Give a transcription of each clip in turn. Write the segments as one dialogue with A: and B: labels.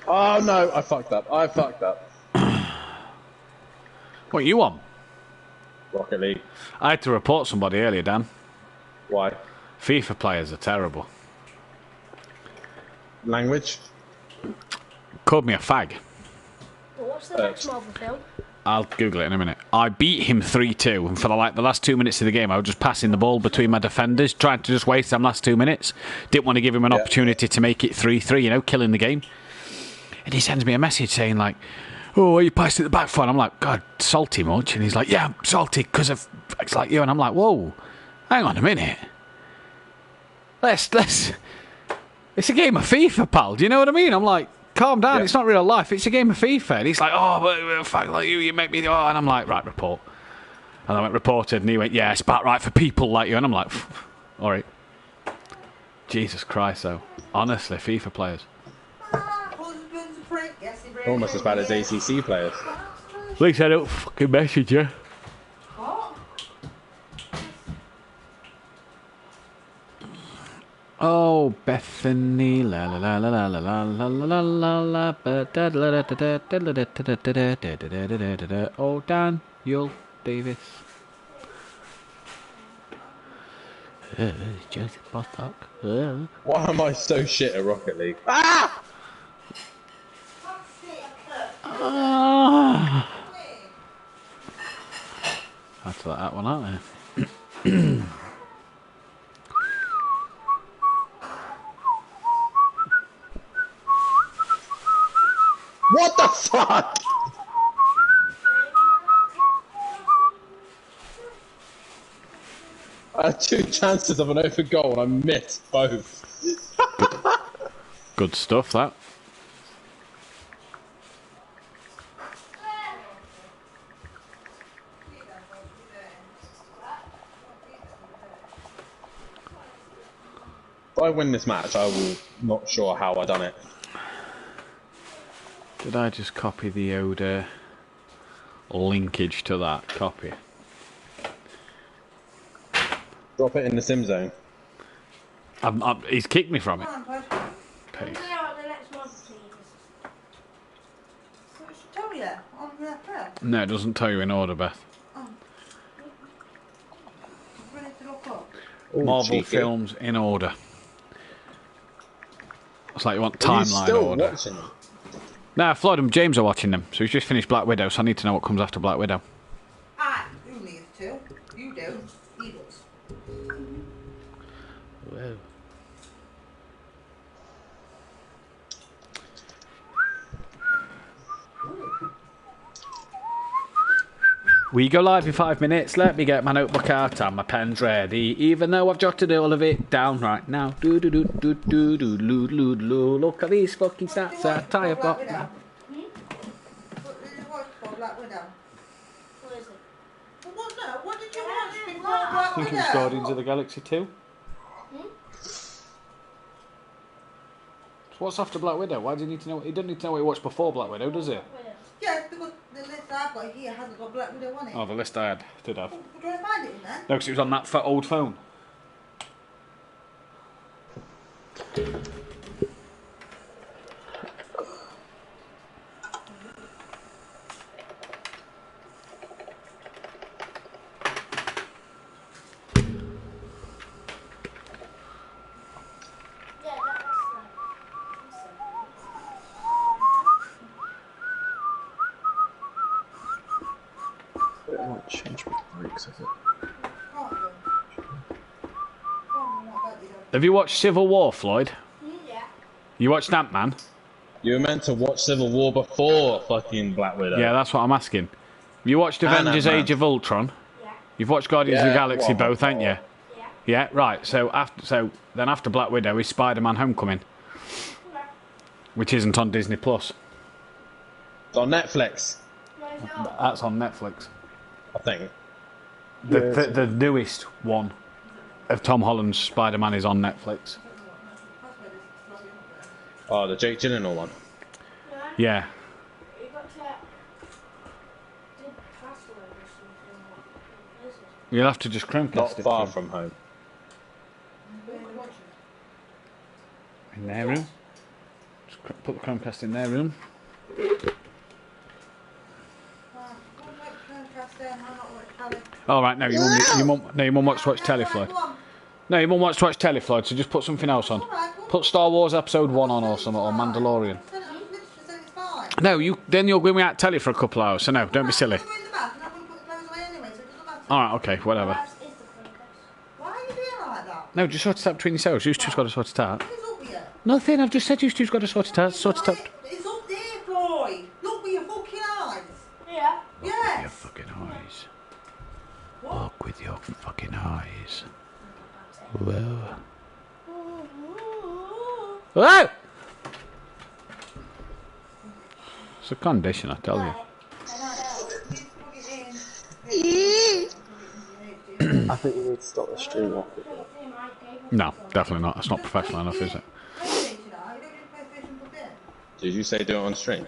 A: Oh no, I fucked up. I fucked up.
B: What you on?
A: Rocket League.
B: I had to report somebody earlier, Dan.
A: Why?
B: FIFA players are terrible.
A: Language?
B: Called me a fag.
C: Well, what's the next Marvel film?
B: I'll Google it in a minute. I beat him 3-2, and for the last 2 minutes of the game, I was just passing the ball between my defenders, trying to just waste them last 2 minutes. Didn't want to give him an opportunity to make it 3-3, you know, killing the game. And he sends me a message saying, like, oh, are you passed at the back for? And I'm like, God, salty much? And he's like, yeah, I'm salty because of it's like you. And I'm like, whoa, hang on a minute. Let's. It's a game of FIFA, pal. Do you know what I mean? I'm like, calm down. It's not real life. It's a game of FIFA. And he's like, oh, but fuck like you make me. Oh, and I'm like, right, report. And I went reported, and he went, yeah, it's about right for people like you. And I'm like, all right. Jesus Christ, though. Honestly, FIFA players.
A: Almost as bad as ACC players.
B: At least I don't fucking message you. Oh, Bethany, la la la la la la la la la la la. Oh, Daniel Davis. Joseph Bostock.
A: Why am I so shit at Rocket League? Ah!
B: Had to let that one out there.
A: What the fuck? I had 2 chances of an open goal and I missed both.
B: Good stuff, that.
A: If I win this match, I will not sure how I done it.
B: Did I just copy the Oda linkage to that copy?
A: Drop it in the sim zone.
B: He's kicked me from it. Paste. No, it doesn't tell you in order, Beth. Marvel films in order. It's like you want timeline order.
A: Watching them?
B: Nah, Floyd and James are watching them, so he's just finished Black Widow, so I need to know what comes after Black Widow.
D: Who needs to? You do. He does.
B: Whoa. We go live in 5 minutes. Let me get my notebook out and my pen's ready. Even though I've jotted all of it down right now. Do do do do do do do do do. Look at these fucking stats I tell you about now.
D: Black Widow.
C: What is it?
D: What did you watch before Black
B: I think it was
D: Widow?
B: Guardians of the Galaxy 2. So what's after Black Widow? Why do you need to know? He doesn't need to know what he watched before Black Widow, does he?
D: Yes, because the list I've got here hasn't got Black Widow on it.
B: Oh, the list I did have.
D: Do you want to find it in there?
B: No, because it was on that old phone.
A: I might change my brakes, is it?
B: Have you watched Civil War, Floyd?
C: Yeah.
B: You watched Ant-Man?
A: You were meant to watch Civil War before fucking Black Widow.
B: Yeah, that's what I'm asking. You watched Avengers Age of Ultron?
C: Yeah.
B: You've watched Guardians of the Galaxy
A: well,
B: both, ain't you?
C: Yeah.
B: Yeah, right. So then after Black Widow is Spider-Man Homecoming, which isn't on Disney Plus.
A: It's on Netflix,
B: That's on Netflix.
A: I think.
B: The newest one of Tom Holland's Spider-Man is on Netflix.
A: Oh, the Jake Gyllenhaal one.
B: Yeah. You'll have to just Chromecast
A: Not
B: it.
A: far from home.
B: In their room. Just Put the Chromecast in their room. All right, no, your mum wants to watch telly, Floyd. No, your mum wants to watch telly, Floyd, so just put something else on. Put Star Wars Episode 1 on or something, or Mandalorian. No, then you'll go me out telly for a couple of hours, so no, don't be silly. Alright, okay, whatever.
D: Why are you doing like that?
B: No, just sort it out between yourselves. You two's got to sort it out. Nothing, I've just said you two's got to sort it out. Sort it out.
D: It's up there, Floyd. Look with your fucking eyes.
C: Yeah.
D: Yes.
B: Your fucking eyes. Look with your fucking eyes. Whoa. Whoa! It's a condition, I tell you.
E: I think you need to stop the stream off.
B: No, definitely not. That's not professional enough, is it?
A: Did you say do it on stream?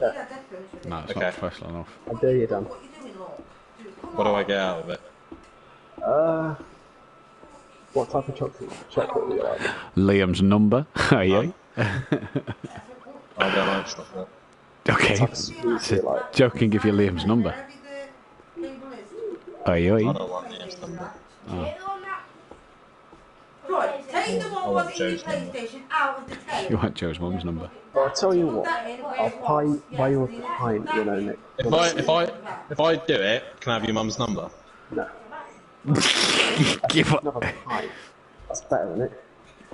B: No, it's
A: Okay.
B: not professional enough.
E: I dare you, Dan.
A: What do I get out of it?
E: What type of chocolate do you like?
B: Liam's number. Aye,
A: I don't like chocolate.
B: Okay.
E: Type of sweets do you like?
B: Joe can give you Liam's number. Aye,
A: I
B: aye.
A: don't want Liam's number.
D: Right, take the one was in your
A: Joe's number.
D: PlayStation out of the telly.
B: You want Joe's mum's number?
E: Well, I'll tell you what. I'll buy you a pint, you know, Nick.
A: If I do it, can I have your mum's number?
E: No.
B: Give up.
E: Another pint. That's better, isn't it?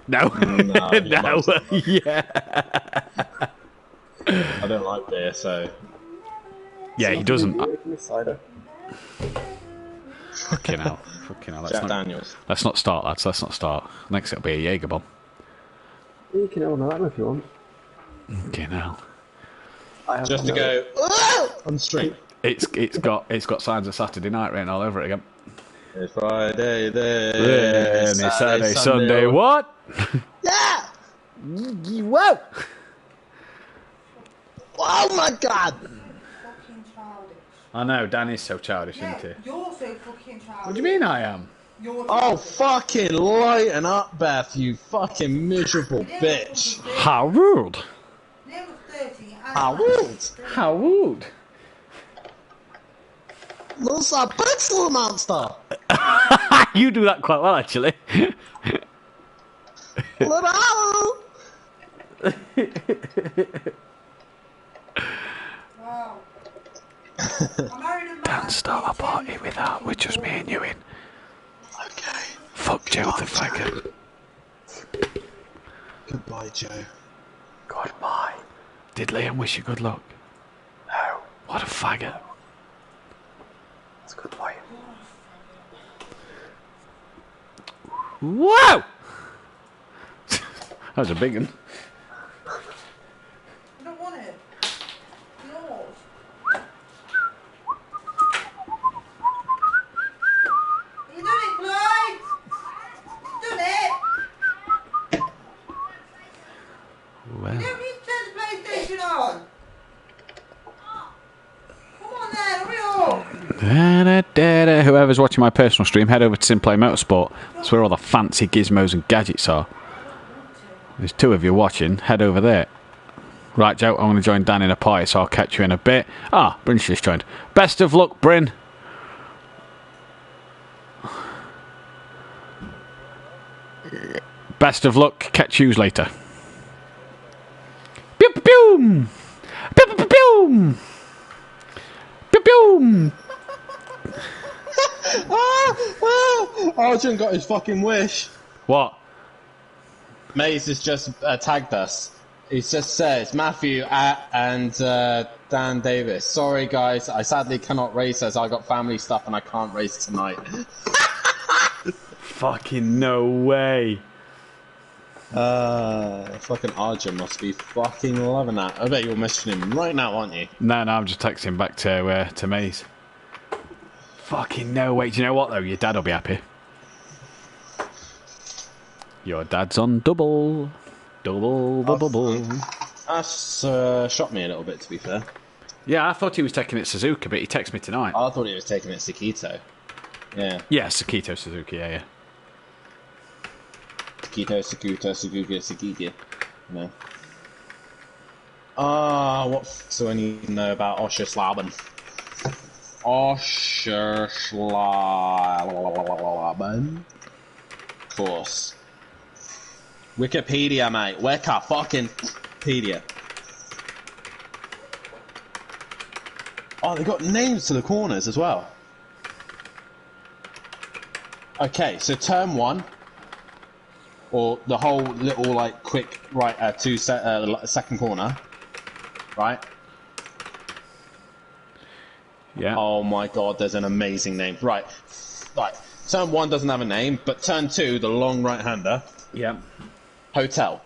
B: No.
A: No, your
B: No.
A: mum's number.
B: Yeah.
A: I don't like beer, so
B: Yeah, he doesn't.
E: Give me cider.
B: Fucking hell. Fucking hell.
A: Jack Daniels.
B: Let's not start, lads. Let's not start. Next it'll be a Jaeger bomb.
E: You can have another if you want.
B: Fucking hell.
E: I have
A: Just to
E: another.
A: go on the street.
B: It's got signs of Saturday night written all over it again.
A: It's Friday, then
B: Then it's Saturday, Sunday. What?
F: Yeah!
B: Whoa!
F: Oh my god!
D: Fucking childish.
B: I know, Dan is so childish, isn't he?
D: You're so fucking childish.
B: What do you mean I am?
D: You're
A: Oh, fucking lighten up, Beth, you fucking miserable bitch.
B: How rude!
D: Liam was 30 and
A: How rude.
B: How rude!
F: Looks like pencil monster!
B: You do that quite well, actually.
F: Hello!
D: Wow. I married a man.
B: Can't start a party without with just me and you in.
A: Okay.
B: Fuck Joe the faggot.
A: Goodbye, Joe.
B: Goodbye. Did Liam wish you good luck? No. What a faggot.
E: That's a good point.
B: Whoa! That was a big one.
D: I don't want it. It's yours. You done it, Floyd! You done it!
B: Well.
D: You don't need to turn the PlayStation on! Come on then, hurry up!
B: Da-da-da-da. Whoever's watching my personal stream, head over to SimPlay Motorsport. That's where all the fancy gizmos and gadgets are. There's two of you watching. Head over there. Right, Joe, I'm going to join Dan in a party, so I'll catch you in a bit. Ah, Bryn's just joined. Best of luck, Bryn. Best of luck. Catch yous later. Pew pew pew. Pew pew pew pew. Pew pew.
A: Arjun got his fucking wish.
B: What?
A: Maze has just tagged us. He just says, Matthew and Dan Davis. Sorry, guys. I sadly cannot race as I got family stuff and I can't race tonight.
B: Fucking no way.
A: Fucking Arjun must be fucking loving that. I bet you're messaging him right now, aren't you?
B: No, I'm just texting back to Maze. Fucking no way. Do you know what, though? Your dad will be happy. Your dad's on double. Double.
A: That's shocked me a little bit, to be fair.
B: Yeah, I thought he was taking it Suzuka, but he texted me tonight.
A: I thought he was taking it Sakito. Yeah.
B: Yeah, Sakito Suzuki, yeah.
A: Sakito, Sakuta, Saguga, Sagiga. No. What do I need to know about Oscherslaben? Oscherslaben? Of course. Wikipedia, mate. Wicca fucking Pedia. Oh, they got names to the corners as well. Okay, so turn 1, or the whole little like quick right second corner, right?
B: Yeah.
A: Oh my god, there's an amazing name. Right. Turn 1 doesn't have a name, but turn 2, the long right-hander.
B: Yeah.
A: Hotel.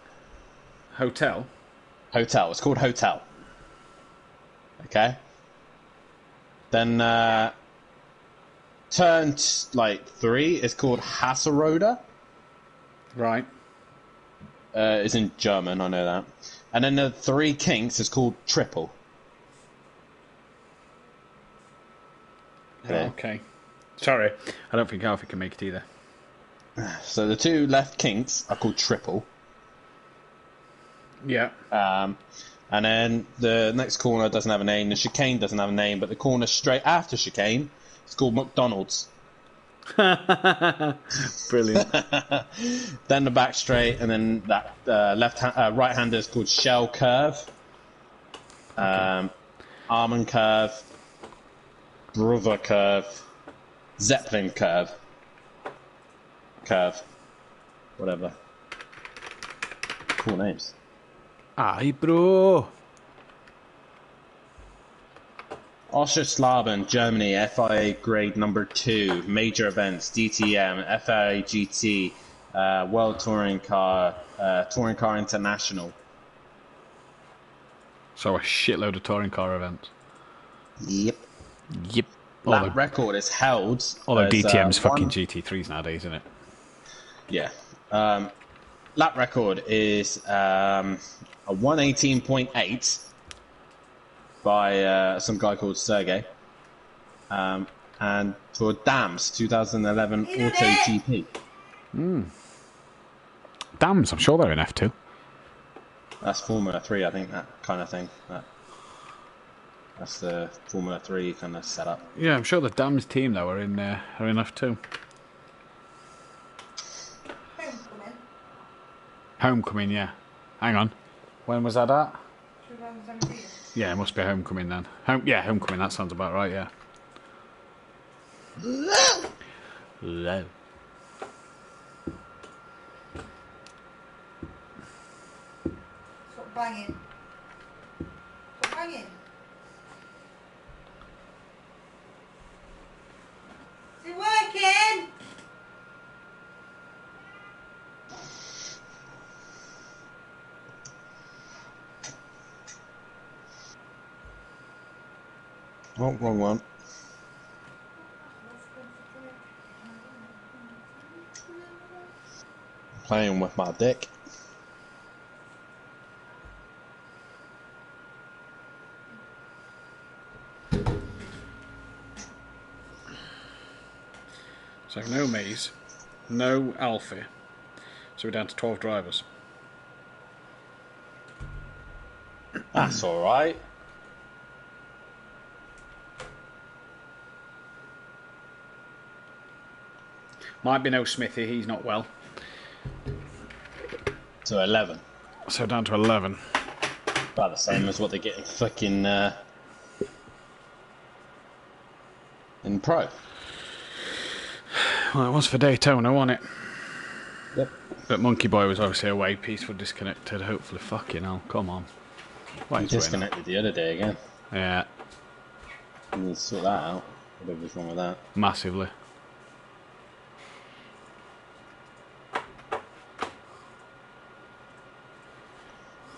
B: Hotel.
A: Hotel. It's called Hotel. Okay. Then turn 3 is called Hasserode.
B: Right.
A: It's in German, I know that. And then the 3 kinks is called Triple.
B: Okay. Sorry, I don't think Alfie can make it either.
A: So the 2 left kinks are called Triple.
B: Yeah.
A: And then the next corner doesn't have a name. The chicane doesn't have a name, but the corner straight after chicane is called McDonald's.
B: Brilliant.
A: Then the back straight, and then that right-hander is called Shell Curve, Almond Curve, Brother Curve, Zeppelin Curve, whatever. Cool names.
B: Aye, bro.
A: Oscherslaben, Germany, FIA grade number 2, major events, DTM, FIA GT, World Touring Car International.
B: So a shitload of touring car events.
A: Yep.
B: Yep.
A: Lap record is held.
B: Although
A: as,
B: DTM's fucking GT3s nowadays, isn't it?
A: Yeah. Lap record is a 118.8 by some guy called Sergey. And for Dams 2011 Auto GP.
B: Dams, I'm sure they're in F2.
A: That's Formula 3, I think, that kind of thing. That's the Formula 3 kind of setup.
B: Yeah, I'm sure the Dams team, though, are in F2.
D: Homecoming.
B: Homecoming, yeah. Hang on. When was that at?
D: 2017.
B: Yeah, it must be Homecoming then. Homecoming, that sounds about right, yeah. Low.
D: Stop banging. Stop banging. Is it working?
A: Oh, wrong one. Playing with my dick.
B: So no Maze, no Alfie. So we're down to 12 drivers.
A: That's alright.
B: Might be no Smithy, he's not well.
A: So 11.
B: So down to 11.
A: About the same as what they get in fucking in Pro.
B: Well, it was for Daytona, wasn't it?
A: Yep.
B: But Monkey Boy was obviously away, peaceful, disconnected. Hopefully, fucking hell, come on.
A: He disconnected the other day again.
B: Yeah.
A: We need to sort that out. Whatever's wrong with that.
B: Massively.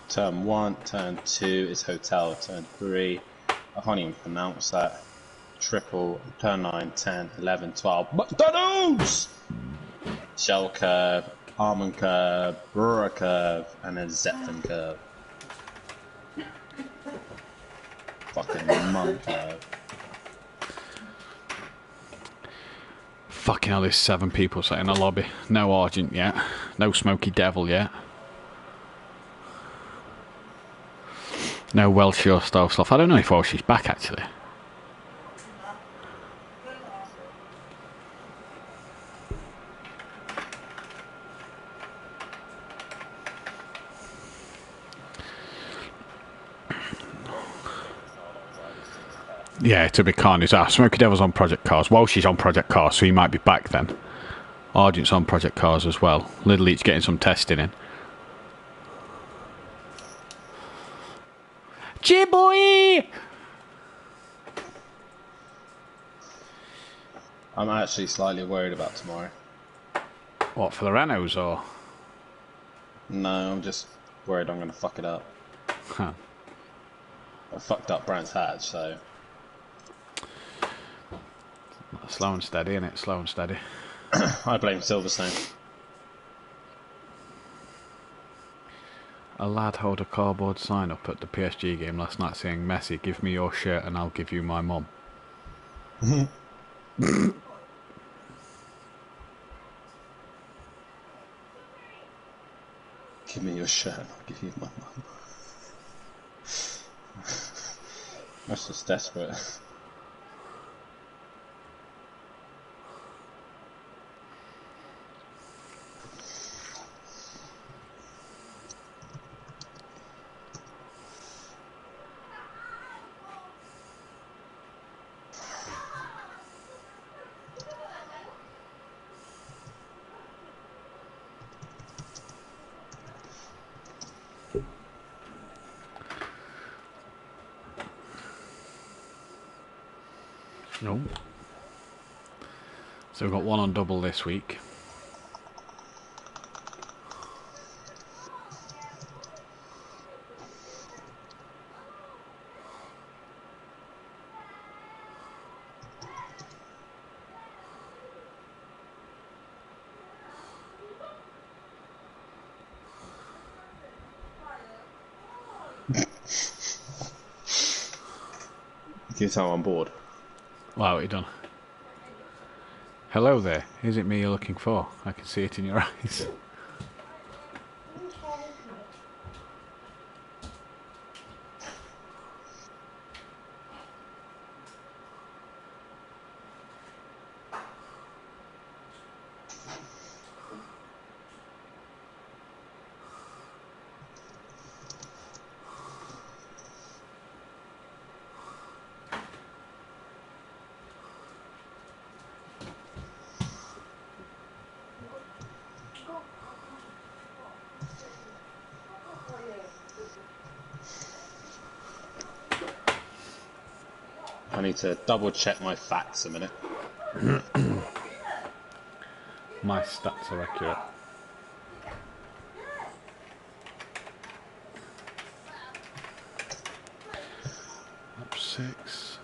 A: Turn 1, turn 2 is hotel, turn 3, I can't even pronounce that. Triple, turn 9, 10, 11, 12. McDonald's! Shell curve, almond curve, brewer curve, and then Zeppelin curve. Fucking mum curve.
B: Fucking hell, there's 7 people sat in the lobby. No Argent yet. No Smoky Devil yet. No Welsh or Stoveslav. I don't know if Welsh is back actually. Yeah, to be kind, Smoky Devil's on Project Cars. Welsh is on Project Cars, so he might be back then. Argent's on Project Cars as well. Little Eat's getting some testing in. Jiboy!
A: I'm actually slightly worried about tomorrow.
B: What, for the Renaults or?
A: No, I'm just worried I'm going to fuck it up.
B: Huh.
A: I fucked up Brands Hatch, so...
B: Slow and steady, innit? Slow and steady.
A: I blame Silverstone.
B: A lad held a cardboard sign up at the PSG game last night saying, Messi, give me your shirt and I'll give you my mum.
A: Give me your shirt and I'll give you my mum. That's just desperate.
B: No. So we've got one on double this week.
A: You can tell I'm bored.
B: Wow, what you done? Hello there. Is it me you're looking for? I can see it in your eyes.
A: I need to double check my facts a minute.
B: My stats are accurate. Up 6.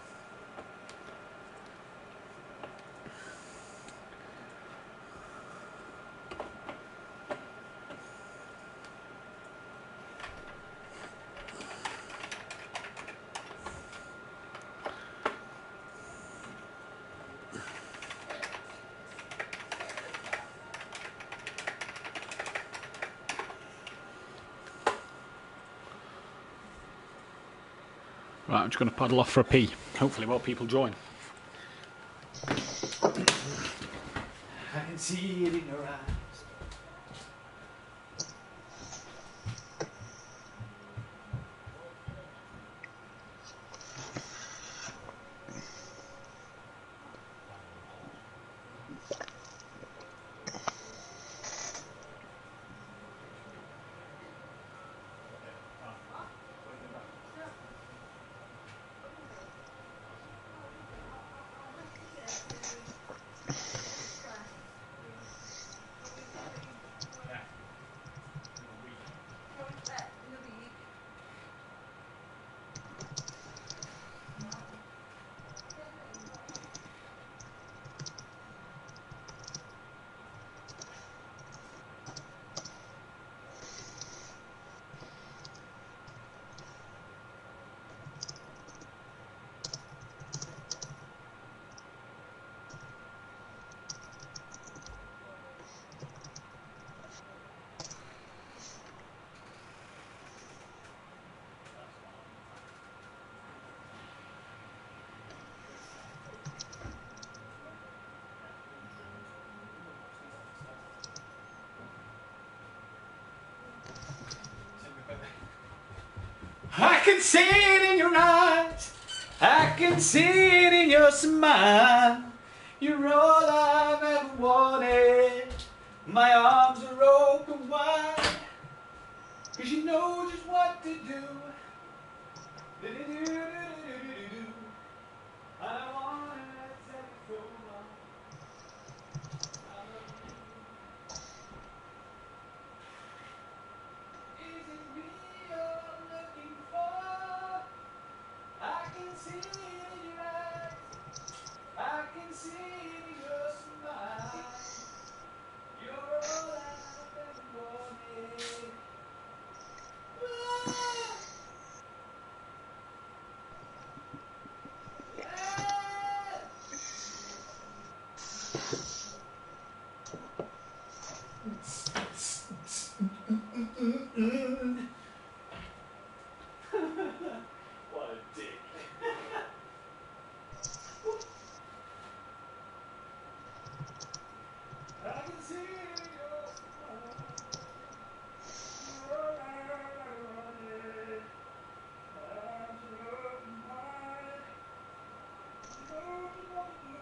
B: Right, I'm just going to paddle off for a pee. Hopefully more people join.
E: I can see it in your eyes.
B: see it in your eyes. I can see it in your smile. You're all I've ever wanted. My arms are open wide. 'Cause you know just what to do. I don't wanna take it so long. I love you. Is it me you're looking for? I can see it in your eyes. I can see it in your smile. You're all I've ever wanted. What a dick. I can see it in your smile. You're all I wanted. Arms are open wide. You know just what to do.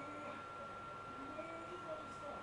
B: You know just what to stop.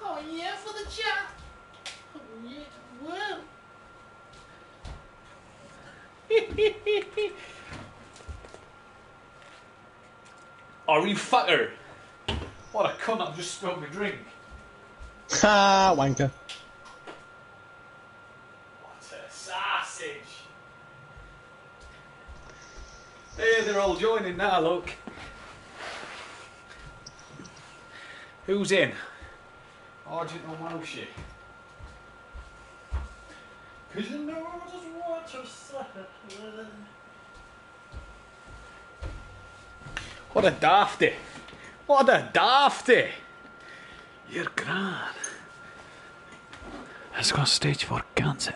C: Oh yeah, for the chat. Oh yeah, well.
B: Are you fucker? What a cunt, I've just spilled my drink.
A: Ha, wanker.
B: What a sausage. Hey, they're all joining now, look. Who's in? Argent or Moshi? 'Cause you know just what you're saying. What a dafty. What a dafty. You're grand. Has got stage 4 cancer.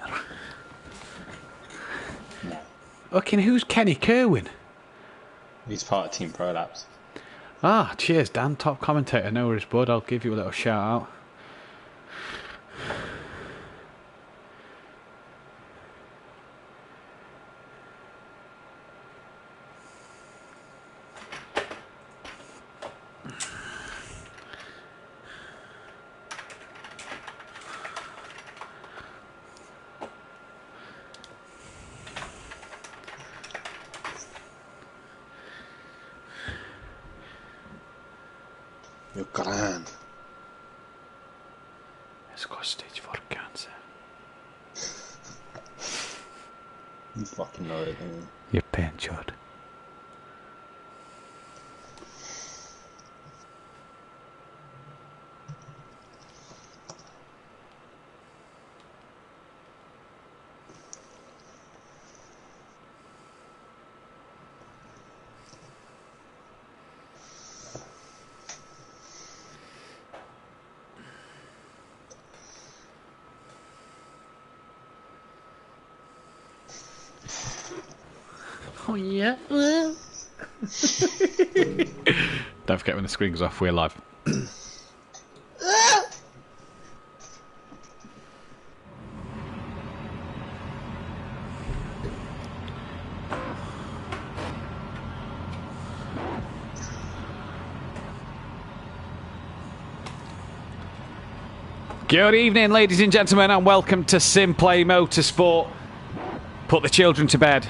B: Okay, who's Kenny Kerwin?
A: He's part of Team Prolapse.
B: Ah, cheers, Dan, top commentator. No worries, bud. I'll give you a little shout out.
A: You're grand.
B: It's got stage 4 cancer.
A: You fucking know it, don't you?
B: You're penchard.
C: Oh yeah.
B: Don't forget when the screen goes off, we're live. Good evening, ladies and gentlemen, and welcome to SimPlay Motorsport. Put the children to bed.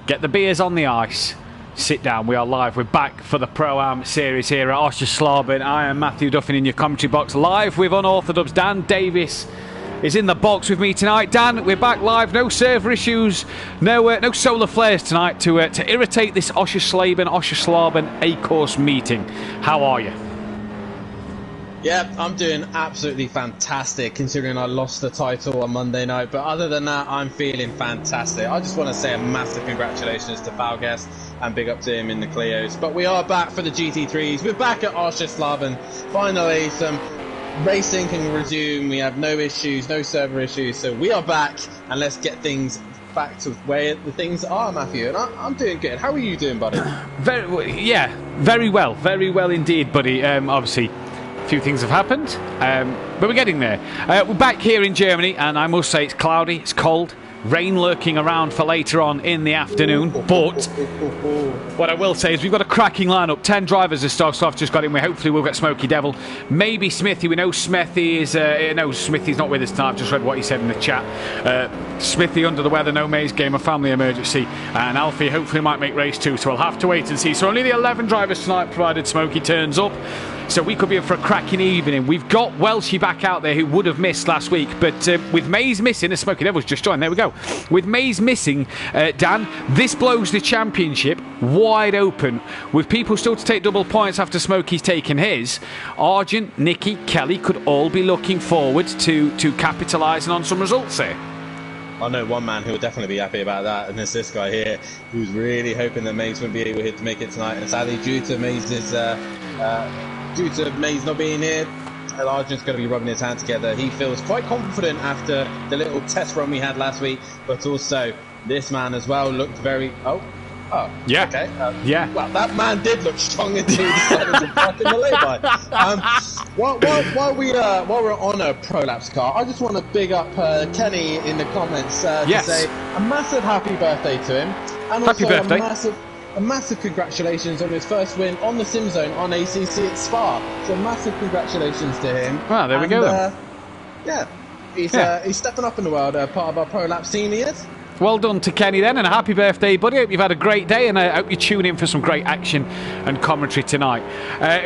B: Get the beers on the ice. Sit down. We are live. We're back for the Pro-Am series here at Oschersleben. I am Matthew Duffin in your commentary box, live with Unorthodox. Dan Davis is in the box with me tonight. Dan, we're back live. No server issues. No solar flares tonight to irritate this Oschersleben A-course meeting. How are you?
A: Yeah, I'm doing absolutely fantastic considering I lost the title on Monday night. But other than that, I'm feeling fantastic. I just want to say a massive congratulations to Falgas and big up to him in the Clios. But we are back for the GT3s. We're back at Arschislaben. Finally, some racing can resume. We have no issues, no server issues. So we are back, and let's get things back to where the things are, Matthew. And I'm doing good. How are you doing, buddy?
B: Very well indeed, buddy. Obviously, a few things have happened, but we're getting there. We're back here in Germany, and I must say it's cloudy, it's cold, rain lurking around for later on in the afternoon. But what I will say is we've got a cracking lineup. 10 drivers as Starsoft just got in. Hopefully we'll get Smoky Devil, maybe Smithy. We know Smithy is Smithy's not with us tonight. I've just read what he said in the chat. Smithy under the weather, no Maze game, a family emergency, and Alfie hopefully might make race 2, so we'll have to wait and see. So only the 11 drivers tonight, provided Smoky turns up. So we could be in for a cracking evening. We've got Welshie back out there who would have missed last week, but with Maze missing, as Smoky Devil's just joined, there we go. With Maze missing, Dan, this blows the championship wide open, with people still to take double points after Smoky's taken his. Argent, Nicky, Kelly could all be looking forward to capitalising on some results here.
A: I know one man who will definitely be happy about that, and it's this guy here who's really hoping that Maze won't be able to make it tonight. And sadly, due to Maze not being here, Argent's going to be rubbing his hands together. He feels quite confident after the little test run we had last week, but also this man as well looked very... Oh,
B: yeah.
A: Okay.
B: Yeah.
A: Well, that man did look strong indeed. That was a fucking lay-by. While we're on a prolapse car, I just want to big up Kenny in the comments to say a massive happy birthday to him, and
B: happy
A: also
B: birthday.
A: a massive congratulations on his first win on the Sim Zone on ACC at Spa. So massive congratulations to him.
B: Ah, there we go then.
A: He's stepping up in the world, part of our prolapse scene he is.
B: Well done to Kenny then, and a happy birthday, buddy. Hope you've had a great day, and I hope you tune in for some great action and commentary tonight.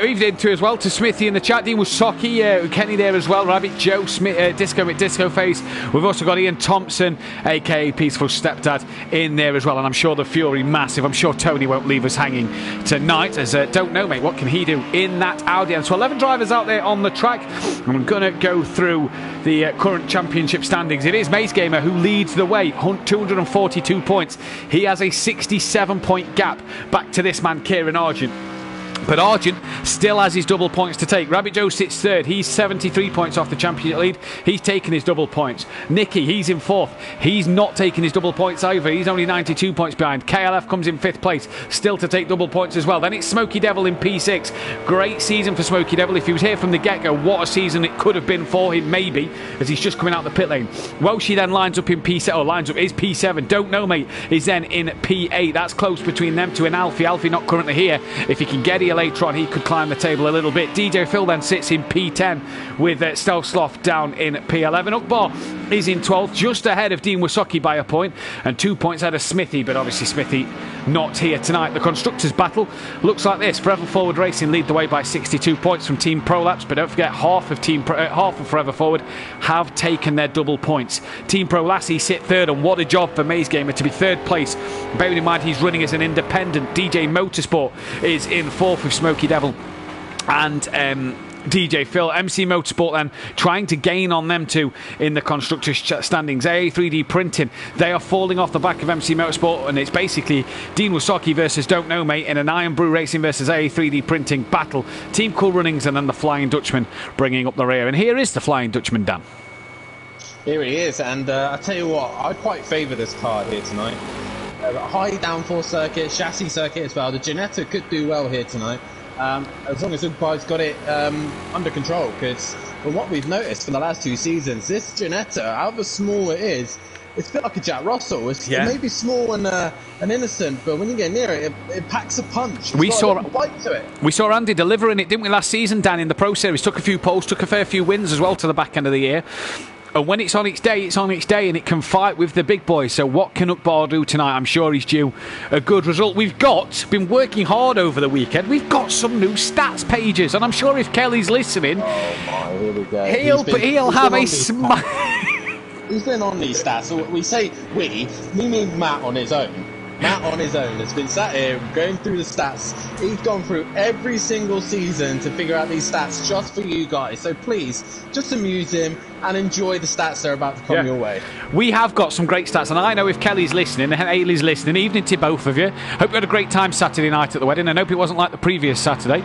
B: Evening to as well to Smithy in the chat. Dean Wasocki, Kenny there as well. Rabbit Joe, Disco McDisco Face. We've also got Ian Thompson, aka Peaceful Stepdad, in there as well. And I'm sure the Fury massive. I'm sure Tony won't leave us hanging tonight. As don't know, mate, what can he do in that Audi? And so 11 drivers out there on the track. I'm going to go through the current championship standings. It is Maze Gamer who leads the way. 242 points. He has a 67-point gap back to this man, Kieran Argent. But Argent still has his double points to take. Rabbit Joe sits third. He's 73 points off the championship lead. He's taken his double points. Nicky, he's in fourth. He's not taking his double points either. He's only 92 points behind. KLF comes in fifth place, still to take double points as well. Then it's Smoky Devil in P6. Great season for Smoky Devil. If he was here from the get-go, what a season it could have been for him, maybe, as he's just coming out the pit lane. Welshie then lines up in P7. Is P7. Don't know, mate. Is then in P8. That's close between them two and Alfie. Alfie not currently here. If he can get here later on, he could climb the table a little bit. DJ Phil then sits in P10 with Stealth Sloth down in P11. Ukbar is in 12th, just ahead of Dean Wasocki by a point, and 2 points ahead of Smithy, but obviously Smithy not here tonight. The constructors battle looks like this. Forever Forward Racing lead the way by 62 points from Team Prolapse, but don't forget half of Forever Forward have taken their double points. Team Pro Lassie sit third, and what a job for Maze Gamer to be third place, bearing in mind he's running as an independent. DJ Motorsport is in fourth with Smoky Devil and DJ Phil. MC Motorsport then trying to gain on them two in the constructors standings. AA3D Printing, they are falling off the back of MC Motorsport, and it's basically Dean Wasocki versus Don't Know Mate in an Iron Brew Racing versus AA3D Printing battle. Team Cool Runnings and then the Flying Dutchman bringing up the rear. And here is the Flying Dutchman, Dan.
A: Here he is, and I tell you what, I quite favour this car here tonight. High downforce circuit, chassis circuit as well. The Ginetta could do well here tonight, as long as Ugbar's got it under control, because from what we've noticed for the last 2 seasons, this Ginetta, however small it is, it's a bit like a Jack Russell. It may be small and innocent, but when you get near it, it packs a punch. We saw
B: Andy delivering it, didn't we, last season, Dan, in the Pro Series. Took a few poles, took a fair few wins as well to the back end of the year. And when it's on its day, it's on its day, and it can fight with the big boys. So what can Ukbar do tonight? I'm sure he's due a good result. We've been working hard over the weekend. We've got some new stats pages, and I'm sure if Kelly's listening,
A: here we go.
B: He'll have a smile.
A: He's been on these stats. So we say we mean Matt on his own. Matt on his own has been sat here going through the stats. He's gone through every single season to figure out these stats just for you guys. So please, just amuse him and enjoy the stats that are about to come your way.
B: We have got some great stats, and I know if Kelly's listening and Hayley's listening, evening to both of you. Hope you had a great time Saturday night at the wedding, and hope it wasn't like the previous Saturday.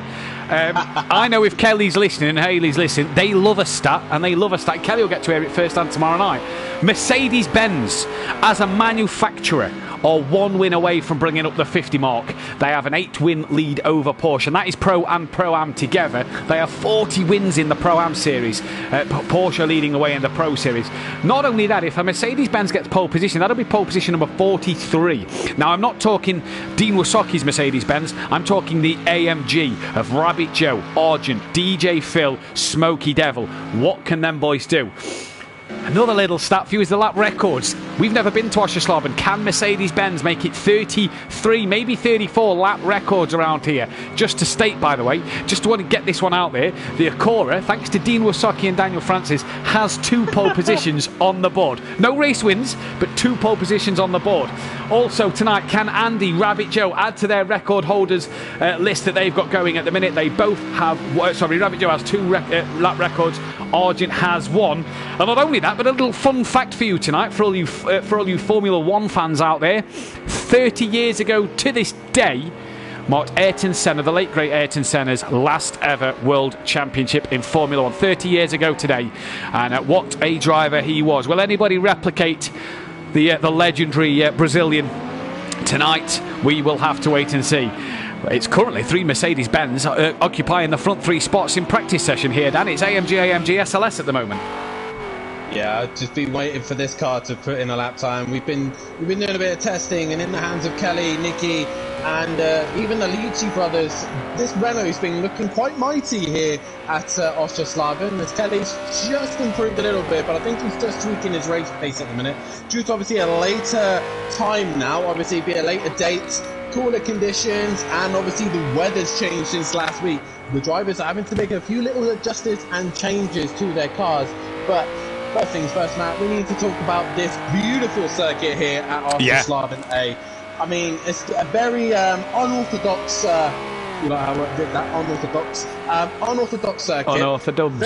B: I know if Kelly's listening and Hayley's listening, they love a stat, and they love a stat. Kelly will get to hear it firsthand tomorrow night. Mercedes-Benz, as a manufacturer, are 1 win away from bringing up the 50 mark. They have an 8-win lead over Porsche, and that is Pro and Pro-Am together. They have 40 wins in the Pro-Am series, Porsche leading away in the Pro series. Not only that, if a Mercedes-Benz gets pole position, that'll be pole position number 43. Now, I'm not talking Dean Wasocki's Mercedes-Benz, I'm talking the AMG of Rabbit Joe, Argent, DJ Phil, Smokey Devil. What can them boys do? Another little stat for you is the lap records. We've never been to Oschersleben. Can Mercedes-Benz make it 33, maybe 34 lap records around here? Just to state, by the way, just to want to get this one out there, the Acura, thanks to Dean Wasocki and Daniel Francis, has 2 pole positions on the board. No race wins, but 2 pole positions on the board. Also tonight, can Andy, Rabbit Joe add to their record holders list that they've got going at the minute? They both have, Rabbit Joe has 2 lap records, Argent has 1. And not only that, but a little fun fact for you tonight, for all you Formula 1 fans out there. 30 years ago to this day marked Ayrton Senna, the late great Ayrton Senna's last ever World Championship in Formula 1. 30 years ago today. And what a driver he was. Will anybody replicate the legendary Brazilian? Tonight we will have to wait and see. It's currently 3 Mercedes-Benz occupying the front 3 spots in practice session here, Dan. It's AMG SLS at the moment.
A: Yeah, I've just been waiting for this car to put in a lap time. We've been doing a bit of testing, and in the hands of Kelly, Nicky, and even the Liuzzi brothers, this Renault's been looking quite mighty here at Oschersleben. As Kelly's just improved a little bit, but I think he's just tweaking his race pace at the minute. Due to obviously a later time now, obviously be a later date, cooler conditions, and obviously the weather's changed since last week. The drivers are having to make a few little adjustments and changes to their cars, but first things first, Matt, we need to talk about this beautiful circuit here at Oschersleben A. I mean, it's a very unorthodox, you know how I did that? Unorthodox circuit.
B: Unorthodox.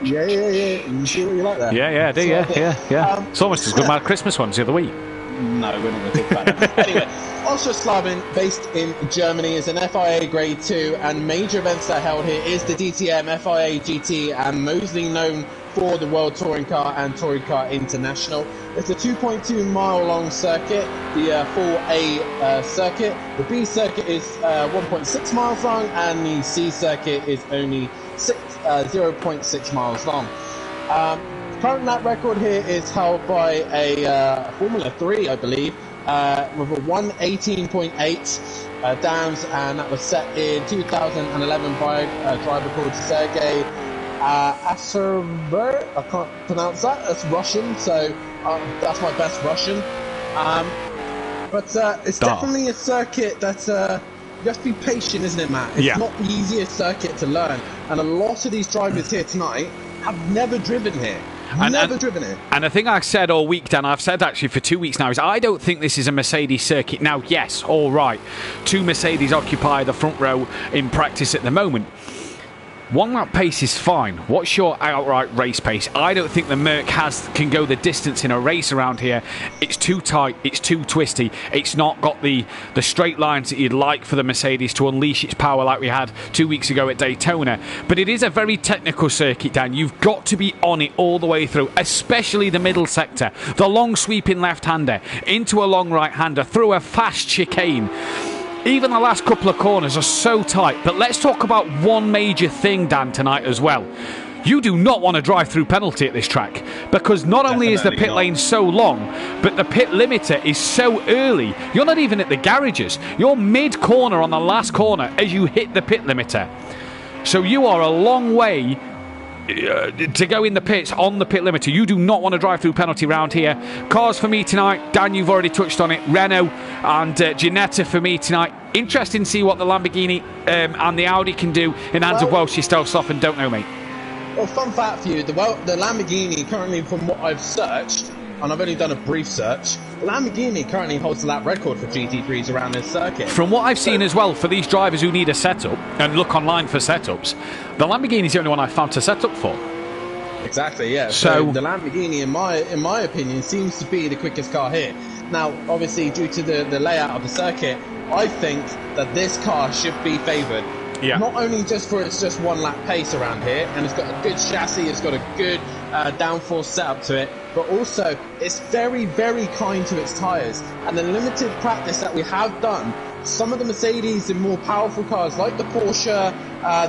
A: Yeah. You see what you like there?
B: Yeah, I do, yeah. It's almost as good as my Christmas ones the other week.
A: No, we're not going to talk about that. Anyway, Oschersleben, based in Germany, is an FIA Grade 2, and major events that are held here is the DTM, FIA GT, and mostly known for the World Touring Car and Touring Car International. It's a 2.2 mile long circuit, the full A circuit. The B circuit is 1.6 miles long, and the C circuit is only 0.6 miles long. Current lap record here is held by a Formula 3, I believe, with a 1:18.8 downs, and that was set in 2011 by a driver called Sergei Aserver. I can't pronounce that. That's Russian, so that's my best Russian. But it's definitely a circuit that you have to be patient, isn't it, Matt? It's not the easiest circuit to learn, and a lot of these drivers here tonight have never driven here. Never driven it. And
B: the thing I've said all week, Dan, I've said actually for 2 weeks now, is I don't think this is a Mercedes circuit. Now, yes, all right, 2 Mercedes occupy the front row in practice at the moment. 1 lap pace is fine. What's your outright race pace? I don't think the Merc can go the distance in a race around here. It's too tight, it's too twisty. It's not got the straight lines that you'd like for the Mercedes to unleash its power like we had 2 weeks ago at Daytona. But it is a very technical circuit, Dan. You've got to be on it all the way through, especially the middle sector. The long sweeping left-hander into a long right-hander through a fast chicane. Even the last couple of corners are so tight. But let's talk about one major thing, Dan, tonight as well. You do not want to drive through penalty at this track, because not only is the pit lane so long, but the pit limiter is so early. You're not even at the garages. You're mid-corner on the last corner as you hit the pit limiter. So you are a long way to go in the pits on the pit limiter. You do not want to drive through penalty round here. Cars for me tonight, Dan, you've already touched on it. Renault and Ginetta for me tonight. Interesting to see what the Lamborghini and the Audi can do in hands of Welsh. You still often don't know, mate.
A: Well, fun fact for you, the Lamborghini currently, from what I've searched, and I've only done a brief search, Lamborghini currently holds the lap record for GT3s around this circuit.
B: From what I've seen as well, for these drivers who need a setup, and look online for setups, the Lamborghini's the only one I've found to set up for.
A: Exactly, yeah. So the Lamborghini, in my opinion, seems to be the quickest car here. Now, obviously, due to the layout of the circuit, I think that this car should be favoured.
B: Yeah.
A: Not only just for its just one lap pace around here, and it's got a good chassis, it's got a good downforce setup to it, but also it's very, very kind to its tyres. And the limited practice that we have done, some of the Mercedes and more powerful cars like the Porsche,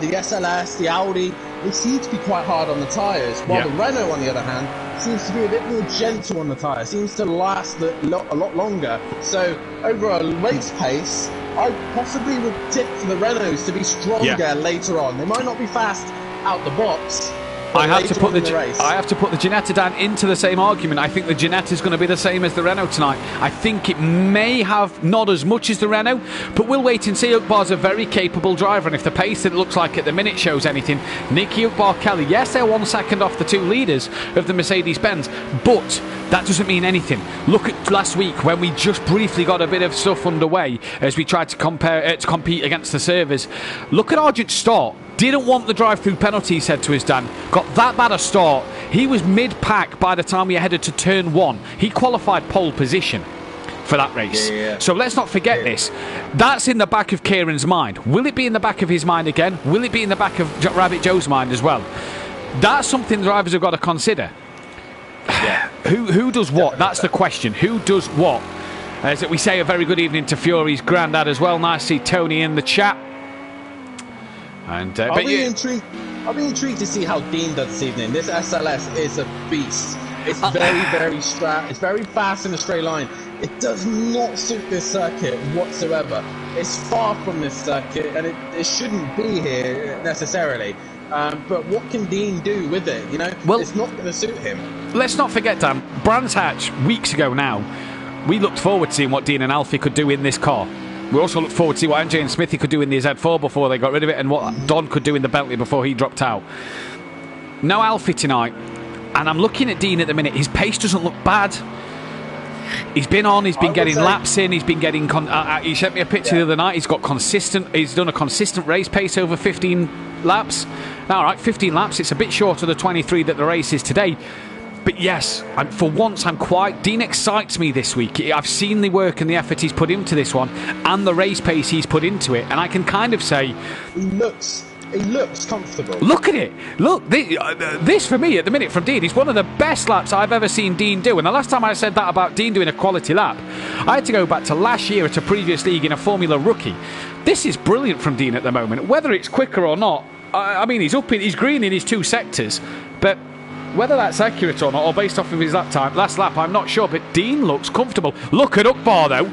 A: the SLS, the Audi, they seem to be quite hard on the tyres, while the Renault, on the other hand, seems to be a bit more gentle on the tyre, seems to last a lot longer. So over a race pace, I possibly would tip for the Renaults to be stronger later on. They might not be fast out the box. I have to put the
B: Ginetta down into the same argument. I think the Ginetta is going to be the same as the Renault tonight. I think it may have not as much as the Renault, but we'll wait and see. Ukbar's a very capable driver, and if the pace that it looks like at the minute shows anything, Nicky Ukbar-Kelly, yes, they're 1 second off the two leaders of the Mercedes-Benz, but that doesn't mean anything. Look at last week when we just briefly got a bit of stuff underway as we tried to compete against the servers. Look at Argent's start. Didn't want the drive-through penalty, he said to his Dan. Got that bad a start. He was mid-pack by the time we headed to turn 1. He qualified pole position for that race. So let's not forget this. That's in the back of Kieran's mind. Will it be in the back of his mind again? Will it be in the back of Rabbit Joe's mind as well? That's something drivers have got to consider. Who does what? That's the question. Who does what? As we say, a very good evening to Fury's granddad as well. Nice to see Tony in the chat. And
A: I'll be intrigued to see how Dean does this evening. This SLS is a beast. It's it's very fast in a straight line. It does not suit this circuit whatsoever. It's far from this circuit, and it shouldn't be here necessarily. But what can Dean do with it? You know, it's not going to suit him.
B: Let's not forget, Dan, Brands Hatch, weeks ago now, we looked forward to seeing what Dean and Alfie could do in this car. We also look forward to see what MJ and Smithy could do in the Z4 before they got rid of it, and what Don could do in the Bentley before he dropped out. No Alfie tonight, and I'm looking at Dean at the minute. His pace doesn't look bad. He's been on, he's been getting laps in, he's been getting... he sent me a picture the other night, he's done a consistent race pace over 15 laps. All right, 15 laps, it's a bit short of the 23 that the race is today. But yes, for once Dean excites me this week. I've seen the work and the effort he's put into this one and the race pace he's put into it, and I can kind of say...
A: He looks comfortable.
B: Look at it. Look, this for me at the minute from Dean is one of the best laps I've ever seen Dean do. And the last time I said that about Dean doing a quality lap, I had to go back to last year at a previous league in a Formula Rookie. This is brilliant from Dean at the moment. Whether it's quicker or not, I mean, he's green in his two sectors, but... whether that's accurate or not, or based off of his last lap, I'm not sure, but Dean looks comfortable. Look at Ukbar, though.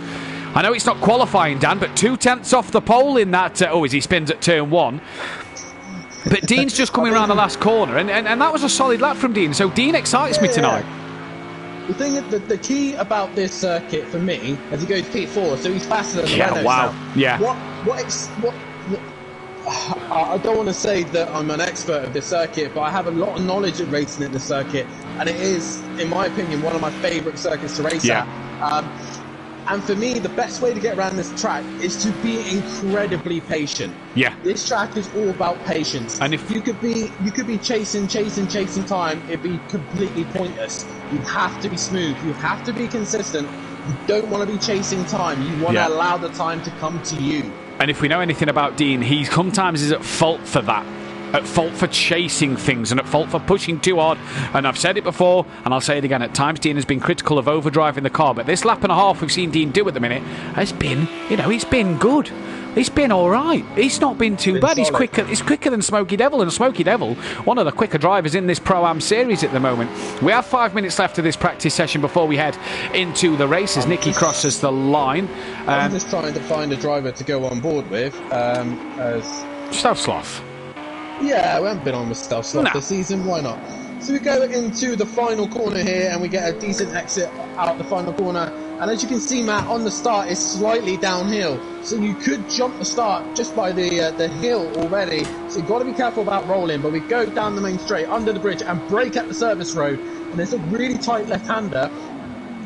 B: I know it's not qualifying, Dan, but 2/10 off the pole in that... as he spins at turn 1. But Dean's just coming around the last corner, and that was a solid lap from Dean, so Dean excites me tonight.
A: The thing, the key about this circuit for me, as he goes P4, so he's faster than the Renault.
B: Wow.
A: What I don't want to say that I'm an expert of this circuit, but I have a lot of knowledge of racing at the circuit, and it is, in my opinion, one of my favourite circuits to race at. And for me, the best way to get around this track is to be incredibly patient. This track is all about patience. And if you could be chasing time, it'd be completely pointless. You have to be smooth. You have to be consistent. You don't want to be chasing time. You want to allow the time to come to you. And if we know anything about Dean, he sometimes is at fault for that. At fault for chasing things and at fault for pushing too hard. And I've said it before, and I'll say it again. At times, Dean has been critical of overdriving the car. But this lap and a half we've seen Dean do at the minute has been, he's been good. He's been all right. He's not been too bad. He's quicker than Smokey Devil. And Smokey Devil, one of the quicker drivers in this Pro-Am series at the moment. We have 5 minutes left of this practice session before we head into the races. Nicky crosses the line. I'm just trying to find a driver to go on board with.
B: Stovsloff.
A: Yeah, we haven't been on with Stovsloff this season. Why not? So we go into the final corner here, and we get a decent exit out the final corner. And as you can see, Matt, on the start, it's slightly downhill. So you could jump the start just by the hill already. So you've got to be careful about rolling. But we go down the main straight, under the bridge, and brake at the service road. And there's a really tight left-hander.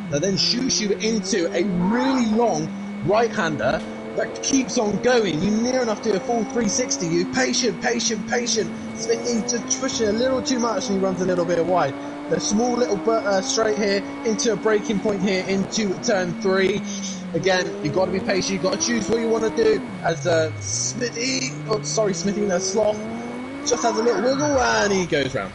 A: that then shoots you into a really long right-hander that keeps on going. You near enough to a full 360. You patient. Smithy just pushing a little too much and he runs a little bit wide. The small little straight here into a braking point here into turn 3. Again, you've got to be patient. You've got to choose what you want to do. As Sloth just has a little wiggle and he goes round.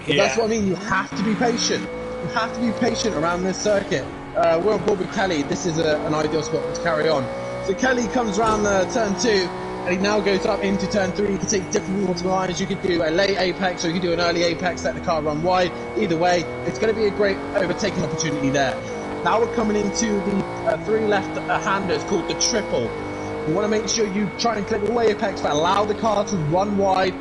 A: That's what I mean. You have to be patient. You have to be patient around this circuit. We're on board with Kelly. This is an ideal spot to carry on. So Kelly comes around turn 2, and he now goes up into turn 3. You can take different routes and lines. You could do a late apex, or you could do an early apex, let the car run wide. Either way, it's going to be a great overtaking opportunity there. Now we're coming into the 3 left-handers called the triple. You want to make sure you try and clip all apex, but allow the car to run wide,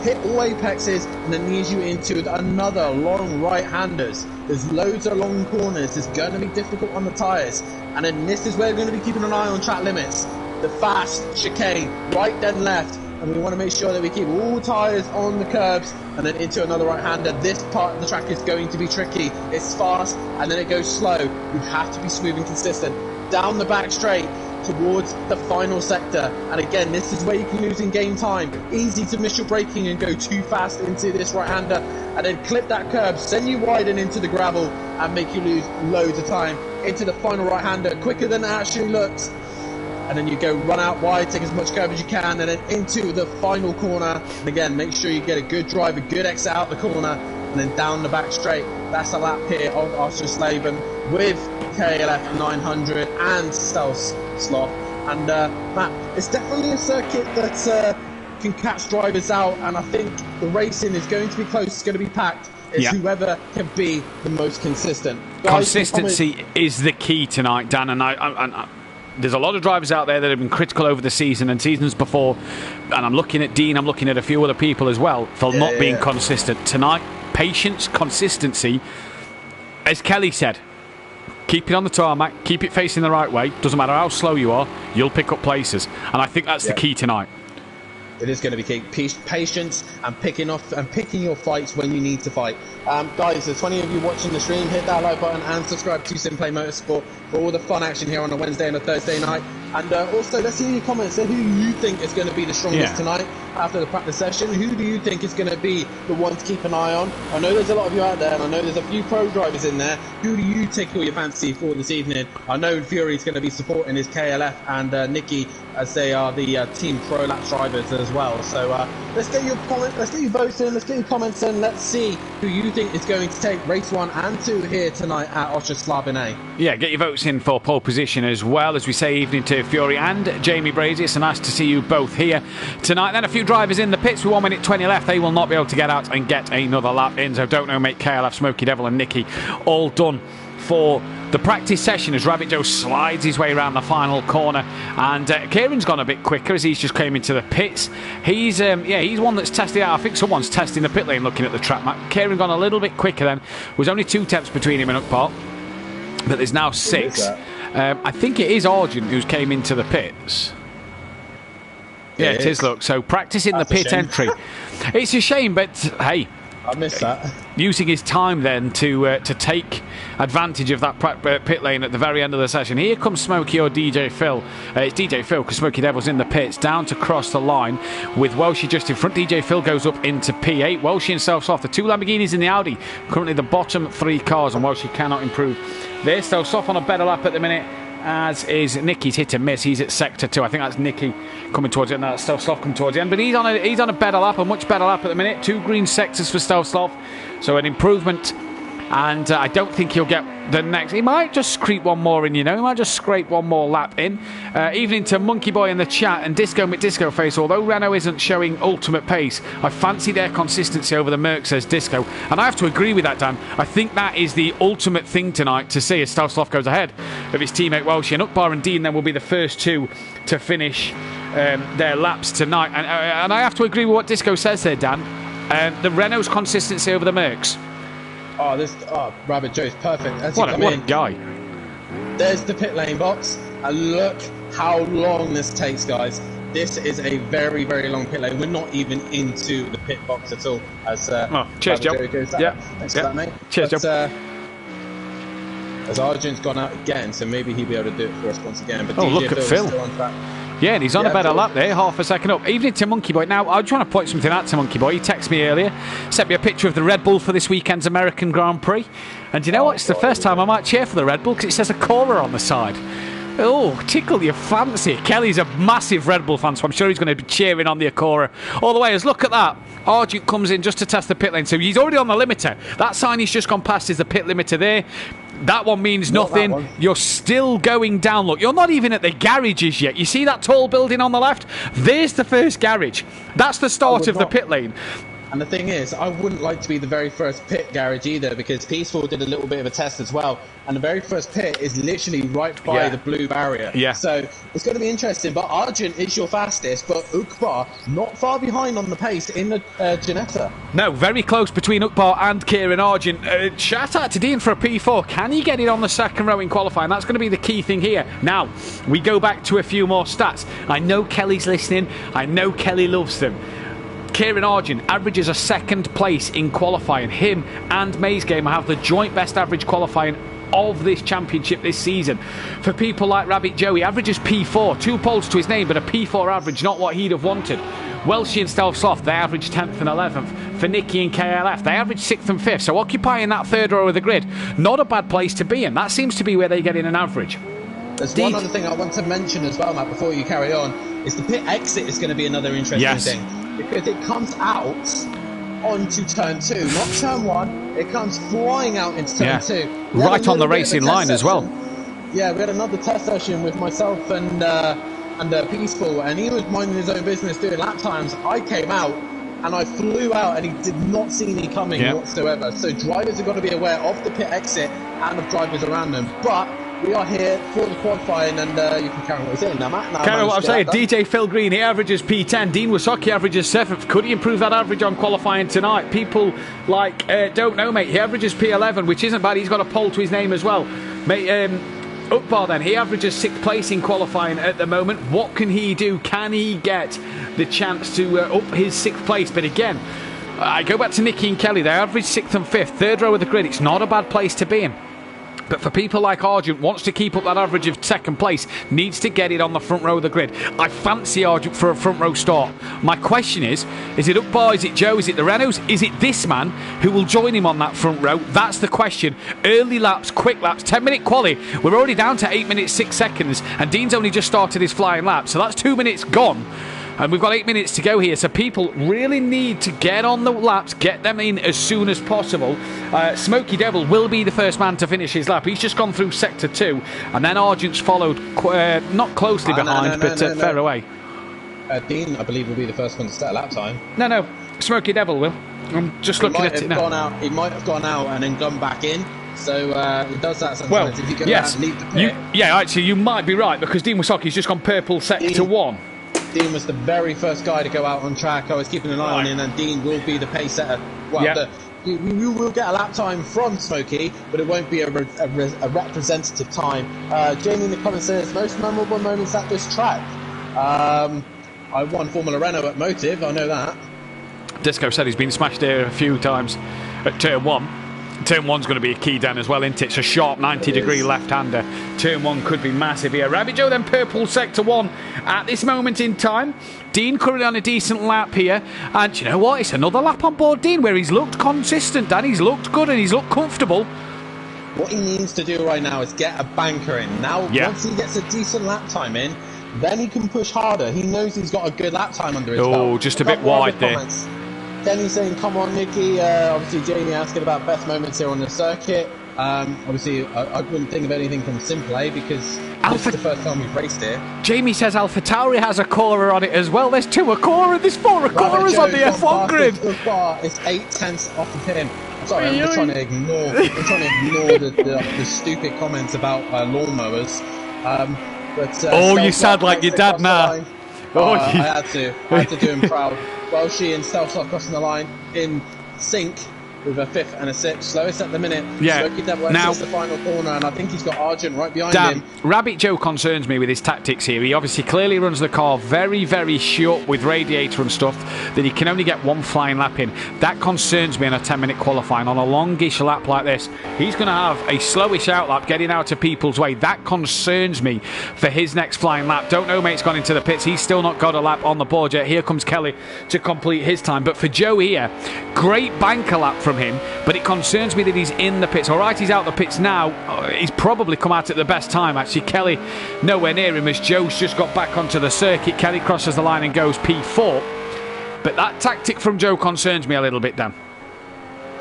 A: hit all apexes, and then leads you into another long right-handers. There's loads of long corners. It's going to be difficult on the tyres. And then this is where we're going to be keeping an eye on track limits. The fast chicane, right then left. And we want to make sure that we keep all tyres on the curbs and then into another right-hander. This part of the track is going to be tricky. It's fast and then it goes slow. You have to be smooth and consistent. Down the back straight towards the final sector. And again, this is where you can lose in game time. Easy to miss your braking and go too fast into this right-hander and then clip that curb, send you wide and into the gravel and make you lose loads of time into the final right-hander quicker than it actually looks. And then you go run out wide, take as much curb as you can, and then into the final corner. And again, make sure you get a good drive, a good exit out the corner, and then down the back straight. That's a lap here on Oschersleben with KLF 900 and Stealth Sloth. And Matt, it's definitely a circuit that can catch drivers out, and I think the racing is going to be close, it's going to be packed. It's whoever can be the most consistent.
B: Consistency is the key tonight, Dan, and I there's a lot of drivers out there that have been critical over the season and seasons before, and I'm looking at Dean, I'm looking at a few other people as well for not being consistent. Tonight, patience, consistency, as Kelly said, keep it on the tarmac, keep it facing the right way, doesn't matter how slow you are, you'll pick up places, and I think that's the key tonight.
A: It is going to be key. Patience and picking your fights when you need to fight. Guys, there's 20 of you watching the stream. Hit that like button and subscribe to SimPlay Motorsport for all the fun action here on a Wednesday and a Thursday night. And also, let's see in your comments. Say who you think is going to be the strongest tonight after the practice session. Who do you think is going to be the one to keep an eye on? I know there's a lot of you out there, and I know there's a few pro drivers in there. Who do you tickle your fancy for this evening? I know Fury's going to be supporting his KLF and Nicky, as they are the team pro lap drivers as well. So let's get your comment, let's get your votes in, let's get your comments in. Let's see who you think is going to take race 1 and 2 here tonight at Oschersleben.
B: Yeah, get your votes in for pole position as well. As we say, evening to Fury and Jamie Brazier. So nice to see you both here tonight. Then a few drivers in the pits with 1 minute 20 left. They will not be able to get out and get another lap in. So don't know, mate. KLF, Smokey Devil and Nicky all done for the practice session as Rabbit Joe slides his way around the final corner. And Kieran's gone a bit quicker as he's just came into the pits. He's one that's tested out. I think someone's testing the pit lane looking at the track map. Kieran gone a little bit quicker then. There was only 2 tenths between him and Ukpart, but there's now 6. I think it is Argent who's came into the pits. Yeah, it is. Look, so practicing the pit entry. It's a shame, but hey,
A: I missed that.
B: Using his time then to take advantage of that pit lane at the very end of the session. Here comes Smokey or DJ Phil. It's DJ Phil because Smokey Devil's in the pits, down to cross the line with Welshie just in front. DJ Phil goes up into P8. Welshie and Self-Soft, the 2 Lamborghinis in the Audi, currently the bottom 3 cars, and Welshie cannot improve this. Self-Soft on a better lap at the minute, as is Nicky's hit and miss. He's at sector 2. I think that's Nicky coming towards the end. That's Stealth Sloth coming towards the end. But he's on a better lap, a much better lap at the minute. 2 green sectors for Stealth Sloth. So an improvement. And I don't think he'll get the next. He might just creep one more in, you know. He might just scrape one more lap in. Evening to Monkey Boy in the chat and Disco McDisco Face. Although Renault isn't showing ultimate pace, I fancy their consistency over the Merc, says Disco. And I have to agree with that, Dan. I think that is the ultimate thing tonight to see as Stealth Sloth goes ahead of his teammate Welshie. And Ukbar and Dean then will be the first 2 to finish their laps tonight. And I have to agree with what Disco says there, Dan. The Renault's consistency over the Mercs.
A: Rabbit Joe's perfect.
B: What a guy.
A: There's the pit lane box, and look how long this takes, guys. This is a very, very long pit lane. We're not even into the pit box at all. As
B: cheers, Joe.
A: Thanks for that, mate.
B: Cheers, Joe.
A: as Argent's gone out again, so maybe he'll be able to do it for us once again. But
B: Oh,
A: DJ
B: look at Phil.
A: Still on track.
B: Yeah, and he's on a better lap there, half a second up. Evening to Monkey Boy. Now, I'm trying to point something out to Monkey Boy. He texted me earlier, sent me a picture of the Red Bull for this weekend's American Grand Prix. And you know what? It's the first time I might cheer for the Red Bull because it says a Cora on the side. Oh, tickle your fancy. Kelly's a massive Red Bull fan, so I'm sure he's going to be cheering on the Acura all the way. As look at that. Argent comes in just to test the pit lane, so he's already on the limiter. That sign he's just gone past is the pit limiter there. That one means nothing. You're still going down. Look, you're not even at the garages yet. You see that tall building on the left? There's the first garage. That's the start of the pit lane.
A: And the thing is, I wouldn't like to be the very first pit garage either, because Peaceful did a little bit of a test as well, and the very first pit is literally right by the blue barrier.
B: Yeah.
A: So it's going to be interesting, but Argent is your fastest, but Ukbar not far behind on the pace in the Ginetta.
B: No, very close between Ukbar and Kieran Argent. Shout out to Dean for a P4. Can he get it on the second row in qualifying? That's going to be the key thing here. Now, we go back to a few more stats. I know Kelly's listening. I know Kelly loves them. Kieran Argent averages a second place in qualifying. Him and Mays Gamer have the joint best average qualifying of this championship this season. For people like Rabbit Joe, he averages P4, 2 poles to his name, but a P4 average, not what he'd have wanted. Welshie and Stealth Sloth, they average 10th and 11th. For Nicky and KLF, they average 6th and 5th. So occupying that third row of the grid, not a bad place to be in. That seems to be where they get in an average.
A: There's one other thing I want to mention as well, Matt, before you carry on, is the pit exit is going to be another interesting thing. Because it comes out onto turn 2, not turn 1. It comes flying out into turn 2.
B: Right on the racing line as well.
A: Yeah, we had another test session with myself and Peaceful, and he was minding his own business doing lap times. I came out and I flew out, and he did not see me coming whatsoever. So drivers have got to be aware of the pit exit and of drivers around them. But we are here for the qualifying, and you can carry on what you're saying now, Matt.
B: Carry on what I'm saying. DJ Phil Green, he averages P10. Dean Wasocki averages 7th. Could he improve that average on qualifying tonight? People like, don't know, mate. He averages P11, which isn't bad. He's got a pole to his name as well. Mate, Ukbar then, he averages 6th place in qualifying at the moment. What can he do? Can he get the chance to up his 6th place? But again, I go back to Nicky and Kelly. They average 6th and 5th. Third row of the grid. It's not a bad place to be in. But for people like Argent, wants to keep up that average of 2nd place, needs to get it on the front row of the grid. I fancy Argent for a front row start. My question is it Ukbar, is it Joe, is it the Renaults, is it this man who will join him on that front row? That's the question. Early laps, quick laps, 10-minute quali. We're already down to 8 minutes 6 seconds, and Dean's only just started his flying lap, so that's 2 minutes gone. And we've got 8 minutes to go here, so people really need to get on the laps, get them in as soon as possible. Smokey Devil will be the first man to finish his lap. He's just gone through sector 2, and then Argent's followed not closely behind, but fair away.
A: Dean, I believe, will be the first one to set a lap time.
B: No, Smokey Devil will. I'm just looking at it now.
A: He might have gone out and then gone back in. So it does that sometimes.
B: Well,
A: if you go out and leave the pit.
B: Actually, you might be right, because Dean Wasocki's just gone purple sector 1.
A: Dean was the very first guy to go out on track. I was keeping an eye on him, and Dean will be the pace setter. Well, you will get a lap time from Smokey, but it won't be a representative time. Jamie in the comments says, most memorable moments at this track. I won Formula Renault at Motive, I know that.
B: Disco said he's been smashed here a few times at turn 1. Turn 1's going to be a key down as well, isn't it? It's a sharp 90-degree left-hander. Turn 1 could be massive here. Rabbit Joe then purple sector 1 at this moment in time. Dean currently on a decent lap here. And you know what? It's another lap on board Dean where he's looked consistent, Dan. He's looked good and he's looked comfortable.
A: What he needs to do right now is get a banker in. Now, once he gets a decent lap time in, then he can push harder. He knows he's got a good lap time under his belt.
B: Oh, just a bit wide there.
A: Kenny saying, come on, Nicky. Obviously, Jamie asking about best moments here on the circuit. Obviously, I wouldn't think of anything from SimPlay because this is the first time we've raced here.
B: Jamie says Alpha Tauri has a Cora on it as well. There's 2 Acora, there's 4 Acoras on the F1 grid.
A: It's 8/10 off of him. Sorry, I'm just trying to ignore the stupid comments about lawnmowers.
B: You sound like your dad now.
A: I had to do him proud. Welshie and Stealth crossing the line in sync. with a 5th and a 6th. Slowest at the minute.
B: Yeah.
A: Smokey Devil
B: Now,
A: the final corner, and I think he's got Argent right behind
B: Dan,
A: him.
B: Rabbit Joe concerns me with his tactics here. He obviously clearly runs the car very, very short with radiator and stuff, that he can only get one flying lap in. That concerns me in a 10-minute qualifying. On a longish lap like this, he's going to have a slowish out lap getting out of people's way. That concerns me for his next flying lap. Don't know, mate's gone into the pits. He's still not got a lap on the board yet. Here comes Kelly to complete his time. But for Joe here, great banker lap from him, but it concerns me that he's in the pits. All right, he's out the pits now. He's probably come out at the best time, actually. Kelly nowhere near him as Joe's just got back onto the circuit. Kelly crosses the line and goes P4. But that tactic from Joe concerns me a little bit, Dan.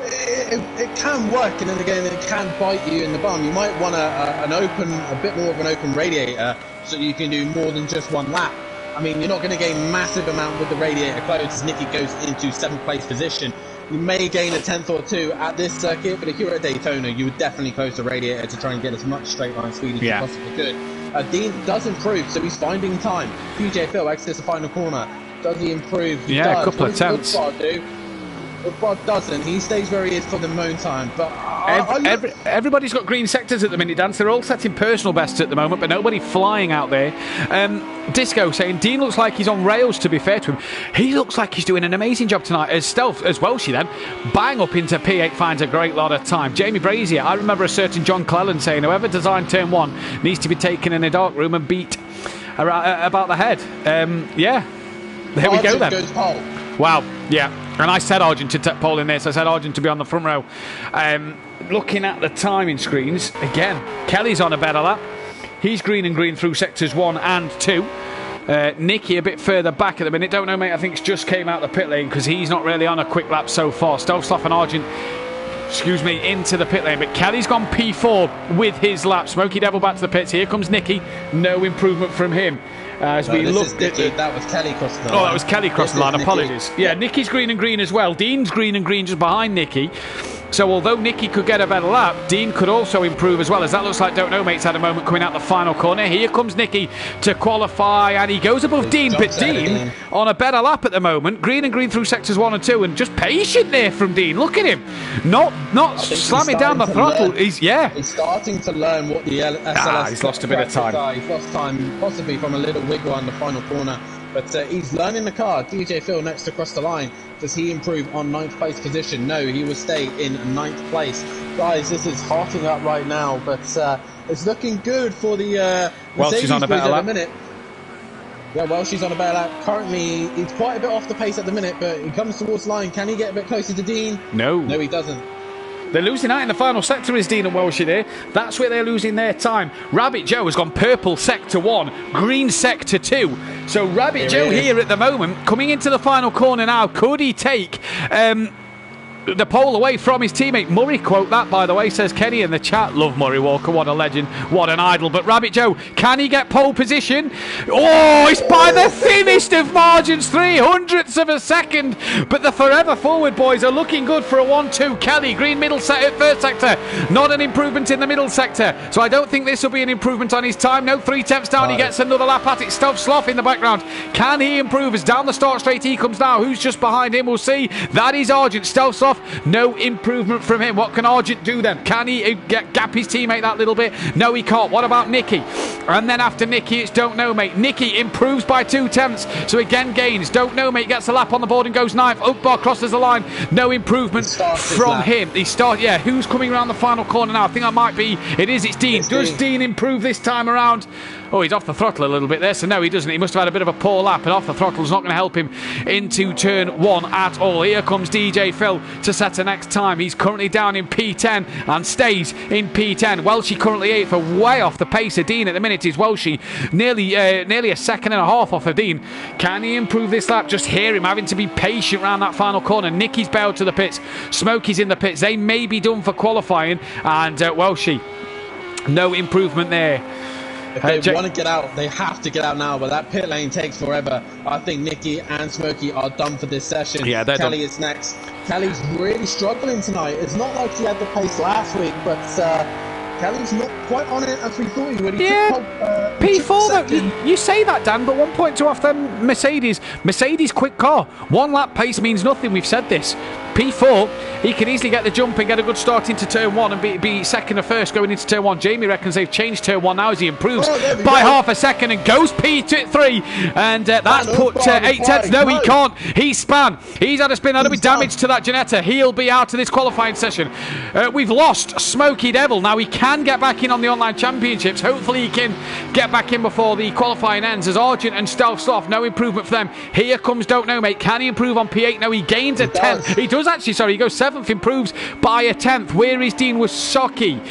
A: It can work, and then again, it can bite you in the bum. You might want a bit more of an open radiator so you can do more than just one lap. I mean, you're not going to gain massive amount with the radiator closed as Nicky goes into 7th place position. You may gain a 10th or 2 at this circuit, but if you're at Daytona, you would definitely close the radiator to try and get as much straight line speed as you possibly could. Dean does improve, so he's finding time. DJ Phil exits the final corner. Does he improve? He does.
B: A couple of attempts.
A: If Rod doesn't, he stays where he is for the meantime. But
B: everybody's got green sectors at the minute, Dan. So they're all setting personal bests at the moment, but nobody flying out there. Disco saying Dean looks like he's on rails, to be fair to him. He looks like he's doing an amazing job tonight. As Stealth, as Welshie then, bang up into P8, finds a great lot of time. Jamie Brazier, I remember a certain John Cleland saying, whoever designed turn 1 needs to be taken in a dark room and beat about the head. There we go then.
A: Goes pole.
B: Wow, yeah. And I said Argent to take pole in this. I said Argent to be on the front row. Looking at the timing screens, again, Kelly's on a better lap. He's green and green through sectors 1 and 2. Nicky a bit further back at the minute. Don't know, mate. I think it's just came out the pit lane because he's not really on a quick lap so far. Stovsloff and Argent, into the pit lane. But Kelly's gone P4 with his lap. Smokey Devil back to the pits. Here comes Nicky. No improvement from him. As we looked at
A: that was Kelly crossing the line.
B: Oh, that was Kelly crossing the line. Apologies. Yeah, Nicky's green and green as well. Dean's green and green just behind Nicky. So although Nicky could get a better lap, Dean could also improve as well, as that looks like Don't Know Mate's had a moment coming out the final corner. Here comes Nicky to qualify, and he goes above Dean, but Dean on a better lap at the moment. Green and green through sectors 1 and 2, and just patient there from Dean. Look at him, not slamming down the throttle. He's
A: starting to learn what the SLS.
B: He's lost a bit of time.
A: He's lost time, possibly from a little wiggle on the final corner. But he's learning the car. DJ Phil next across the line. Does he improve on 9th place position? No, he will stay in 9th place. Guys, this is hotting up right now, but it's looking good for the Mercedes
B: on a better lap.
A: At the minute. Yeah, well, she's on a better lap. Currently, he's quite a bit off the pace at the minute, but he comes towards the line. Can he get a bit closer to Dean?
B: No,
A: he doesn't.
B: They're losing out in the final sector, is Dean and Welshie there. That's where they're losing their time. Rabbit Joe has gone purple sector 1, green sector 2. So Rabbit Joe here at the moment, coming into the final corner now. Could he take the pole away from his teammate? Murray, quote that, by the way, says Kenny in the chat. Love Murray Walker, what a legend, what an idol. But Rabbit Joe, can he get pole position? Oh, it's by the thinnest of margins, 300ths of a second. But the forever forward boys are looking good for a 1-2. Kelly, green middle first sector, not an improvement in the middle sector. So I don't think this will be an improvement on his time. No, 3 tenths down, he gets another lap at it. Stovsloff in the background. Can he improve? As down the start straight he comes now. Who's just behind him? We'll see. That is Argent. Stovsloff, no improvement from him. What can Argent do then? Can he gap his teammate that little bit? No, he can't. What about Nicky? And then after Nicky, it's Don't Know Mate. Nicky improves by 2 tenths, so again gains. Don't Know Mate gets a lap on the board and goes 9th. Oakbar crosses the line. No improvement from him. Who's coming around the final corner now? I think that might be. It's Dean. Does Dean improve this time around? Oh, he's off the throttle a little bit there, so no, he doesn't. He must have had a bit of a poor lap, and off the throttle is not going to help him into turn 1 at all. Here comes DJ Phil to set a next time. He's currently down in P10 and stays in P10. Welshie currently 8th, for way off the pace of Dean at the minute. Is Welshie nearly a second and a half off of Dean. Can he improve this lap? Just hear him having to be patient around that final corner. Nicky's bailed to the pits. Smokey's in the pits. They may be done for qualifying, and Welshie, no improvement there.
A: If they want to get out, they have to get out now, but that pit lane takes forever. I think Nicky and Smokey are done for this session.
B: Yeah, they're
A: Kelly
B: done.
A: Is next. Kelly's really struggling tonight. It's not like he had the pace last week, but Kelly's not quite on it as we thought he would.
B: P4 though, you say that, Dan, but 1.2 off them Mercedes quick car. 1 lap pace means nothing, we've said this. P4, He can easily get the jump and get a good start into turn 1 and be second or first going into turn 1. Jamie reckons they've changed turn 1 now as he improves by half a second and goes P3. And that's put 8 tenths. No, he can't. He's span. He's had a spin. That'll be damage to that Janetta. He'll be out of this qualifying session. We've lost Smoky Devil. Now he can get back in on the online championships. Hopefully he can get back in before the qualifying ends. As Argent and Stealth Sloth, no improvement for them. Here comes Don't Know Mate. Can he improve on P8? No, he gains a 10th. He does actually, sorry, he goes 7th, improves by a 10th. Where is Dean Wasaki?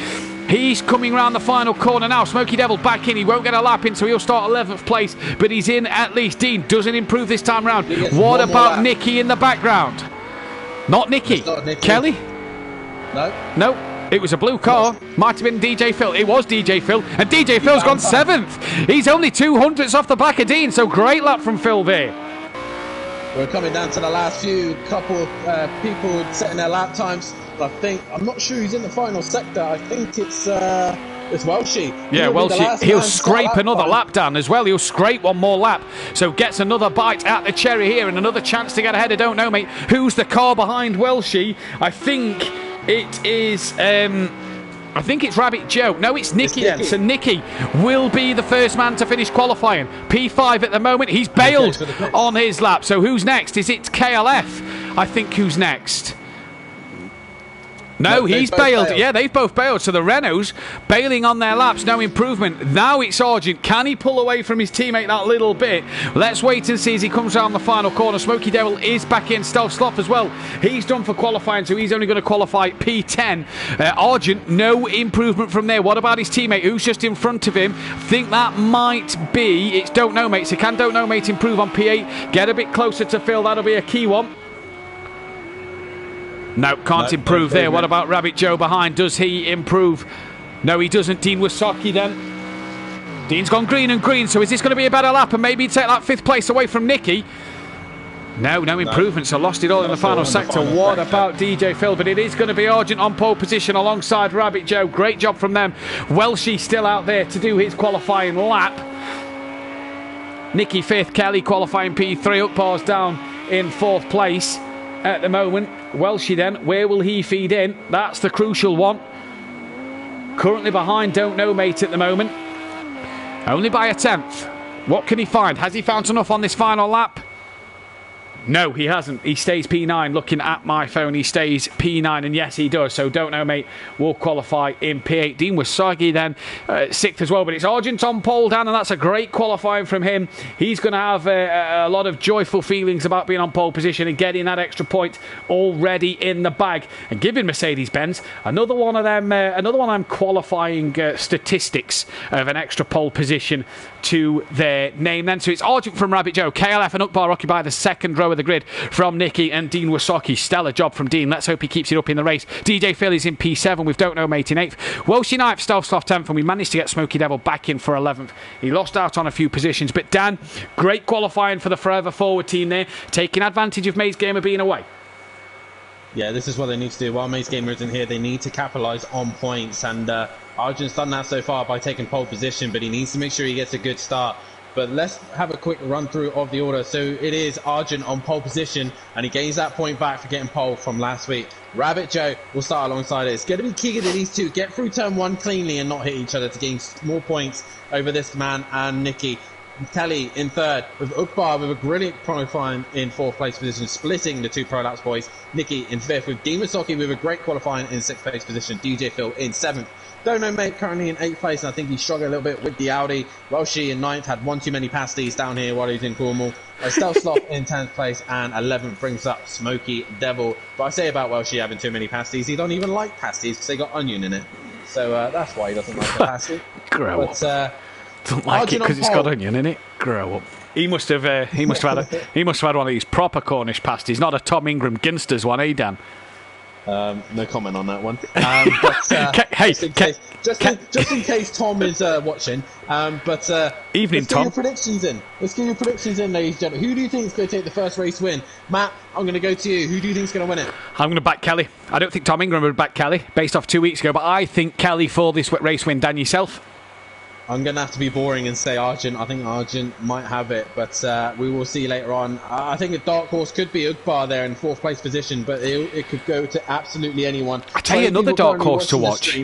B: He's coming round the final corner now. Smoky Devil back in. He won't get a lap in, so he'll start 11th place, but he's in at least. Dean doesn't improve this time round. What about Nikki in the background? Not Nikki. Kelly? No. It was a blue car. Might have been DJ Phil. It was DJ Phil. And DJ Phil's gone 7th. He's only 200ths off the back of Dean, so great lap from Phil there.
A: We're coming down to the last few couple of people setting their lap times. I'm not sure who's in the final sector. I think it's Welshie.
B: Yeah, Welshie. He'll scrape another lap down as well. He'll scrape one more lap. So gets another bite at the cherry here and another chance to get ahead. I don't know, mate. Who's the car behind Welshie? I think it is... I think it's Rabbit Joe. No, it's Nicky then. So Nicky will be the first man to finish qualifying. P5 at the moment. He's bailed on his lap. So who's next? Is it KLF? I think who's next? No, he's bailed. Yeah, they've both bailed. So the Renaults bailing on their laps. No improvement. Now it's Argent. Can he pull away from his teammate that little bit? Let's wait and see as he comes around the final corner. Smoky Devil is back in. Stealth Sloth as well. He's done for qualifying, so he's only going to qualify P10. Argent, no improvement from there. What about his teammate who's just in front of him? Think that might be... It's Don't Know Mate. So can Don't Know Mate improve on P8? Get a bit closer to Phil. That'll be a key one. No, can't improve there. What about Rabbit Joe behind? Does he improve? No, he doesn't. Dean Wasaki then. Dean's gone green and green, so is this going to be a better lap and maybe take that 5th place away from Nicky? No improvement, so lost it all in the final sector. What about DJ Phil? But it is going to be Argent on pole position alongside Rabbit Joe. Great job from them. Welshie still out there to do his qualifying lap. Nicky 5th, Kelly qualifying P3, Ukbar's down in 4th place at the moment. Welshie then, where will he feed in? That's the crucial one. Currently behind Don't Know Mate at the moment. Only by a 10th. What can he find? Has he found enough on this final lap? No, he hasn't. He stays P9. Looking at my phone, he stays P9, and yes, he does. So Don't Know Mate will qualify in P8. Dean Wasaki then 6th as well, but it's Argent on pole, Dan, and that's a great qualifying from him. He's going to have a lot of joyful feelings about being on pole position and getting that extra point already in the bag and giving Mercedes-Benz another one of them qualifying statistics of an extra pole position to their name then. So it's Argent from Rabbit Joe. KLF and Ukbar occupy the 2nd row of the grid from Nicky and Dean Wasaki. Stellar job from Dean. Let's hope he keeps it up in the race. DJ Phil is in P7 with Don't Know Mate in 8th. Welshie 9th, Stealth Sloth 10th, and we managed to get Smoky Devil back in for 11th. He lost out on a few positions, but Dan, great qualifying for the Forever Forward team there, taking advantage of Maze Gamer being away.
A: Yeah, this is what they need to do. While Maze Gamer isn't here, they need to capitalise on points, and Argent's done that so far by taking pole position, but he needs to make sure he gets a good start. But let's have a quick run through of the order. So it is Argent on pole position, and he gains that point back for getting pole from last week. Rabbit Joe will start alongside it. It's going to be key that these two get through turn 1 cleanly and not hit each other to gain more points over this man and Nicky. Kelly in 3rd, with Ukbar with a brilliant qualifying in 4th place position, splitting the 2 Pro Laps boys. Nicky in 5th, with Dean Wasaki with a great qualifying in 6th place position. DJ Phil in 7th. Don't Know Mate currently in 8th place, and I think he's struggling a little bit with the Audi. Welshie in 9th, had one too many pasties down here while he's in Cornwall. Stealth Sloth in 10th place, and 11th brings up Smoky Devil. But I say about Welshie having too many pasties, he don't even like pasties because they got onion in it. So that's why he doesn't like the pasty.
B: Grow up. Don't like it because it's got onion in it. Grow up. He must have had one of these proper Cornish pasties, not a Tom Ingram Ginsters one, eh, Dan?
A: No comment on that one. But just in case Tom is watching.
B: Evening,
A: let's
B: Tom.
A: Let's get your predictions in, ladies and gentlemen. Who do you think is going to take the first race win? Matt, I'm going to go to you. Who do you think is going to win it?
B: I'm going to back Kelly. I don't think Tom Ingram would back Kelly based off 2 weeks ago, but I think Kelly for this race win. Dan, yourself?
A: I'm going to have to be boring and say Argent. I think Argent might have it, but we will see later on. I think a dark horse could be Ugbar there in 4th place position, but it could go to absolutely anyone.
B: I tell you another dark horse to watch.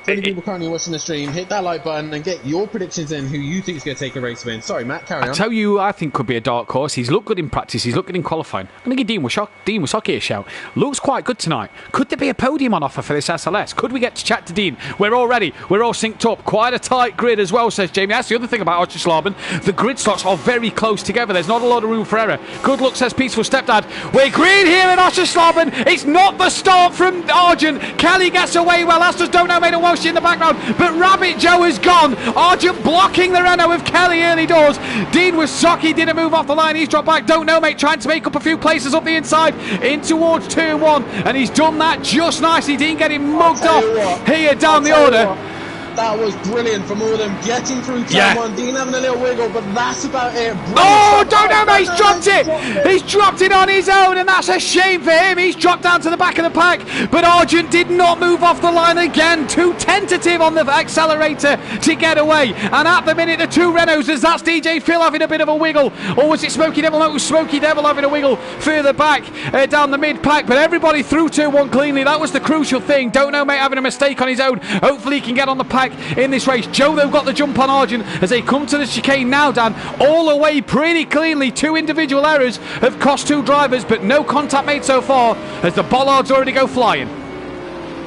A: For the people currently watching the stream, hit that like button and get your predictions in who you think is going to take a race win. Sorry, Matt, carry on.
B: I tell you, I think could be a dark horse. He's looked good in practice. He's looked good in qualifying. I'm going to give Dean Wasocki a shout. Looks quite good tonight. Could there be a podium on offer for this SLS? Could we get to chat to Dean? We're all ready. We're all synced up. Quite a tight grid as well, says Jamie. That's the other thing about Osterslaben. The grid slots are very close together. There's not a lot of room for error. Good luck, says Peaceful Stepdad. We're green here in Osterslaben. It's not the start from Argent. Kelly gets away well. As does Don't Know Made and Welsh in the background. But Rabbit Joe has gone. Argent blocking the Renault with Kelly early doors. Dean Wasocki didn't move off the line. He's dropped back. Don't Know Mate trying to make up a few places up the inside in towards turn 1. And he's done that just nicely. Dean getting mugged off here down the order.
A: That was brilliant from all of them getting through turn 1. Dean having a little wiggle, but that's about it.
B: Oh, Don't Know Mate's dropped it. He's dropped it on his own, and that's a shame for him. He's dropped down to the back of the pack, but Argent did not move off the line again. Too tentative on the accelerator to get away. And at the minute, the 2 Renaults, as that's DJ Phil having a bit of a wiggle. Or was it Smoky Devil? No, it was Smoky Devil having a wiggle further back down the mid pack. But everybody through turn 1 cleanly. That was the crucial thing. Don't Know Mate having a mistake on his own. Hopefully he can get on the pack in this race. Joe though got the jump on Argent as they come to the chicane now, Dan, all away pretty cleanly. 2 individual errors have cost 2 drivers, but no contact made so far as the bollards already go flying.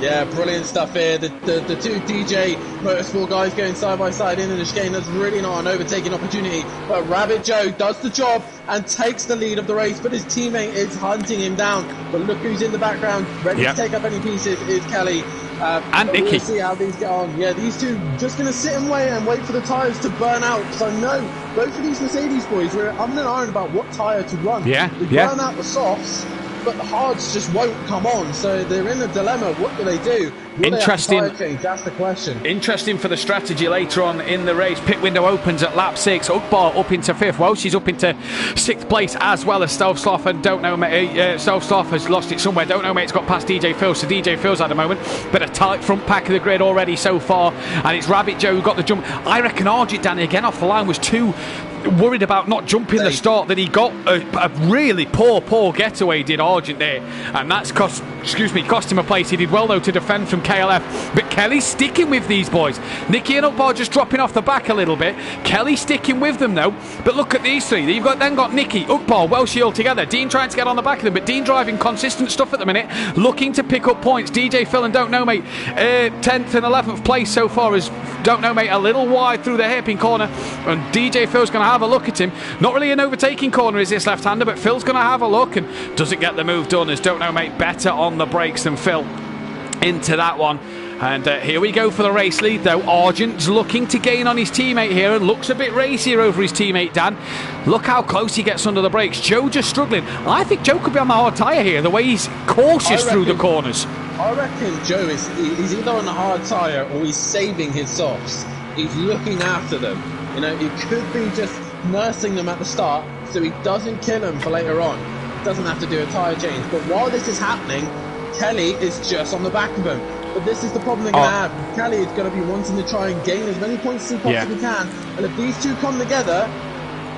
A: Yeah, brilliant stuff here. The 2 DJ Motorsport guys going side by side in the chicane. That's really not an overtaking opportunity, but Rabbit Joe does the job and takes the lead of the race, but his teammate is hunting him down. But look who's in the background, ready to take up any pieces, is Kelly.
B: And Nicky.
A: We'll see how things get on. Yeah, these 2 just going to sit and wait for the tyres to burn out. Because I know both of these Mercedes boys were on and iron about what tyre to run. They burn out the softs, but the hards just won't come on. So they're in a dilemma. What do they do?
B: Interesting.
A: That's the question.
B: Interesting for the strategy later on in the race. Pit window opens at lap 6. Ugbar up into 5th. Well, she's up into 6th place as well as Stovsloff, and Don't Know Mate. Stovsloff has lost it somewhere. Don't Know Mate's got past DJ Phil, so DJ Phil's at the moment. But a tight front pack of the grid already so far, and it's Rabbit Joe who got the jump. I reckon Argent, Danny, again off the line, was too worried about not jumping the start that he got. A really poor getaway did Argent there, and that's cost him a place. He did well though to defend from KLF, but Kelly's sticking with these boys. Nicky and Ugbar just dropping off the back a little bit. Kelly sticking with them though. But look at these 3. You've then got Nicky, Ugbar, Welshie all together. Dean trying to get on the back of them, but Dean driving consistent stuff at the minute, looking to pick up points. DJ Phil and Don't Know Mate 10th and 11th place so far, as Don't Know Mate a little wide through the hairpin corner, and DJ Phil's going to have a look at him. Not really an overtaking corner is this left-hander, but Phil's going to have a look and doesn't get the move done, as Don't Know Mate better on the brakes than Phil into that one. And here we go for the race lead though. Argent's looking to gain on his teammate here and looks a bit racier over his teammate Dan. Look how close he gets under the brakes. Joe just struggling. I think Joe could be on the hard tyre here, the way he's cautious through the corners.
A: I reckon Joe he's either on the hard tyre or he's saving his softs. He's looking after them. You know, he could be just nursing them at the start so he doesn't kill them for later on. He doesn't have to do a tyre change. But while this is happening, Kelly is just on the back of him. But this is the problem they're going to have. Kelly is going to be wanting to try and gain as many points as he possibly can. And if these 2 come together,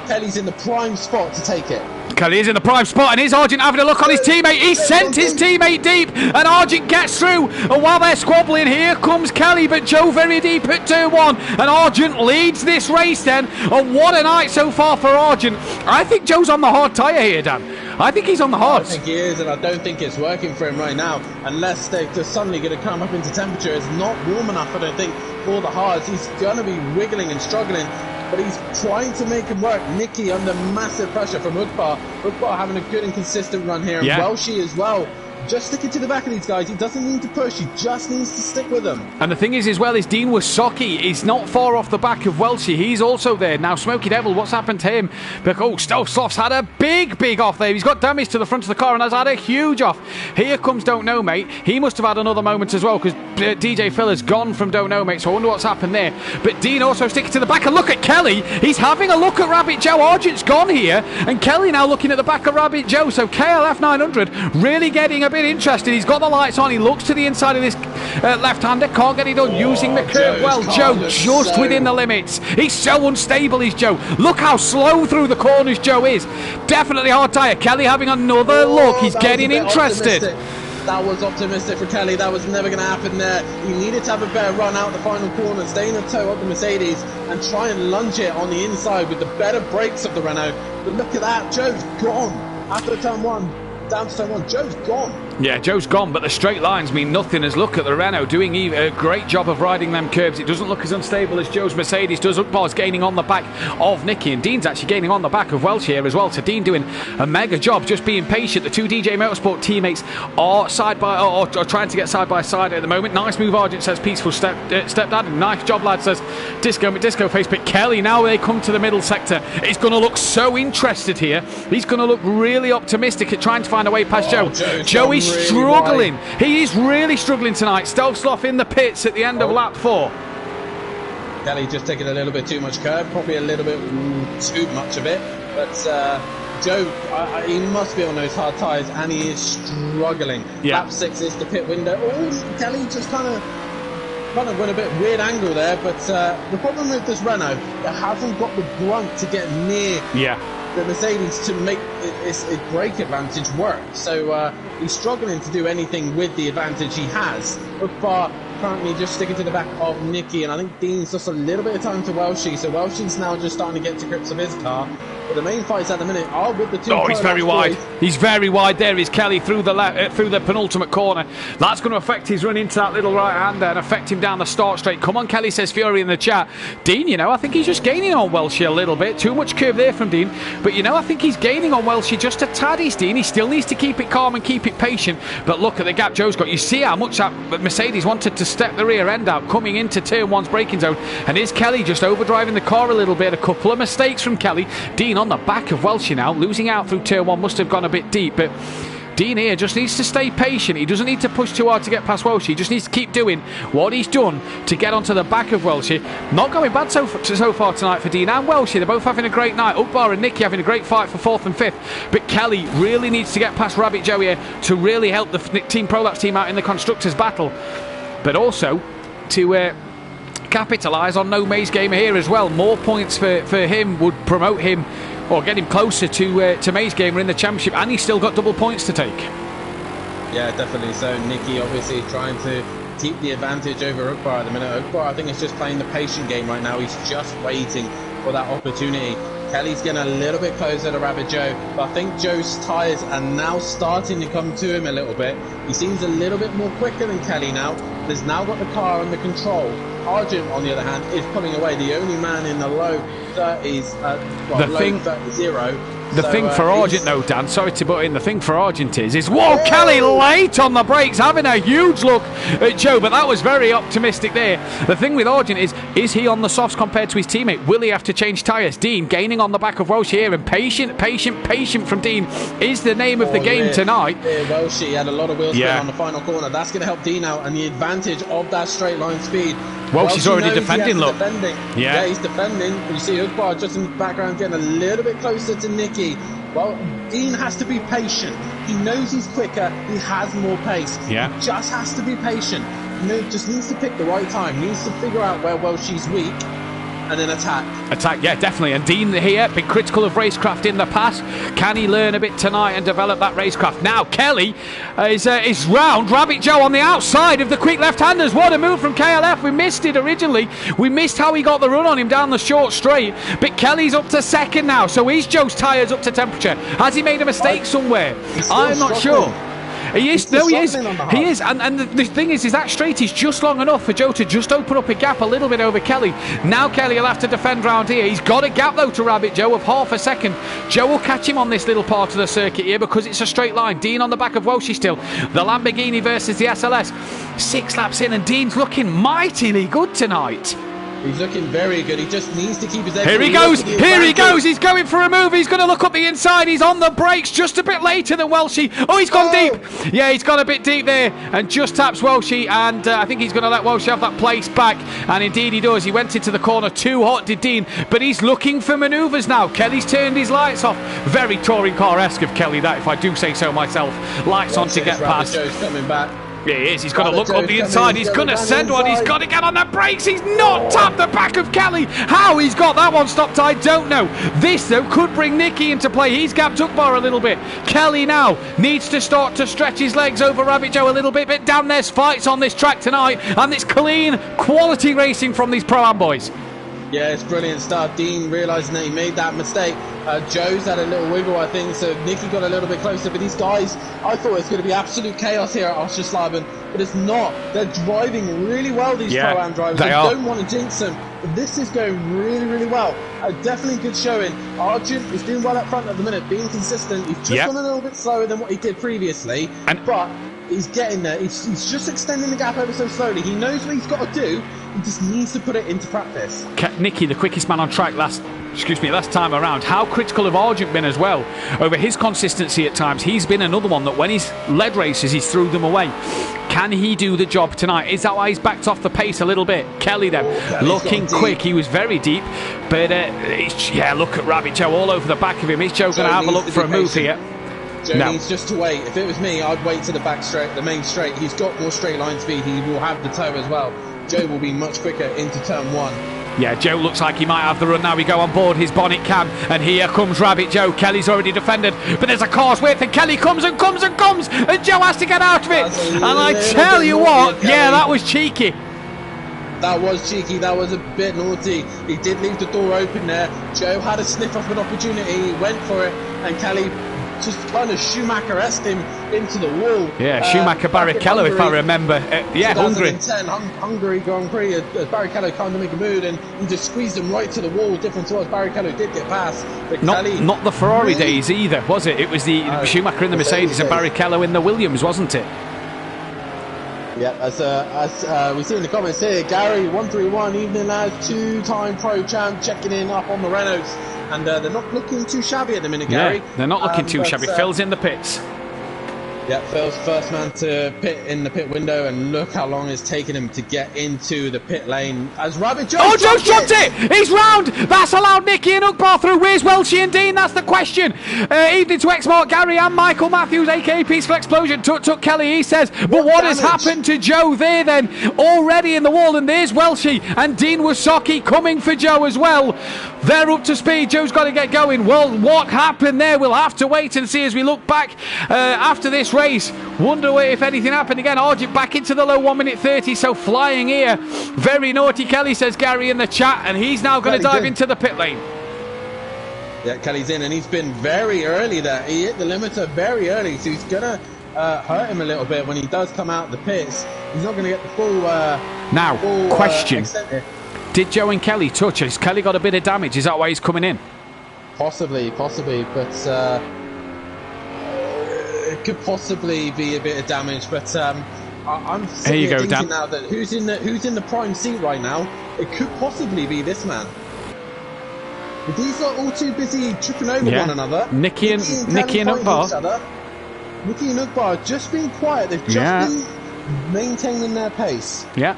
A: Kelly's in the prime spot to take it.
B: Kelly is in the prime spot, and here's Argent having a look on his teammate. He sent his teammate deep, and Argent gets through. And while they're squabbling, here comes Kelly, but Joe very deep at turn 1. And Argent leads this race then. And what a night so far for Argent. I think Joe's on the hard tyre here, Dan. I think he's on the hards.
A: I think he is, and I don't think it's working for him right now. Unless they're just suddenly going to come up into temperature. It's not warm enough, I don't think, for the hards. He's going to be wiggling and struggling. But he's trying to make him work. Nicky under massive pressure from Ugbar. Ugbar having a good and consistent run here. And Welshie as well. Just sticking to the back of these guys. He doesn't need to push. He just needs to stick with them.
B: And the thing is, as well, is Dean Wasocki is not far off the back of Welshie. He's also there. Now, Smoky Devil, what's happened to him? Because Stovsloff's had a big off there. He's got damage to the front of the car and has had a huge off. Here comes Don't Know Mate. He must have had another moment as well, because DJ Phil has gone from Don't Know Mate, so I wonder what's happened there. But Dean also sticking to the back. And look at Kelly. He's having a look at Rabbit Joe. Argent's gone here. And Kelly now looking at the back of Rabbit Joe. So KLF 900 really getting a bit interested. He's got the lights on. He looks to the inside of this left-hander. Can't get it done using the curve. Well, Joe just within the limits. He's so unstable, is Joe. Look how slow through the corners Joe is. Definitely hard tyre. Kelly having another look. He's getting interested.
A: That was optimistic for Kelly. That was never going to happen there. He needed to have a better run out the final corner, stay in the toe of the Mercedes and try and lunge it on the inside with the better brakes of the Renault. But look at that, Joe's gone. After turn 1, down to turn 1, Joe's gone.
B: Yeah, Joe's gone, but the straight lines mean nothing. As look at the Renault doing a great job of riding them curves. It doesn't look as unstable as Joe's Mercedes does. Ukbar's gaining on the back of Nicky, and Dean's actually gaining on the back of Welsh here as well. So Dean doing a mega job, just being patient. The two DJ Motorsport teammates are trying to get side by side at the moment. Nice move, Argent says. Peaceful stepdad. Nice job, lad, says Disco face. But Kelly, now they come to the middle sector, he's going to look so interested here. He's going to look really optimistic at trying to find a way past Joe. Joe is struggling. He is really struggling tonight. Stelsloff in the pits at the end of lap 4.
A: Kelly just taking a little bit too much curve, probably a little bit too much of it. But Joe, he must be on those hard tyres, and he is struggling.
B: Yeah.
A: Lap 6 is the pit window. Oh, Kelly just kind of went a bit weird angle there. But the problem with this Renault, it hasn't got the grunt to get near the Mercedes to make its brake advantage work. So he's struggling to do anything with the advantage he has. Ukbar currently just sticking to the back of Nicky, and I think Dean's just a little bit of time to Welshie. So Welshie's now just starting to get to grips of his car. But the main fights at the minute are with the two.
B: Oh, he's very wide. He's very wide there. Is Kelly through the penultimate corner. That's going to affect his run into that little right-hander and affect him down the start straight. Come on, Kelly, says Fury in the chat. Dean, you know, I think he's just gaining on Welshie a little bit. Too much curve there from Dean. But, you know, I think he's gaining on Welshie just a tad, he's Dean. He still needs to keep it calm and keep it patient. But look at the gap Joe's got. You see how much that Mercedes wanted to step the rear end out coming into turn 1's braking zone. And is Kelly just overdriving the car a little bit? A couple of mistakes from Kelly. Dean on the back of Welshie now, losing out through turn 1. Must have gone a bit deep, but Dean here just needs to stay patient. He doesn't need to push too hard to get past Welshie. He just needs to keep doing what he's done to get onto the back of Welshie. Not going bad so far tonight for Dean and Welshie. They're both having a great night. Ukbar and Nicky having a great fight for 4th and 5th. But Kelly really needs to get past Rabbit Joe here to really help the Team Prolapse team out in the Constructors' battle. But also to capitalise on no Maze Gamer here as well. More points for him would promote him or get him closer to Maze Gamer in the championship, and he's still got double points to take.
A: Yeah, definitely. So Nicky obviously trying to keep the advantage over Ukbar at the minute. Ukbar, I think, is just playing the patient game right now. He's just waiting for that opportunity. Kelly's getting a little bit closer to Rabbit Joe, but I think Joe's tyres are now starting to come to him a little bit. He seems a little bit more quicker than Kelly now. He's now got the car under control. Argent, on the other hand, is pulling away. The only man in the low 30s,
B: The thing for Argent, though, Dan, sorry to butt in, the thing for Argent is whoa, Kelly late on the brakes, having a huge look at Joe, but that was very optimistic there. The thing with Argent is he on the softs compared to his teammate? Will he have to change tyres? Dean gaining on the back of Welsh here, and patient from Dean is the name of the game tonight.
A: Yeah, Welshie had a lot of wheel spin on the final corner. That's going to help Dean out, and the advantage of that straight line speed.
B: Welshie's already defending, look.
A: Yeah, he's defending. You see Ukbar just in the background getting a little bit closer to Nicky. Well, Dean has to be patient. He knows he's quicker. He has more pace.
B: Yeah.
A: He just has to be patient. Just needs to pick the right time. Needs to figure out where Welshie's weak and then attack. Yeah, definitely. And Dean here, been critical of racecraft in the past. Can he learn a bit tonight and develop that racecraft? Now, Kelly is round Rabbit Joe on the outside of the quick left-handers. What a move from KLF. We missed it originally. We missed how he got the run on him down the short straight. But Kelly's up to second now, so is Joe's tyres up to temperature? Has he made a mistake somewhere? I'm not sure. He is. No, he is. He is. And the thing is that straight is just long enough for Joe to just open up a gap a little bit over Kelly. Now Kelly will have to defend round here. He's got a gap, though, to Rabbit Joe of half a second. Joe will catch him on this little part of the circuit here because it's a straight line. Dean on the back of Welshie still. The Lamborghini versus the SLS. 6 laps in, and Dean's looking mightily good tonight. He's looking very good. He just needs to keep his edge.
B: Here he goes. Here he goes. He's going for a move. He's going to look up the inside. He's on the brakes just a bit later than Welshie. Oh, he's gone deep. Yeah, he's gone a bit deep there and just taps Welshie. And I think he's going to let Welshie have that place back. And indeed he does. He went into the corner too hot, did Dean. But he's looking for manoeuvres now. Kelly's turned his lights off. Very touring car-esque of Kelly, that, if I do say so myself. Lights on to get past.
A: Joe's coming back.
B: Yeah, he is. He's got to look up the inside. He's going to send one. He's got to get on the brakes. He's not tapped the back of Kelly. How he's got that one stopped, I don't know. This, though, could bring Nicky into play. He's gapped Ukbar a little bit. Kelly now needs to start to stretch his legs over Rabbit Joe a little bit. But damn, there's fights on this track tonight. And it's clean, quality racing from these Pro-Am boys.
A: Yeah, it's brilliant stuff. Dean realising that he made that mistake. Joe's had a little wiggle, I think, so Nicky got a little bit closer. But these guys, I thought it was going to be absolute chaos here at Oschersleben, but it's not. They're driving really well, these Pro-Am drivers.
B: They
A: don't want to jinx them, but this is going really, really well. Definitely good showing. Arjun is doing well up front at the minute, being consistent. He's just gone a little bit slower than what he did previously, but he's getting there. He's just extending the gap ever so slowly. He knows what he's got to do. He just needs to put it into practice.
B: Nicky, the quickest man on track last time around. How critical have Argent been as well over his consistency at times? He's been another one that when he's led races, he's threw them away. Can he do the job tonight? Is that why he's backed off the pace a little bit? Kelly then, looking quick. He was very deep, but look at Rabbit Joe all over the back of him. Is Joe going to have a look for a move here?
A: Joe needs just to wait. If it was me, I'd wait to the back straight, the main straight. He's got more straight line speed. He will have the toe as well. Joe will be much quicker into turn one.
B: Yeah, Joe looks like he might have the run now. We go on board his bonnet cam, and here comes Rabbit Joe. Kelly's already defended, but there's a car's width, and Kelly comes and comes and comes, and Joe has to get out of it. And I tell you what, that was cheeky.
A: That was cheeky, that was a bit naughty. He did leave the door open there. Joe had a sniff of an opportunity, he went for it, and Kelly just kind of Schumacher-esque him into the wall.
B: Yeah, Schumacher Barrichello, if I remember. Hungary.
A: Hungary Grand Prix, Barrichello kind of make a mood, and he just squeezed him right to the wall. Difference was Barrichello did get past. But
B: not the Ferrari days either, was it? It was the Schumacher in the Mercedes and Barrichello in the Williams, wasn't it?
A: Yeah, as we see in the comments here, Gary 131, evening lads, two-time pro champ, checking in up on the Renaults. And they're not looking too shabby at the minute, Gary.
B: Yeah, they're not looking too shabby. Phil's in the pits.
A: Yeah, Phil's first man to pit in the pit window, and look how long it's taken him to get into the pit lane as Rabbit Joe.
B: Oh, Joe's dropped it! He's round! That's allowed Nicky and Ukbar through. Where's Welshie and Dean? That's the question. Evening to Exmart, Gary and Michael Matthews, aka Peaceful Explosion. Took Kelly, he says. But what has happened to Joe there then? Already in the wall, and there's Welshie and Dean Wasocki coming for Joe as well. They're up to speed. Joe's got to get going. Well, what happened there? We'll have to wait and see as we look back after this race. Wonder if anything happened again. Argent back into the low 1 minute 30, so flying here. Very naughty, Kelly, says Gary in the chat, and he's now going to dive into the pit lane.
A: Yeah, Kelly's in, and he's been very early there. He hit the limiter very early, so he's going to hurt him a little bit when he does come out the pits. He's not going to get the full...
B: question. Did Joe and Kelly touch? Has Kelly got a bit of damage? Is that why he's coming in?
A: Possibly, but... it could possibly be a bit of damage, but I'm sitting here thinking now that who's in the prime seat right now? It could possibly be this man. But these are all too busy tripping over one another.
B: Nicky and Ukbar.
A: Nicky and Ukbar have just been quiet. They've just been maintaining their pace.
B: Yeah.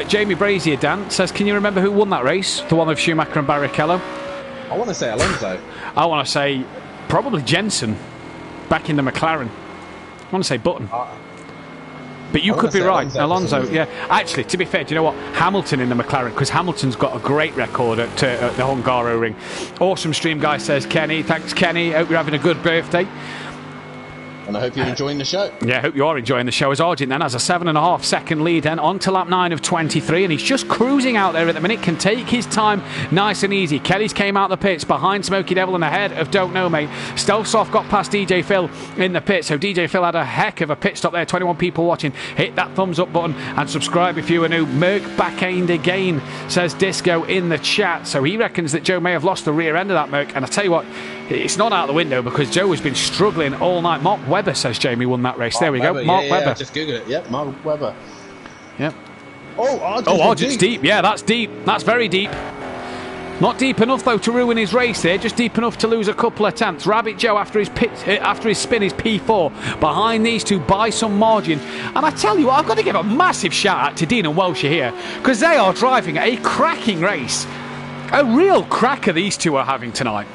B: Jamie Brazier, Dan, says, can you remember who won that race? The one of Schumacher and Barrichello?
A: I want to say Alonso.
B: I want to say probably Jensen. Back in the McLaren. I want to say Button. But you could be right. Alonso, yeah. Actually, to be fair, do you know what? Hamilton in the McLaren, because Hamilton's got a great record at the Hungaro Ring. Awesome stream, guy, says Kenny. Thanks, Kenny. Hope you're having a good birthday.
A: And I hope you're enjoying the show.
B: Yeah, I hope you are enjoying the show. As Argent then has a 7.5 second lead then on to lap 9 of 23, and he's just cruising out there at the minute, can take his time nice and easy. Kelly's came out the pits behind Smokey Devil and ahead of Don't Know Mate. Stelsoft got past DJ Phil in the pit, so DJ Phil had a heck of a pit stop there. 21 people watching. Hit that thumbs up button and subscribe if you are new. Merc backhand again, says Disco in the chat. So he reckons that Joe may have lost the rear end of that Merc, and I tell you what, it's not out the window because Joe has been struggling all night. Mark Webber says Jamie won that race. There we go. Mark Webber.
A: Just Google it. Yep, Mark Webber.
B: Yep. Argent's deep. Yeah, that's deep. That's very deep. Not deep enough, though, to ruin his race here. Just deep enough to lose a couple of tenths. Rabbit Joe, after his spin, is P4. Behind these two by some margin. And I tell you what, I've got to give a massive shout out to Dean and Welsh here, because they are driving a cracking race. A real cracker these two are having tonight.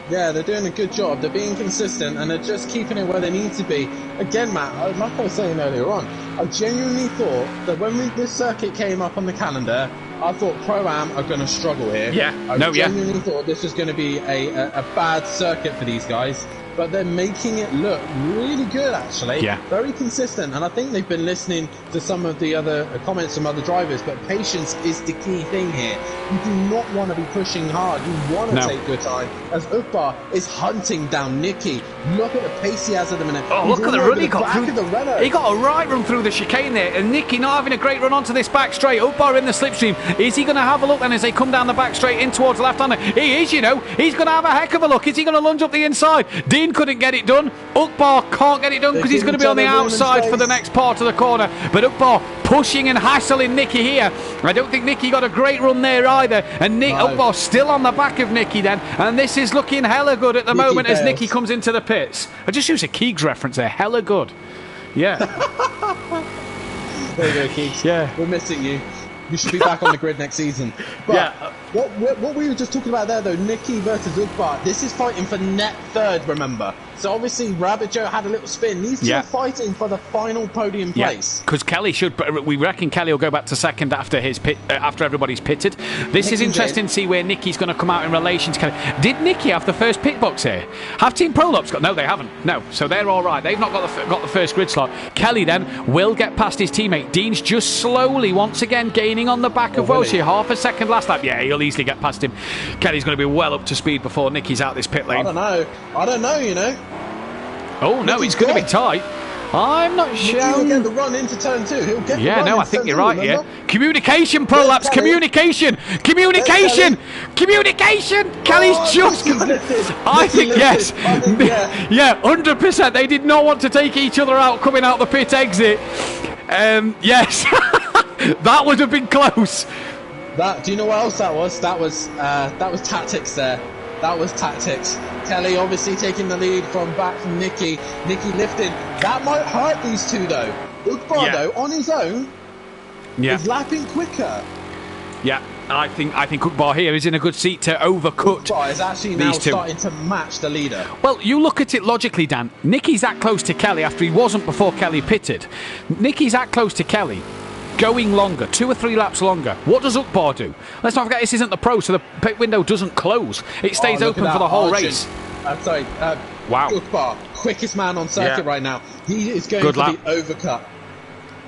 A: Yeah, they're doing a good job. They're being consistent and they're just keeping it where they need to be. Again, Matt, like I was saying earlier on, I genuinely thought that when this circuit came up on the calendar, I thought Pro-Am are going to struggle here.
B: Yeah,
A: I genuinely thought this was going to be a bad circuit for these guys. But they're making it look really good, actually.
B: Yeah.
A: Very consistent. And I think they've been listening to some of the other comments from other drivers. But patience is the key thing here. You do not want to be pushing hard. You want to take your time. As Ukbar is hunting down Nicky. Look at the pace he has at the minute.
B: Oh, look at the run he got through. He got a right run through the chicane there. And Nicky not having a great run onto this back straight. Ukbar in the slipstream. Is he going to have a look then as they come down the back straight in towards the left-hander? He is, you know. He's going to have a heck of a look. Is he going to lunge up the inside? Dean couldn't get it done. Ukbar can't get it done because he's going to be on the outside for the next part of the corner. But Ukbar pushing and hassling Nicky here. I don't think Nicky got a great run there either. And Ukbar still on the back of Nicky then. And this is looking hella good at the moment as Nicky comes into the pits. I just use a Keegs reference there. Hella good. Yeah.
A: There you go, Keegs.
B: Yeah.
A: We're missing you. You should be back on the grid next season. But
B: yeah.
A: What we were just talking about there, though, Nicky versus Ukbar, this is fighting for net third, remember? So obviously Rabbit Joe had a little spin. These two are fighting for the final podium place.
B: Because Kelly should. We reckon Kelly will go back to second after his after everybody's pitted. This is interesting to see where Nicky's going to come out in relation to Kelly. Did Nicky have the first pit box here? Have Team Prolop's got? No, they haven't. No, so they're all right. They've not got the first grid slot. Kelly then will get past his teammate. Dean's just slowly once again gaining on the back of Welsh here. Half a second last lap. Yeah, he'll easily get past him. Kelly's going to be well up to speed before Nicky's out this pit lane.
A: I don't know, you know.
B: Oh no, it's going to be tight. I'm not sure.
A: He'll get the run into turn 2. He'll get the run
B: I think you're right. Yeah, communication, Prolapse, communication. Kelly's just. I think yes. Yeah, 100%. They did not want to take each other out coming out the pit exit. Yes, that would have been close.
A: Do you know what else that was? That was tactics there. That was tactics. Kelly obviously taking the lead from Nicky. Nicky lifting. That might hurt these two though. Ukbar though, on his own, is lapping quicker.
B: Yeah, I think Ukbar here is in a good seat to overcut.
A: Ukbar is actually now starting to match the leader.
B: Well, you look at it logically, Dan. Nicky's that close to Kelly after he wasn't before Kelly pitted. Nicky's that close to Kelly. Going longer, 2 or 3 laps longer. What does Ukbar do? Let's not forget this isn't the pro, so the pit window doesn't close. It stays open for the whole race.
A: Wow. Ukbar, quickest man on circuit right now. He is going for the overcut.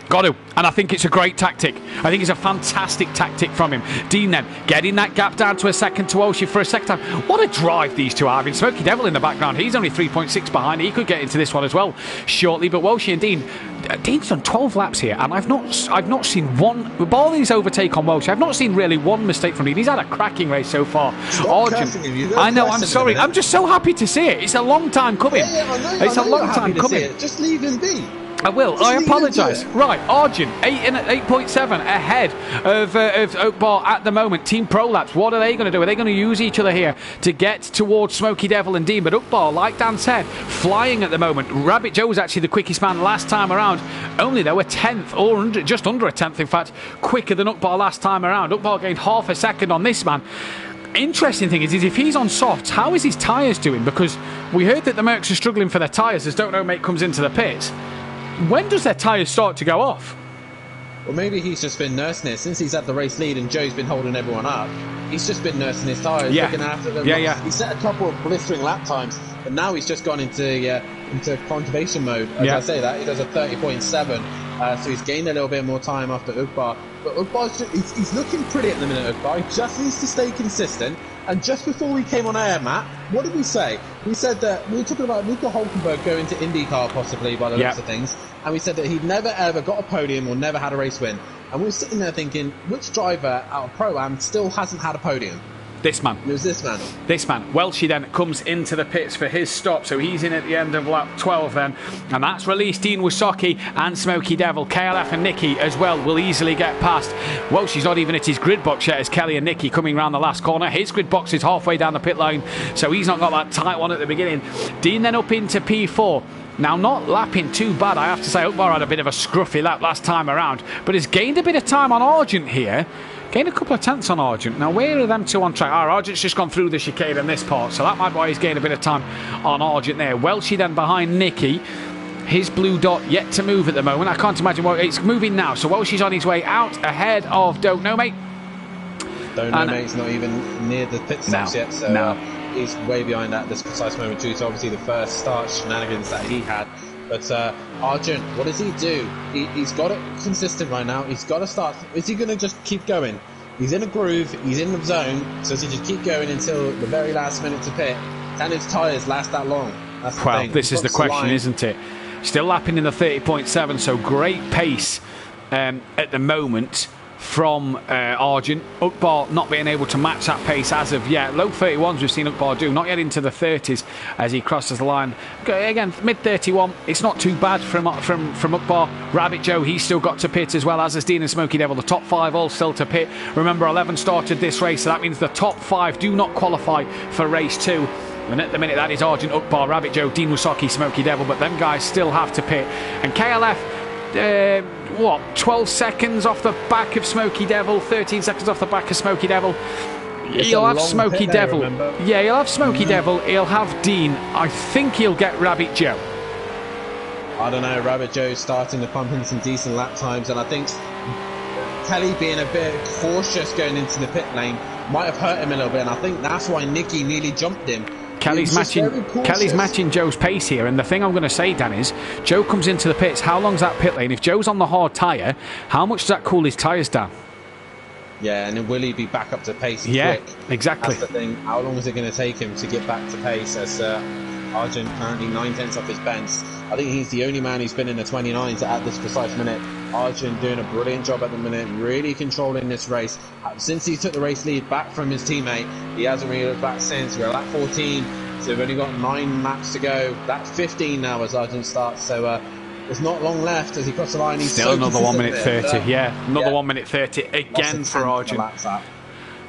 B: Got to. And I think it's a great tactic. I think it's a fantastic tactic from him. Dean then getting that gap down to a second to Oshie for a second time. What a drive these two are having. Smokey Devil in the background. He's only 3.6 behind. He could get into this one as well shortly. But Welshie and Dean. Dean's done 12 laps here, and I've not seen one. Bar his overtake on Welsh, I've not seen really one mistake from Dean. He's had a cracking race so far. I know. I'm sorry. I'm just so happy to see it. It's a long time coming. It's a long time coming.
A: Just leave him be.
B: I will. I apologise. Right, Arjun, 8.7 ahead of Ukbar at the moment. Team Prolapse, what are they going to do? Are they going to use each other here to get towards Smoky Devil and Dean? But Ukbar, like Dan said, flying at the moment. Rabbit Joe was actually the quickest man last time around. Only though a tenth, or just under a tenth, in fact, quicker than Ukbar last time around. Ukbar gained half a second on this man. Interesting thing is if he's on softs, how is his tyres doing? Because we heard that the Mercs are struggling for their tyres as Don't Know Mate comes into the pits. When does their tyres start to go off?
A: Well, maybe he's just been nursing it. Since he's had the race lead and Joe's been holding everyone up, he's just been nursing his tyres, looking after them. He set a couple of blistering lap times, but now he's just gone into conservation mode. As I say that, he does a 30.7, so he's gained a little bit more time after Ukbar. But Ukbar's he's looking pretty at the minute, Ukbar. He just needs to stay consistent. And just before we came on air, Matt, what did we say? We said that we were talking about Luca Hulkenberg going to IndyCar possibly by the looks of things, and we said that he'd never ever got a podium or never had a race win. And we were sitting there thinking, which driver out of Pro-Am still hasn't had a podium?
B: This man.
A: It was this man.
B: This man. Welshie then comes into the pits for his stop, so he's in at the end of lap 12 then. And that's released Dean Wysocki and Smokey Devil. KLF and Nicky as well will easily get past. Welshie's not even at his grid box yet as Kelly and Nicky coming round the last corner. His grid box is halfway down the pit line, so he's not got that tight one at the beginning. Dean then up into P4. Now, not lapping too bad, I have to say. Ukbar had a bit of a scruffy lap last time around, but has gained a bit of time on Argent here. Gained a couple of tenths on Argent. Now, where are them two on track? Argent's just gone through the chicane in this part, so that might be why he's gained a bit of time on Argent there. Welshie then behind Nicky. His blue dot yet to move at the moment. I can't imagine what it's moving now. So Welshie's on his way out ahead of Don't Know Mate.
A: Don't Know Mate's not even near the pit stops yet, so he's way behind at this precise moment due to obviously the first start shenanigans that he had. But Argent, what does he do? He's got it consistent right now. He's got to start. Is he going to just keep going? He's in a groove. He's in the zone. So does he just keep going until the very last minute to pit? Can his tyres last that long? That's the thing.
B: This is the question, isn't it? Still lapping in the 30.7, so great pace at the moment from Argent. Ukbar not being able to match that pace as of yet. Low 31s we've seen Ukbar do, not yet into the 30s as he crosses the line. Again, mid 31, it's not too bad from Ukbar. Rabbit Joe, he's still got to pit as well, as has Dean and Smokey Devil. The top 5 all still to pit. Remember, 11 started this race, so that means the top 5 do not qualify for race 2. And at the minute, that is Argent, Ukbar, Rabbit Joe, Dean Wysocki, Smokey Devil, but them guys still have to pit. And KLF, 12 seconds off the back of Smokey Devil, 13 seconds off the back of Smokey Devil. He'll have Smokey Devil. Yeah, he'll have Smokey Devil. He'll have Dean. I think he'll get Rabbit Joe.
A: I don't know. Rabbit Joe's starting to pump in some decent lap times, and I think Kelly being a bit cautious going into the pit lane might have hurt him a little bit, and I think that's why Nicky nearly jumped him.
B: Kelly's matching Joe's pace here, and the thing I'm going to say, Dan, is Joe comes into the pits. How long's that pit lane? If Joe's on the hard tyre, how much does that cool his tyres down?
A: Yeah, and then will he be back up to pace
B: quick?
A: Exactly. That's the thing. How long is it going to take him to get back to pace as Argent currently 9 tenths off his bends? I think he's the only man who's been in the 29s at this precise minute. Argent doing a brilliant job at the minute, really controlling this race. Since he took the race lead back from his teammate, he hasn't really looked back since. We're at 14, so we've only got 9 laps to go. That's 15 now as Argent starts, so there's not long left as he crosses the line. He's
B: still another 1 minute 30, another 1 minute 30 again for Argent.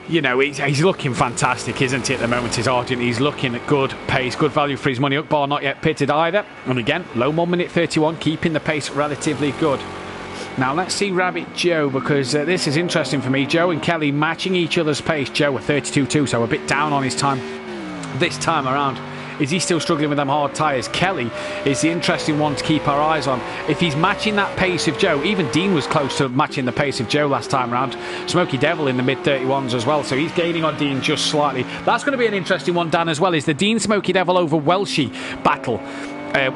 B: You know, he's looking fantastic, isn't he, at the moment, is Argent. He's looking at good pace, good value for his money. Ukbar not yet pitted either. And again, low 1 minute 31, keeping the pace relatively good. Now, let's see Rabbit Joe, because this is interesting for me. Joe and Kelly matching each other's pace. Joe at 32.2, so a bit down on his time this time around. Is he still struggling with them hard tyres? Kelly is the interesting one to keep our eyes on. If he's matching that pace of Joe, even Dean was close to matching the pace of Joe last time round. Smokey Devil in the mid-31s as well, so he's gaining on Dean just slightly. That's going to be an interesting one, Dan, as well, is the Dean Smokey Devil over Welshie battle.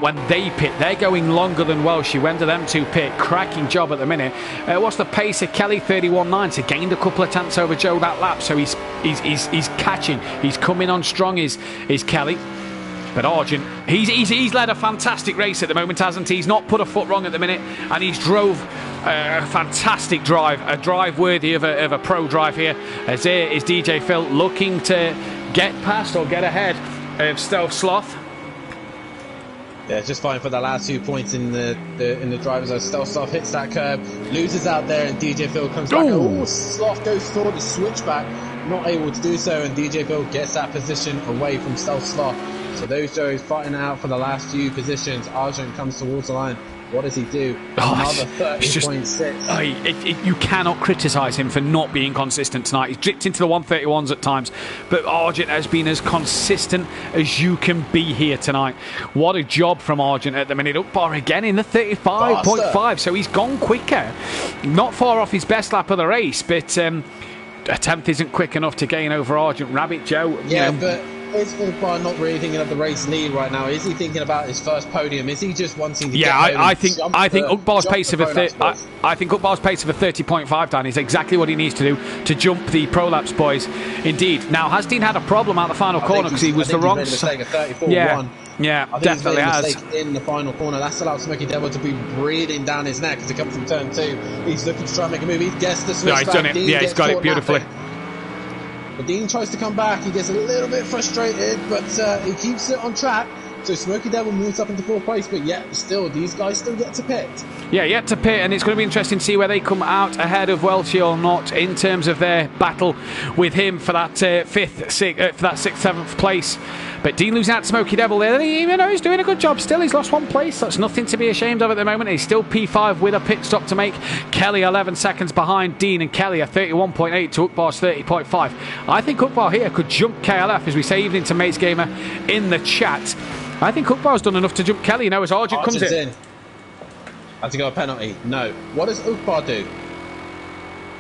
B: When they pit, they're going longer than Welshie. When do them two pit? Cracking job at the minute. What's the pace of Kelly? 31.9. So gained a couple of tenths over Joe that lap. So he's catching. He's coming on strong. Is Kelly? But Argent, he's led a fantastic race at the moment, hasn't he? He's not put a foot wrong at the minute, and he's drove a fantastic drive, a drive worthy of a pro drive here. As there is DJ Phil looking to get past or get ahead of Stealth Sloth.
A: Yeah, it's just fine for the last 2 points in the drivers as Stealth Sloth hits that curb, loses out there, and DJ Phil comes back. Oh, Sloth goes for the switchback, not able to do so, and DJ Phil gets that position away from Stealth Sloth. So those Joes fighting out for the last few positions. Argent comes towards the line. What does he do? Another 30.6.
B: You cannot criticise him for not being consistent tonight. He's dripped into the 131s at times, but Argent has been as consistent as you can be here tonight. What a job from Argent at the minute. Ukbar again in the 35.5, so he's gone quicker. Not far off his best lap of the race, but a tenth isn't quick enough to gain over Argent. Rabbit Joe,
A: but is Ukbar not really thinking of the race lead right now? Is he thinking about his first podium? Is he just wanting to get home? I think
B: Ukbar's pace of a 30.5, Dan, is exactly what he needs to do to jump the pro laps, boys. Indeed. Now, has Dean had a problem out the final corner because he was the wrong side? Yeah, definitely has.
A: In the final corner, that's allowed Smokey Devil to be breathing down his neck as he comes from turn 2. He's looking to try and make a move. He gets the switch.
B: He's done it. Yeah, he's got it beautifully.
A: But Dean tries to come back. He gets a little bit frustrated, but he keeps it on track. So Smoky Devil moves up into 4th place, but yet still, these guys still get to pit.
B: Yeah, yet to pit, and it's going to be interesting to see where they come out ahead of Welshie or not in terms of their battle with him for that 6th, 7th place. But Dean losing out to Smoky Devil there. He's doing a good job still. He's lost 1 place. That's nothing to be ashamed of at the moment. He's still P5 with a pit stop to make. Kelly 11 seconds behind Dean, and Kelly are 31.8 to Ukbar's 30.5. I think Ukbar here could jump KLF, as we say evening to Maze Gamer in the chat. I think Ukbar's done enough to jump Kelly now as Argent comes in.
A: Has to go a penalty? No. What does Ukbar do?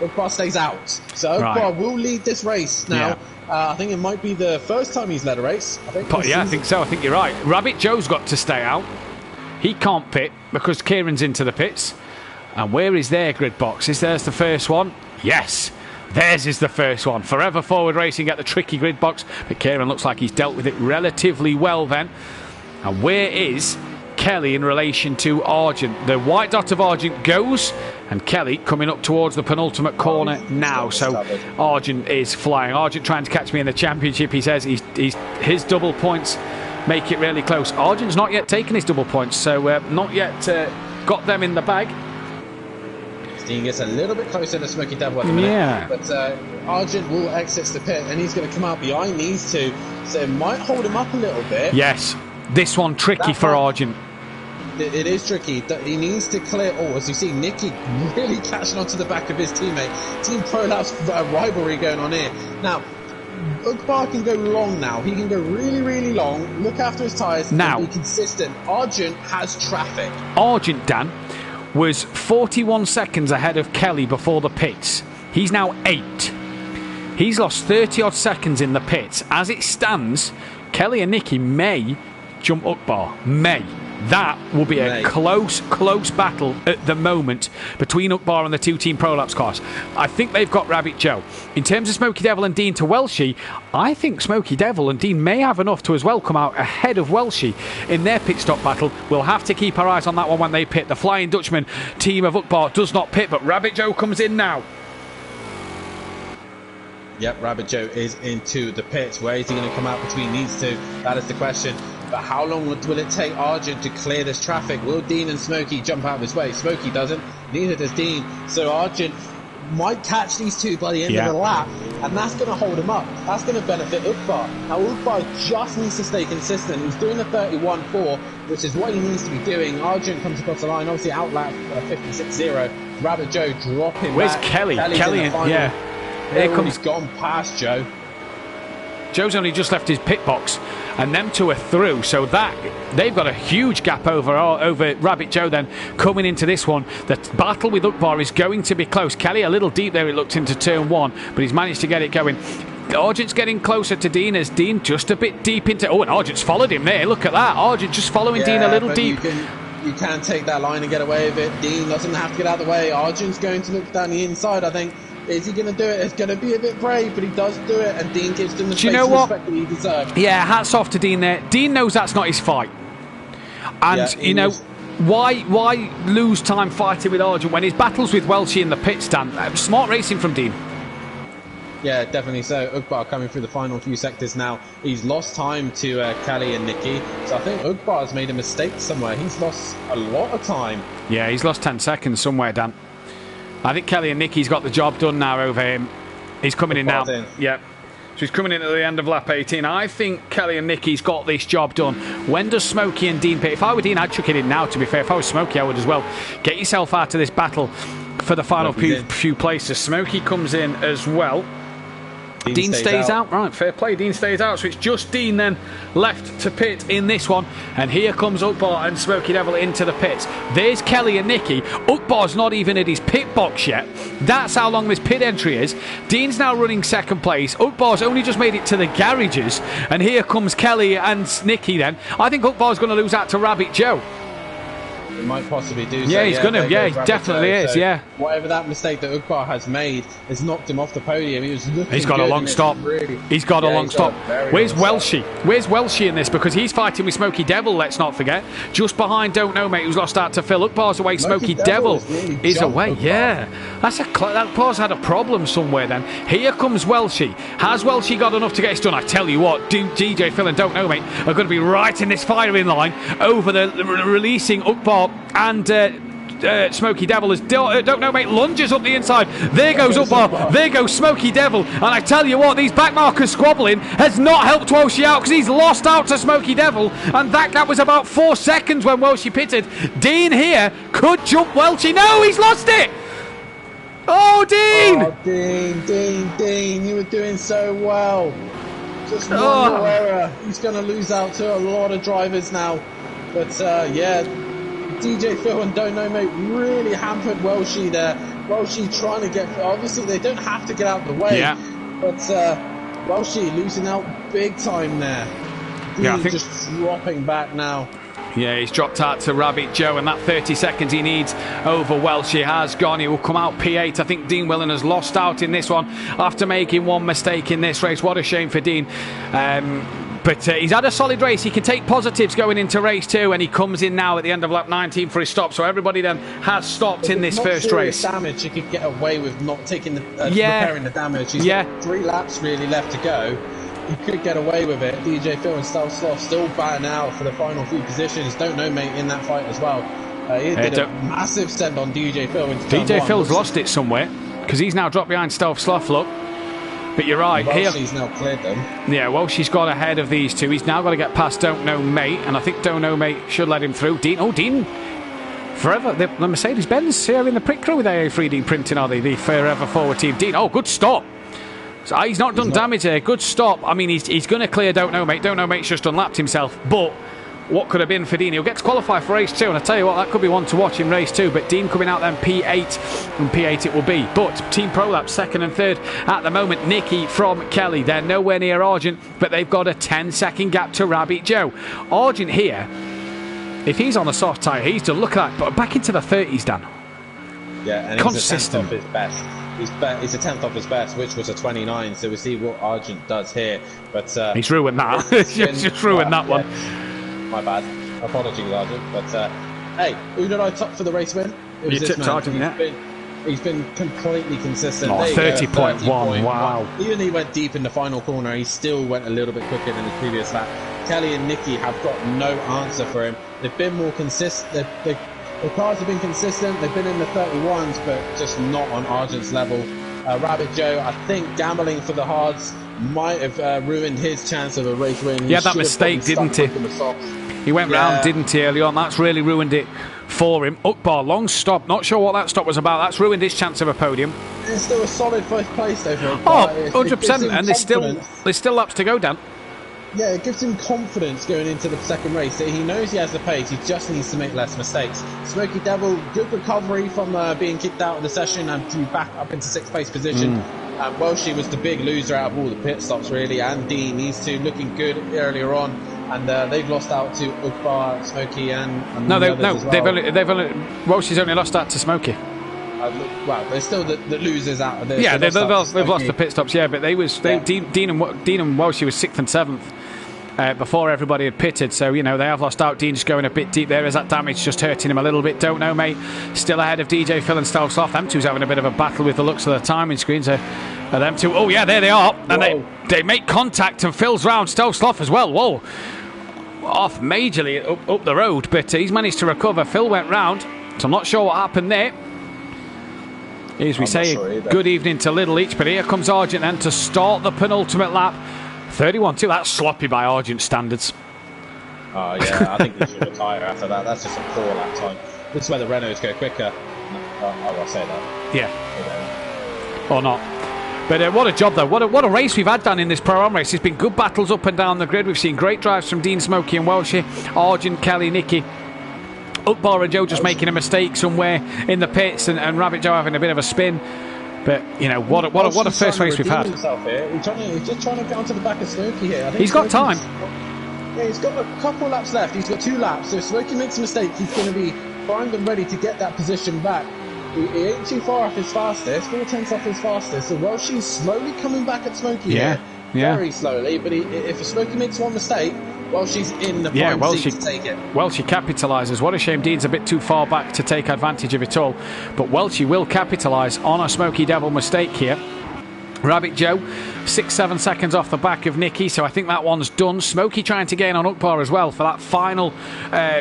A: Ukbar stays out. So Ukbar will lead this race now. Yeah. I think it might be the first time he's led a race. I think
B: so. I think you're right. Rabbit Joe's got to stay out. He can't pit because Kieran's into the pits. And where is their grid box? Is there's the first one? Yes. Theirs is the first one. Forever Forward Racing get the tricky grid box, but Kieran looks like he's dealt with it relatively well then. And where is Kelly in relation to Argent? The white dot of Argent goes, and Kelly coming up towards the penultimate corner now. So Argent is flying. Argent trying to catch me in the championship. He says his double points make it really close. Argent's not yet taken his double points, so not yet got them in the bag.
A: Dean gets a little bit closer to Smoky Devil at the minute, but Argent will exit the pit, and he's going to come out behind these two, so it might hold him up a little bit.
B: Yes, this one tricky for Argent.
A: It is tricky. He needs to clear. Oh, as you see, Nicky really catching onto the back of his teammate. Team Prolapse rivalry going on here. Now, Ukbar can go long now. He can go really, really long, look after his tyres, and be consistent. Argent has traffic.
B: Argent, Dan, was 41 seconds ahead of Kelly before the pits. He's now 8. He's lost 30 odd seconds in the pits. As it stands, Kelly and Nicky may jump Ukbar. May. That will be a close battle at the moment between Ukbar and the two Team Prolapse cars. I think they've got Rabbit Joe. In terms of Smoky Devil and Dean to Welshie, I think Smoky Devil and Dean may have enough to as well come out ahead of Welshie in their pit stop battle. We'll have to keep our eyes on that one when they pit. The Flying Dutchman team of Ukbar does not pit, but Rabbit Joe comes in now.
A: Yep, Rabbit Joe is into the pits. Where is he going to come out between these two? That is the question. But how long will it take Argent to clear this traffic? Will Dean and Smokey jump out this way? Smokey doesn't, neither does Dean. So Argent might catch these two by the end of the lap, and that's going to hold him up. That's going to benefit Ukbar. Now Ukbar just needs to stay consistent. He's doing the 31.4, which is what he needs to be doing. Argent comes across the line, obviously outlap 56.0. Rabbit Joe dropping.
B: Where's
A: back.
B: Kelly? Kelly,
A: Here comes. He's gone past Joe.
B: Joe's only just left his pit box, and them two are through, so that they've got a huge gap over Rabbit Joe then coming into this one. The battle with Ukbar is going to be close. Kelly a little deep there, it looked into turn 1, but he's managed to get it going. Argent's getting closer to Dean as Dean just a bit deep into... Oh, and Argent's followed him there. Look at that. Argent just following Dean a little deep.
A: You can take that line and get away with it. Dean doesn't have to get out of the way. Argent's going to look down the inside, I think. Is he going to do it? It's going to be a bit brave, but he does do it, and Dean gives him the space and respect that he deserves.
B: Yeah, hats off to Dean there. Dean knows that's not his fight. And, why lose time fighting with Argent when his battles with Welshie in the pit stand? Smart racing from Dean.
A: Yeah, definitely so. Ukbar coming through the final few sectors now. He's lost time to Kelly and Nicky, so I think Ukbar's made a mistake somewhere. He's lost a lot of time.
B: Yeah, he's lost 10 seconds somewhere, Dan. I think Kelly and Nicky's got the job done now over him. He's coming in now. Yeah. So he's coming in at the end of lap 18. I think Kelly and Nicky's got this job done. When does Smokey and Dean pit? If I were Dean, I'd chuck it in now, to be fair. If I was Smokey, I would as well. Get yourself out of this battle for the final few places. Smokey comes in as well. Dean stays out. Right, fair play. Dean stays out. So it's just Dean then left to pit in this one. And here comes Ukbar and Smoky Devil into the pits. There's Kelly and Nicky. Ukbar's not even at his pit box yet. That's how long this pit entry is. Dean's now running second place. Ukbar's only just made it to the garages. And here comes Kelly and Nicky then. I think Ukbar's going to lose out to Rabbit Joe.
A: He might possibly do so.
B: Yeah, he's going to. Yeah, he
A: Rabbit
B: definitely
A: Joe.
B: is.
A: So
B: Yeah.
A: Whatever that mistake that Ugbar has made has knocked him off the podium. He was looking
B: He's got
A: good
B: a long stop. He's got a long stop. Where's Welshie? Where's Welshie in this? Because he's fighting with Smoky Devil, let's not forget. Just behind Don't Know Mate, who's lost out to Phil. Ugbar's away. Smoky Devil is away.
A: Ugbar.
B: Yeah. That pause had a problem somewhere then. Here comes Welshie. Has Welshie got enough to get it done? I tell you what, DJ Phil and Don't Know Mate are going to be right in this firing line over the releasing Ugbar and Smoky Devil as Don't Know Mate lunges up the inside. There goes Ugbar. There goes Smoky Devil. And I tell you what, these backmarkers squabbling has not helped Welshie out because he's lost out to Smoky Devil. And that gap was about 4 seconds when Welshie pitted. Dean here could jump Welshie. No, he's lost it. Oh, Dean!
A: Oh, Dean, you were doing so well. Just one more error. He's going to lose out to a lot of drivers now. But, yeah, DJ Phil and Don't Know Mate really hampered Welshie there. Welshie trying to get... Obviously, they don't have to get out the way.
B: Yeah.
A: But Welshie losing out big time there. Dean
B: Yeah, I think...
A: just dropping back now.
B: Yeah, he's dropped out to Rabbit Joe, and that 30 seconds he needs over Welshie has gone. He will come out P8. I think Dean Willen has lost out in this one after making one mistake in this race. What a shame for Dean. But he's had a solid race. He can take positives going into race 2, and he comes in now at the end of lap 19 for his stop. So everybody then has stopped in this first race.
A: Damage, he could get away with not taking the repairing the damage. He's got 3 laps really left to go. He could get away with it. DJ Phil and Stealth Sloth still batting out for the final few positions. Don't Know Mate in that fight as well. He did a massive send on DJ Phil.
B: DJ Phil's lost it somewhere because he's now dropped behind Stealth Sloth. Look. But you're right.
A: Welshie's now cleared them.
B: Yeah, Welshie's got ahead of these two. He's now got to get past Don't Know Mate, and I think Don't Know Mate should let him through. Dean. Forever. The Mercedes-Benz here in the pit crew with AA3D printing, are they? The Forever Forward team. Dean, good stop. So he's not done damage here. Good stop. I mean, he's going to clear Don't Know Mate. Don't Know Mate's just unlapped himself. But what could have been for Dean? He'll get to qualify for race 2. And I tell you what, that could be one to watch in race 2. But Dean coming out then P8. And P8 it will be. But Team Prolap, 2nd and 3rd at the moment. Nicky from Kelly. They're nowhere near Argent. But they've got a 10-second gap to Rabbit Joe. Argent here, if he's on a soft tyre, he's done. Look at that. But back into the 30s, Dan.
A: Yeah, and
B: consistent.
A: He's a 10th off his best. He's a 10th off his best, which was a 29. So we'll see what Argent does here. But
B: he's ruined that. He's just ruined that one.
A: My bad. Apologies, Argent. But hey, who did I top for the race win? It was
B: you tipped Argent, yeah.
A: He's been completely consistent.
B: 30.1. Wow.
A: Even he went deep in the final corner, he still went a little bit quicker than the previous lap. Kelly and Nicky have got no answer for him. They've been more consistent. The cars have been consistent. They've been in the 31s, but just not on Argent's level. Rabbit Joe, I think gambling for the hards might have ruined his chance of a race win.
B: He had that mistake, didn't he? He went round, didn't he, early on? That's really ruined it for him. Ugbar, long stop. Not sure what that stop was about. That's ruined his chance of a podium.
A: It's still a solid first place, though, for him.
B: 100%. And there's still laps to go, Dan.
A: Yeah, it gives him confidence going into the second race. He knows he has the pace. He just needs to make less mistakes. Smoky Devil, good recovery from being kicked out of the session and to be back up into 6th place position. Welshie was the big loser out of all the pit stops, really. And Dean, these two looking good earlier on. And they've lost out to Ugbar, Smoky, and
B: they've only Welshie's only lost out to Smoky.
A: Well, they're still the losers out of this.
B: Yeah, they've lost the pit stops. Yeah, but Dean and Welshie was 6th and 7th before everybody had pitted. So they have lost out. Dean just going a bit deep there. Is that damage just hurting him a little bit? Don't know, mate. Still ahead of DJ Phil and Stealth Sloth. Them two's having a bit of a battle with the looks of the timing screens. Them two. Oh yeah, there they are, and they make contact and Phil's round Stealth Sloth as well. Whoa. Off majorly up the road, but he's managed to recover. Phil went round, so I'm not sure what happened there. As we say, good evening to Little Each, but here comes Argent then to start the penultimate lap. 31-2, that's sloppy by Argent standards.
A: Oh yeah, I think they should retire after that. That's just a poor lap time. This is where the Renaults go quicker. I'll say that.
B: Yeah. Or not. But what a job, though. What a race we've had, Dan, in this Pro-Am race. There's been good battles up and down the grid. We've seen great drives from Dean, Smokey and Welshie. Argent, Kelly, Nicky. Ugbar and Joe just making a mistake somewhere in the pits, and Rabbit Joe having a bit of a spin. But, what a first race we've had.
A: He's just trying to get onto the back of Smokey here. I think
B: he's got time.
A: Yeah, he's got a couple laps left. He's got 2 laps. So if Smokey makes a mistake, he's going to be primed and ready to get that position back. He ain't too far off his fastest, 4/10 off his fastest. So Welshie's slowly coming back at Smokey here. Very slowly, but if Smokey makes one mistake, Welshie's in the prime seat to take it.
B: Welshie capitalises. What a shame Dean's a bit too far back to take advantage of it all. But Welshie will capitalise on a Smokey Devil mistake here. Rabbit Joe, 6-7 seconds off the back of Nicky, so I think that one's done. Smokey trying to gain on Ukbar as well for that final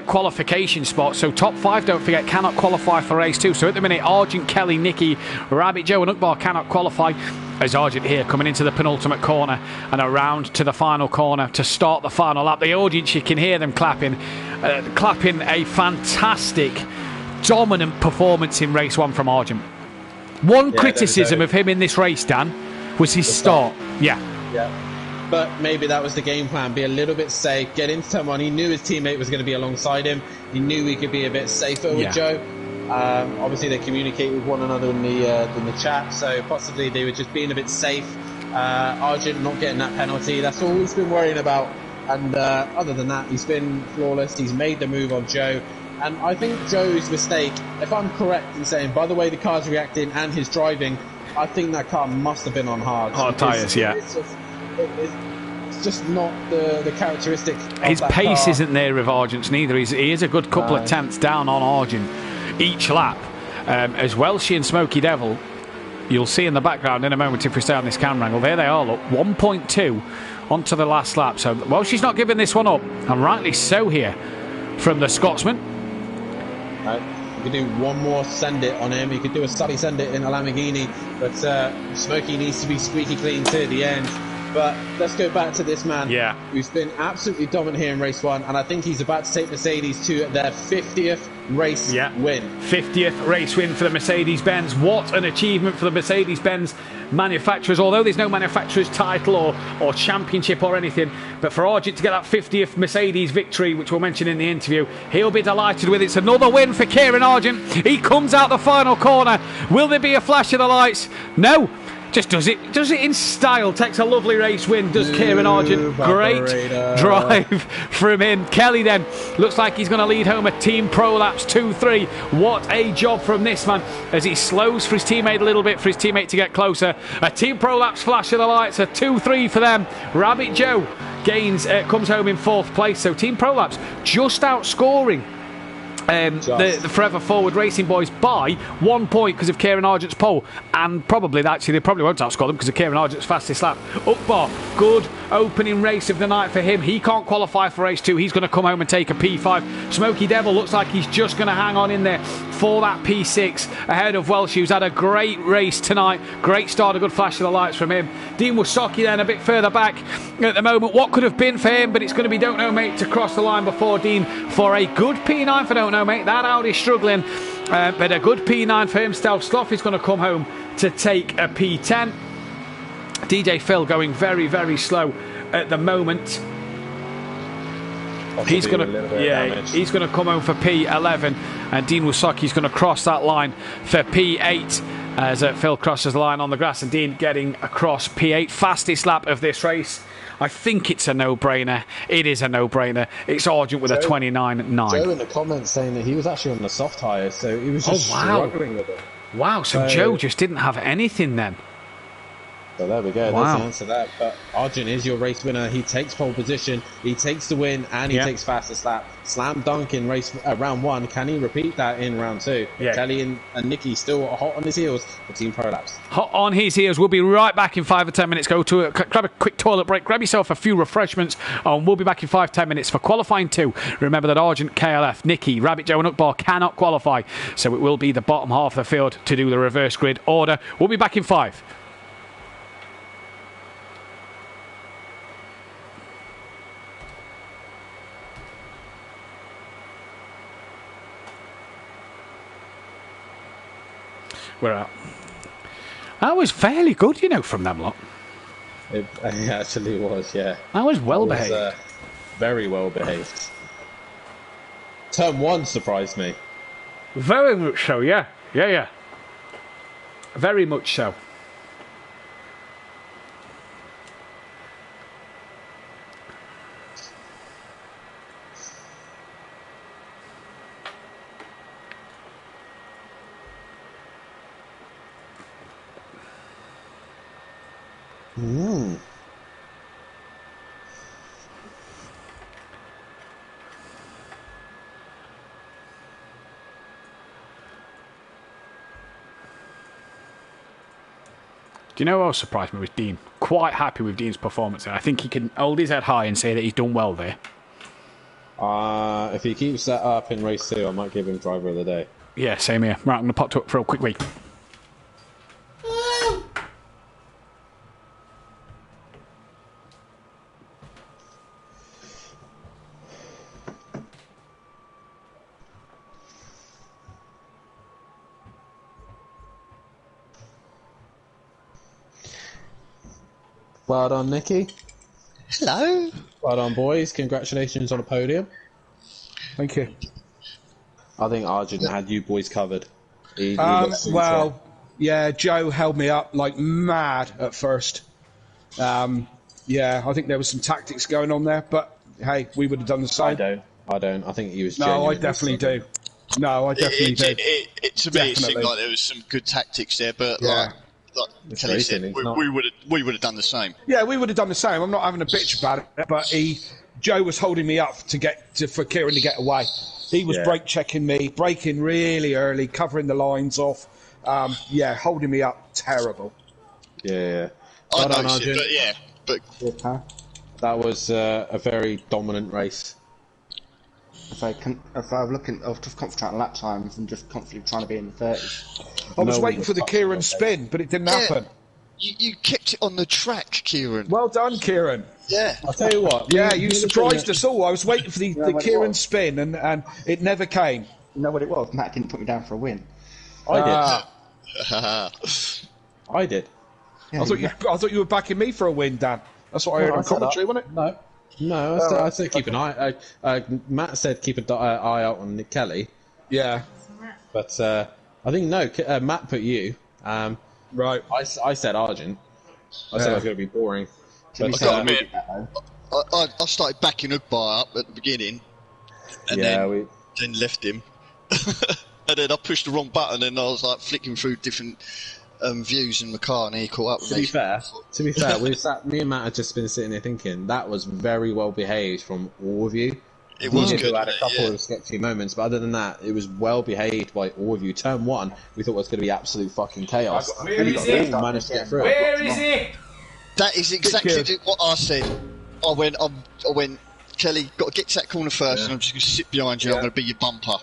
B: qualification spot. So top 5, don't forget, cannot qualify for race 2. So at the minute, Argent, Kelly, Nicky, Rabbit Joe and Ukbar cannot qualify. As Argent here coming into the penultimate corner and around to the final corner to start the final lap. The audience, you can hear them clapping a fantastic, dominant performance in race 1 from Argent. One criticism of him in this race, Dan, was his start. Yeah.
A: But maybe that was the game plan. Be a little bit safe. Get into turn 1. He knew his teammate was going to be alongside him. He knew he could be a bit safer with Joe. Obviously, they communicate with one another in the chat, so possibly they were just being a bit safe. Argent not getting that penalty. That's all he's been worrying about. And other than that, he's been flawless. He's made the move on Joe. And I think Joe's mistake, if I'm correct in saying, by the way the car's reacting and his driving, I think that car must have been on hard.
B: Hard tyres, yeah.
A: It's just not the characteristic of
B: his
A: that
B: pace
A: car.
B: Isn't there with Argent's neither. He is a good couple of tenths down on Argent each lap. As Welshie and Smokey Devil, you'll see in the background in a moment if we stay on this camera angle. There they are, look, 1.2 onto the last lap. So Welshie's not giving this one up, and rightly so here from the Scotsman.
A: You could do one more send it on him. You could do a Sully send it in a Lamborghini, but Smokey needs to be squeaky clean to the end. But let's go back to this man who's been absolutely dominant here in race 1, and I think he's about to take Mercedes to their 50th race win.
B: 50th race win for the Mercedes-Benz. What an achievement for the Mercedes-Benz manufacturers, although there's no manufacturer's title or championship or anything. But for Argent to get that 50th Mercedes victory, which we'll mention in the interview, he'll be delighted with it. It's another win for Kieran Argent. He comes out the final corner. Will there be a flash of the lights? No. Just does it in style. Takes a lovely race win, does Kieran Argent. Great drive from him. Kelly then looks like he's going to lead home a Team Pro Laps 2-3. What a job from this man as he slows for his teammate a little bit, for his teammate to get closer. A Team Pro Laps flash of the lights, a 2-3 for them. Rabbit Joe comes home in 4th place. So Team Pro Laps just outscoring the Forever Forward Racing boys by 1 point because of Kieran Argent's pole, and they probably won't outscore them because of Kieran Argent's fastest lap. Ukbar, good opening race of the night for him. He can't qualify for race 2. He's going to come home and take a P5. Smokey Devil looks like he's just going to hang on in there for that P6 ahead of Welsh, who's had a great race tonight. Great start, a good flash of the lights from him. Dean Wasocki then a bit further back at the moment. What could have been for him, but it's going to be Don't Know Mate to cross the line before Dean for a good P9 for Don't Know Mate. That Audi's struggling, but a good P9 for himself. Slough is going to come home to take a P10. DJ Phil going very, very slow at the moment. He's going to come home for P11, and Dean Wasocki's going to cross that line for P8 as Phil crosses the line on the grass, and Dean getting across P8. Fastest lap of this race. I think it's a no-brainer. It is a no-brainer. It's Argent with a 29.9.
A: Joe in the comments saying that he was actually on the soft tyres, so he was just struggling with it.
B: Wow, so Joe just didn't have anything then.
A: So there we go. That's the answer to that. But Argent is your race winner. He takes pole position, he takes the win, and he takes fastest lap. Slam dunk in round 1. Can he repeat that in round 2?
B: Yeah.
A: Kelly and Nicky still hot on his heels for Team Pro Laps.
B: Hot on his heels. We'll be right back in 5 or 10 minutes. Grab a quick toilet break, grab yourself a few refreshments, and we'll be back in 5-10 minutes for qualifying 2. Remember that Argent, KLF, Nicky, Rabbit Joe and Ukbar cannot qualify, so it will be the bottom half of the field to do the reverse grid order. We'll be back in 5. We're out. That was fairly good, from them lot.
A: It actually was, yeah.
B: That was well behaved.
A: Very well behaved. Turn 1 surprised me.
B: Very much so, yeah. Yeah. Very much so.
A: Mm.
B: Do you know what else surprised me with Dean? Quite happy with Dean's performance there. I think he can hold his head high and say that he's done well there.
A: If he keeps that up in race 2, I might give him driver of the day.
B: Yeah, same here. Right, I'm going to pop to it for a quick wee.
A: Well done, Nicky.
F: Hello.
A: Well done, boys. Congratulations on a podium.
E: Thank you.
A: I think Arjun had you boys covered. He looked super.
E: Well, yeah, Joe held me up like mad at first. Yeah, I think there was some tactics going on there, but hey, we would have done the same.
A: I don't. I think he was.
E: No, I definitely do. No, I definitely do.
G: To me, it seemed like there was some good tactics there, but like Kelly said, we would have done the same.
E: Yeah, we would have done the same. I'm not having a bitch about it, but Joe was holding me up for Kieran to get away. He was brake checking me, braking really early, covering the lines off. Holding me up, terrible.
A: Yeah.
G: I
A: Well done,
G: noticed
A: Arjun.
G: it, but
A: That was a very dominant race.
H: If I was looking, I was just concentrating on lap times and just constantly trying to be in the 30s.
E: I was waiting for the Kieran spin, but it didn't happen.
G: You kept it on the track, Kieran.
E: Well done, Kieran.
G: Yeah.
A: I'll tell you what.
E: Yeah, you surprised us all. I was waiting for the Kieran spin, and it never came.
H: You know what it was? Matt didn't put me down for a win.
A: I did.
E: I thought you were backing me for a win, Dan. That's what I heard on commentary, wasn't it?
A: No, I said keep an eye. Matt said keep an eye out on Nick Kelly.
E: Yeah.
A: But I think Matt put you.
E: Right.
A: I said Argent. I said it was going to be boring.
G: I gotta admit, I started backing Ugbar up at the beginning, and then left him, and then I pushed the wrong button, and I was like flicking through different views in the car, and he caught up with me.
A: To be fair, me and Matt had just been sitting there thinking that was very well behaved from all of you.
G: It was good.
A: We had a couple of sketchy moments, but other than that, it was well behaved by all of you. Turn 1, we thought was going to be absolute fucking chaos.
I: Where is it?
A: Managed to get through.
I: Where is it?
G: That is exactly what I said. I went, Kelly, got to get to that corner first, and I'm just going to sit behind you. I'm going to be your bumper,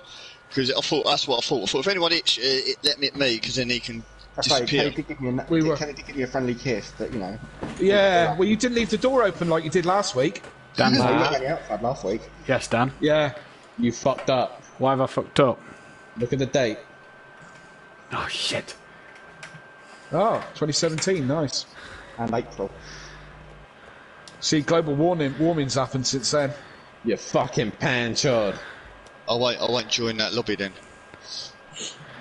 G: because I thought that's what I thought. I thought if anyone hits, let me at me, because then he can disappear.
H: Kelly did give me a friendly kiss, but you know.
E: Yeah, well, you didn't leave the door open like you did last week.
B: Dan's
H: You were only outside last week.
B: Yes, Dan.
E: Yeah.
A: You fucked up.
B: Why have I fucked up?
A: Look at the date.
B: Oh, shit.
E: Oh, 2017, nice.
H: And April.
E: See, global warming's happened since then.
A: You fucking panchod.
G: I won't join that lobby then.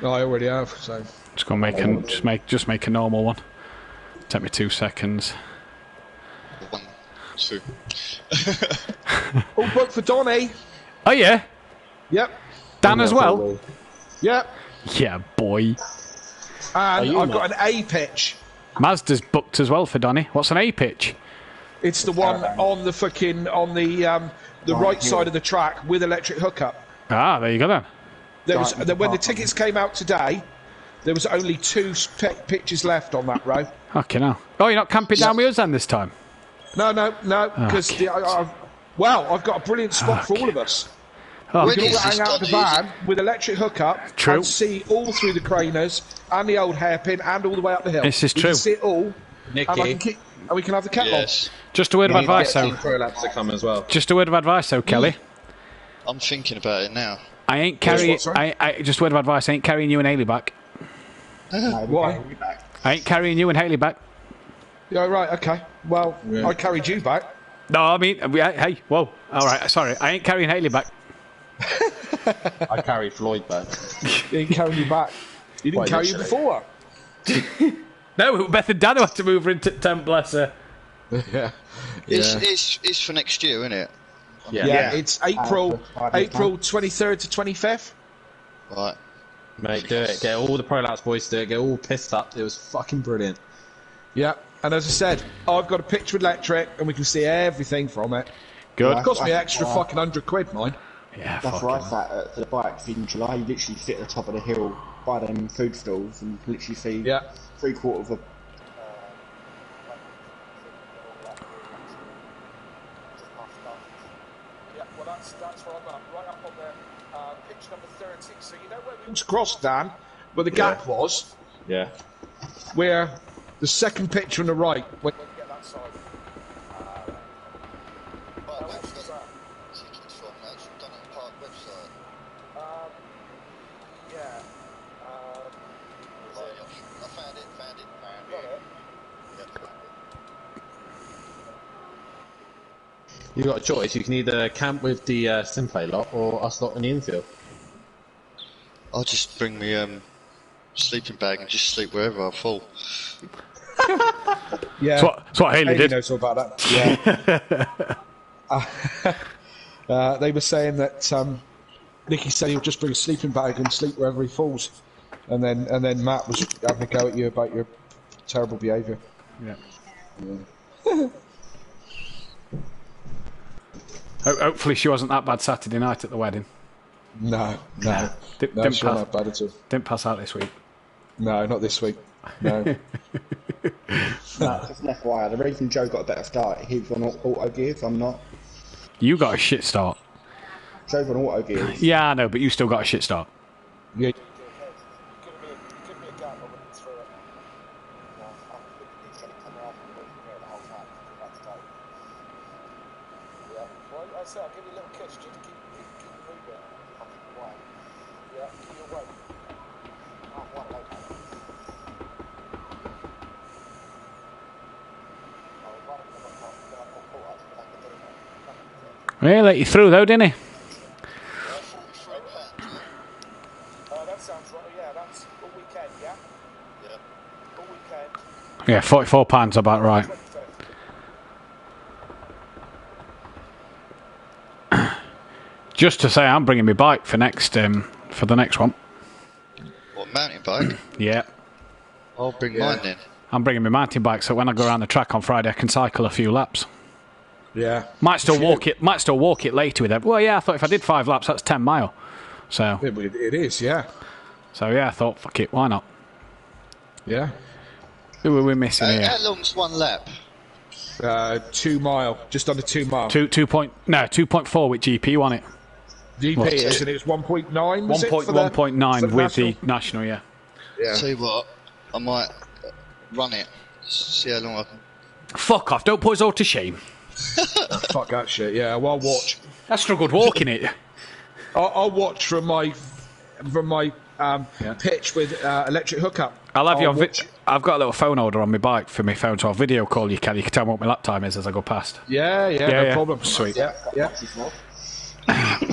E: No, I already have, so...
B: Just gonna make a normal one. Take me 2 seconds.
G: 1, 2.
E: All booked for Donny.
B: Oh yeah,
E: Yep.
B: Dan as well.
E: Yep.
B: Yeah, boy.
E: And I've got an A pitch.
B: Mazda's booked as well for Donny. What's an A pitch?
E: It's the one on the right side of the track with electric hookup.
B: Ah, there you go then.
E: When the tickets came out today, there was only 2 pitches left on that row.
B: Fucking hell. Oh, you're not camping down with us then this time?
E: No, because I've got a brilliant spot for all of us.
B: Oh,
E: We can all hang out the van with electric hookup
B: True.
E: and see all through the craners and the old hairpin and all the way up the hill.
B: This is
E: We
B: true.
E: can see it all,
A: Nicky.
E: and we can have the kettle on.
G: Yes,
B: Just a word of advice, though.
A: Prolapse to come as well.
B: Just a word of advice, though, Kelly.
G: I'm thinking about it now.
B: I ain't carrying.
E: what, sorry?
B: Just a word of advice. I ain't carrying you and Haley back.
E: Why?
B: I ain't carrying you and Haley back.
E: Yeah, right, okay. Well, I carried you back.
B: No, I mean, hey, whoa. All right, sorry. I ain't carrying Haley back.
A: I carried Floyd back.
E: He didn't carry you back. He didn't carry you before.
B: No, Beth and Dan had to move her into 10, bless her.
E: Yeah.
G: It's for next year, isn't it?
E: Yeah, it's April 23rd to 25th.
G: Right.
A: Mate, do it. Get all the Prolapse boys to do it. Get all pissed up. It was fucking brilliant.
E: Yeah. And as I said, I've got a picture electric, and we can see everything from it.
B: Good.
E: It cost me extra fucking £100, mine.
B: Yeah,
H: That's where I sat for the bikes in July. You literally sit at the top of the hill by them food stalls, and you can literally see 3/4 of a.
E: Yeah, well, that's where I'm at, right up on there. Pitch number 30. So you know where we crossed, Dan, where the gap was?
A: Yeah.
E: Where the second picture on the right, when you get that side.
A: You got a choice. You can either camp with the SimPlay lot or us lot in the infield.
G: I'll just bring me sleeping bag and just sleep wherever I fall.
E: Yeah,
B: that's what Haley did.
E: Knows all about that. Yeah. They were saying that Nicky said he'll just bring a sleeping bag and sleep wherever he falls, and then Matt was having a go at you about your terrible behaviour.
B: Yeah. Hopefully she wasn't that bad Saturday night at the wedding.
E: No.
B: Didn't
E: she wasn't that bad at all.
B: Didn't pass out this week.
E: No, not this week. No.
H: Just an FYI, the reason Joe got a better start, he was on auto gears, I'm not.
B: You got a shit start.
H: Joe's on auto gears.
B: Yeah, I know, but you still got a shit start.
E: Yeah. I'll give you a little kiss just to keep moving. Yeah, keep your weight.
B: He let you through though, didn't he?
E: That sounds right. Yeah, that's all weekend. Yeah. Yeah. All weekend.
B: Yeah, £44 about right. Just to say, I'm bringing my bike for for the next one.
G: What, mountain bike?
B: Yeah.
G: I'll bring mine then.
B: I'm bringing my mountain bike, so when I go around the track on Friday, I can cycle a few laps.
E: Yeah.
B: Might still walk it. Might still walk it later with it. Well, yeah. I thought if I did 5 laps, that's 10 mile. So.
E: It is, yeah.
B: So yeah, I thought, fuck it, why not?
E: Yeah.
B: Who were we missing here?
G: How long's one lap?
E: 2 mile, just under 2 miles.
B: 2.4 with GP, wasn't it?
E: GP is, and it was 1.9.
B: 1.9 with the national, yeah.
G: Tell you what, I might run it. See how long I can.
B: Fuck off! Don't put us all to shame.
E: Fuck that shit. Yeah, well, I'll watch.
B: I struggled walking it.
E: I'll watch from my pitch with electric hookup.
B: I'll have you on. I've got a little phone holder on my bike for my phone, so I'll video call you. You can tell me what my lap time is as I go past.
E: Yeah, no problem.
B: Sweet.
E: Yeah.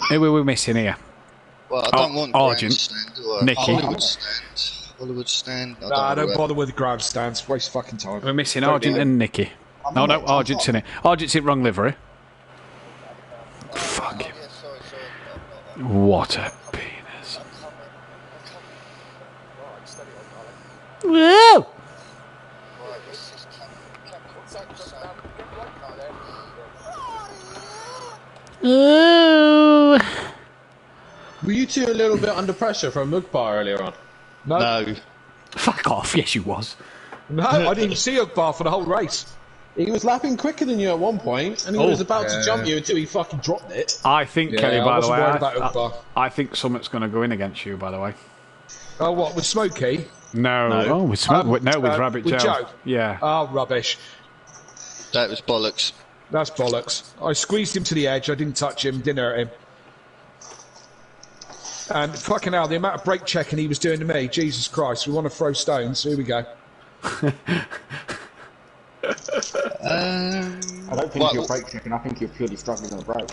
B: Who were we missing here?
G: Well, I don't want
B: Argent.
G: Stand, do I?
B: Nicky.
G: Hollywood stand.
E: I don't bother with the grandstands. Waste fucking time.
B: We're missing Argent and Nicky. No, Argent's in it. Argent's in wrong livery. Fuck him. What a penis. Woo! Ooh.
A: Were you two a little bit under pressure from Mugbar earlier on?
G: No.
B: Fuck off. Yes, you was.
E: No, I didn't even see Ugbar for the whole race.
A: He was lapping quicker than you at one point, and he was about to jump you until he fucking dropped it.
B: I think, Kelly, by the way,
E: I
B: think something's going to go in against you, by the way.
E: Oh, what, with Smokey?
B: No. Oh, with Rabbit
E: with
B: Joe.
E: Joe?
B: Yeah.
E: Oh, rubbish.
G: That was bollocks.
E: That's bollocks. I squeezed him to the edge. I didn't touch him, didn't hurt him. And fucking hell, the amount of brake checking he was doing to me, Jesus Christ, we want to throw stones. Here we go.
H: I don't think you're brake checking, I think you're purely struggling on the brake.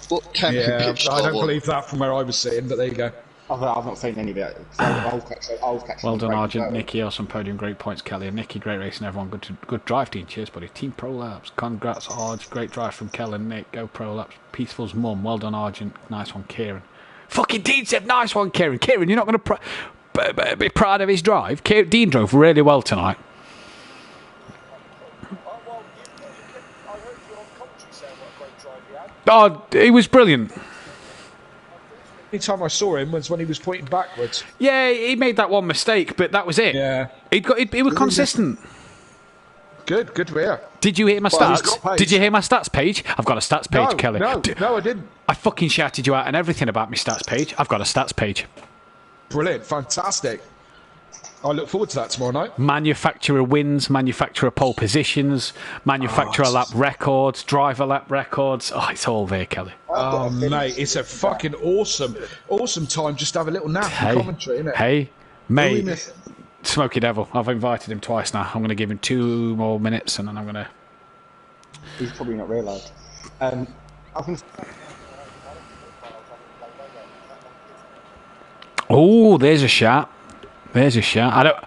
G: What camping pitch
E: I don't believe that from where I was sitting, but there you go.
H: I've not seen any of it. I'll catch
B: Well done, Argent. Nicky, awesome podium, great points, Kelly. And Nicky, great racing, everyone. Good drive team. Cheers, buddy. Team Pro Laps. Congrats, Arg. Great drive from Kel and Nick. Go Pro Laps. Peaceful's mum. Well done, Argent. Nice one, Kieran. Fucking Dean said, nice one, Kieran. Kieran, you're not going to be proud of his drive? Dean drove really well tonight. Oh, he was brilliant.
E: Any time I saw him was when he was pointing backwards.
B: Yeah, he made that one mistake, but that was it.
E: Yeah.
B: He was consistent.
E: Good to hear.
B: Did you hear my stats? Did you hear my stats page? I've got a stats page, Kelly.
E: No, I didn't.
B: I fucking shouted you out and everything about my stats page. I've got a stats page.
E: Brilliant, fantastic. I look forward to that tomorrow night.
B: Manufacturer wins, manufacturer pole positions, manufacturer lap records, driver lap records. Oh, it's all there, Kelly.
E: Oh, mate, it's a fucking awesome time just to have a little nap and commentary, isn't it?
B: Hey, mate. Smoky Devil. I've invited him twice now. I'm going to give him 2 more minutes and then I'm going to...
H: He's probably not realised.
B: Oh, there's a shot. There's a shot. I don't...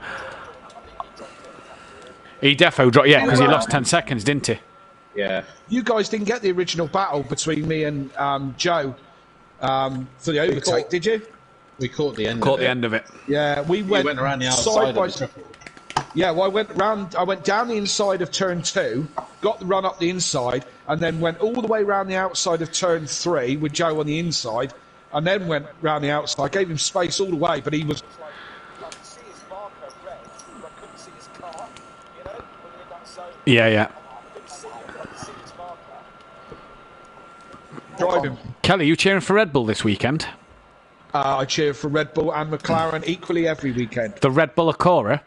B: He defo dropped... Yeah, because he lost 10 seconds, didn't he?
A: Yeah.
E: You guys didn't get the original battle between me and Joe for the overtake, did you?
A: We caught the end.
B: Caught the end of it.
E: Yeah, we went
A: around the outside.
E: Yeah, well, I went down the inside of turn 2, got the run up the inside, and then went all the way around the outside of turn 3 with Joe on the inside, and then went round the outside. I gave him space all the way, but he was.
B: Yeah.
E: Driving.
B: Kelly, you cheering for Red Bull this weekend?
E: I cheer for Red Bull and McLaren equally every weekend.
B: The Red Bull Acura?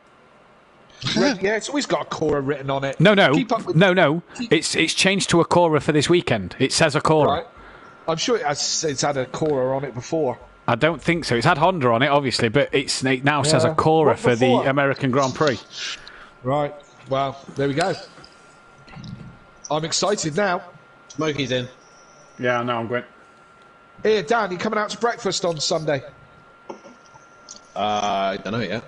E: Yeah, it's always got Acura written on it.
B: No. It's changed to Acura for this weekend. It says Acura.
E: Right. I'm sure it's had Acura on it before.
B: I don't think so. It's had Honda on it, obviously, but it now says Acura for the American Grand Prix.
E: Right. Well, there we go. I'm excited now.
A: Smokey's in.
B: Yeah, no, I'm great.
E: Here, Dan, you coming out to breakfast on Sunday?
A: I don't know yet.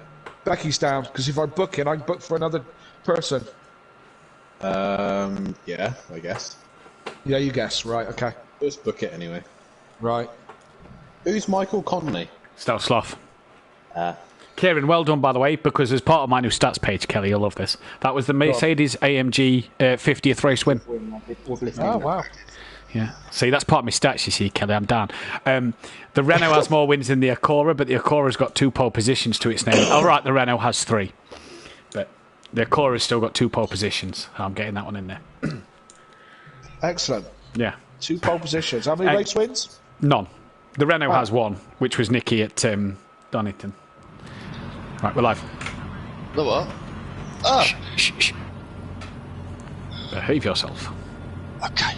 E: Becky's down, because if I book in, I can book for another person.
A: Yeah, I guess.
E: Yeah, you guess. Right, okay.
A: Let's book it anyway.
E: Right.
A: Who's Michael Connolly?
B: Stealth Sloth. Kieran, well done, by the way, because as part of my new stats page, Kelly, you'll love this. That was the Mercedes AMG 50th race win.
E: Oh, wow.
B: Yeah. See, that's part of my stats, you see, Kelly. I'm down. The Renault has more wins than the Acura, but the Acura's got 2 pole positions to its name. All right, the Renault has 3. But the Acura's still got 2 pole positions. I'm getting that one in there.
E: Excellent.
B: Yeah.
E: 2 pole positions. How many race wins?
B: None. The Renault has 1, which was Nicky at Donington. Right, we're live.
G: The what? Ah.
B: Shh. Behave yourself.
G: Okay.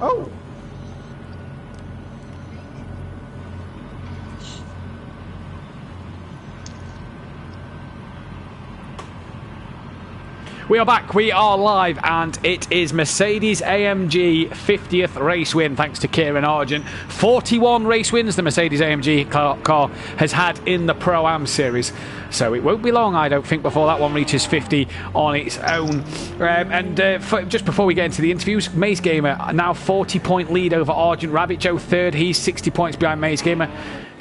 E: Oh.
B: We are back, we are live, and it is Mercedes AMG 50th race win, thanks to Kieran Argent. 41 race wins the Mercedes AMG car has had in the Pro-Am series, so it won't be long, I don't think, before that one reaches 50 on its own. Just before we get into the interviews, Maze Gamer now 40-point lead over Argent Rabbit Joe third. He's 60 points behind Maze Gamer.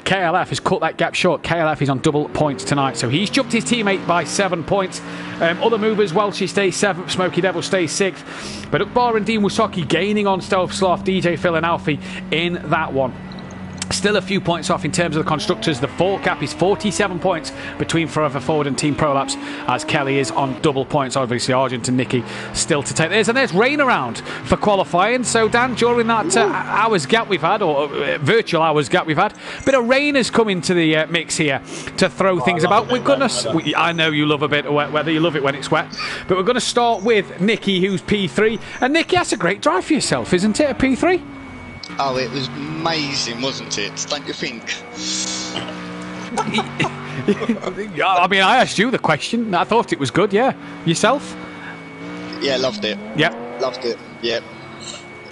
B: KLF has cut that gap short. KLF is on double points tonight, so he's jumped his teammate by 7 points. Other movers, Welshie stays 7th, Smoky Devil stays 6th, but Ukbar and Dean Wasaki gaining on Stealth Sloth, DJ Phil and Alfie in that one. Still a few points off in terms of the constructors. The full gap is 47 points between Forever Forward and Team Prolapse, as Kelly is on double points. Obviously, Argent and Nicky still to take. There's rain around for qualifying. So, Dan, during that hours gap we've had, or virtual hours gap we've had, a bit of rain has come into the mix here to throw things about. I know you love a bit of wet weather. You love it when it's wet. But we're going to start with Nicky, who's P3. And Nicky, that's a great drive for yourself, isn't it, a P3?
G: Oh, it was amazing, wasn't it? Don't you think?
B: I mean, I asked you the question. I thought it was good, yeah. Yourself?
G: Yeah, loved it.
B: Yeah.
G: Loved it, yeah.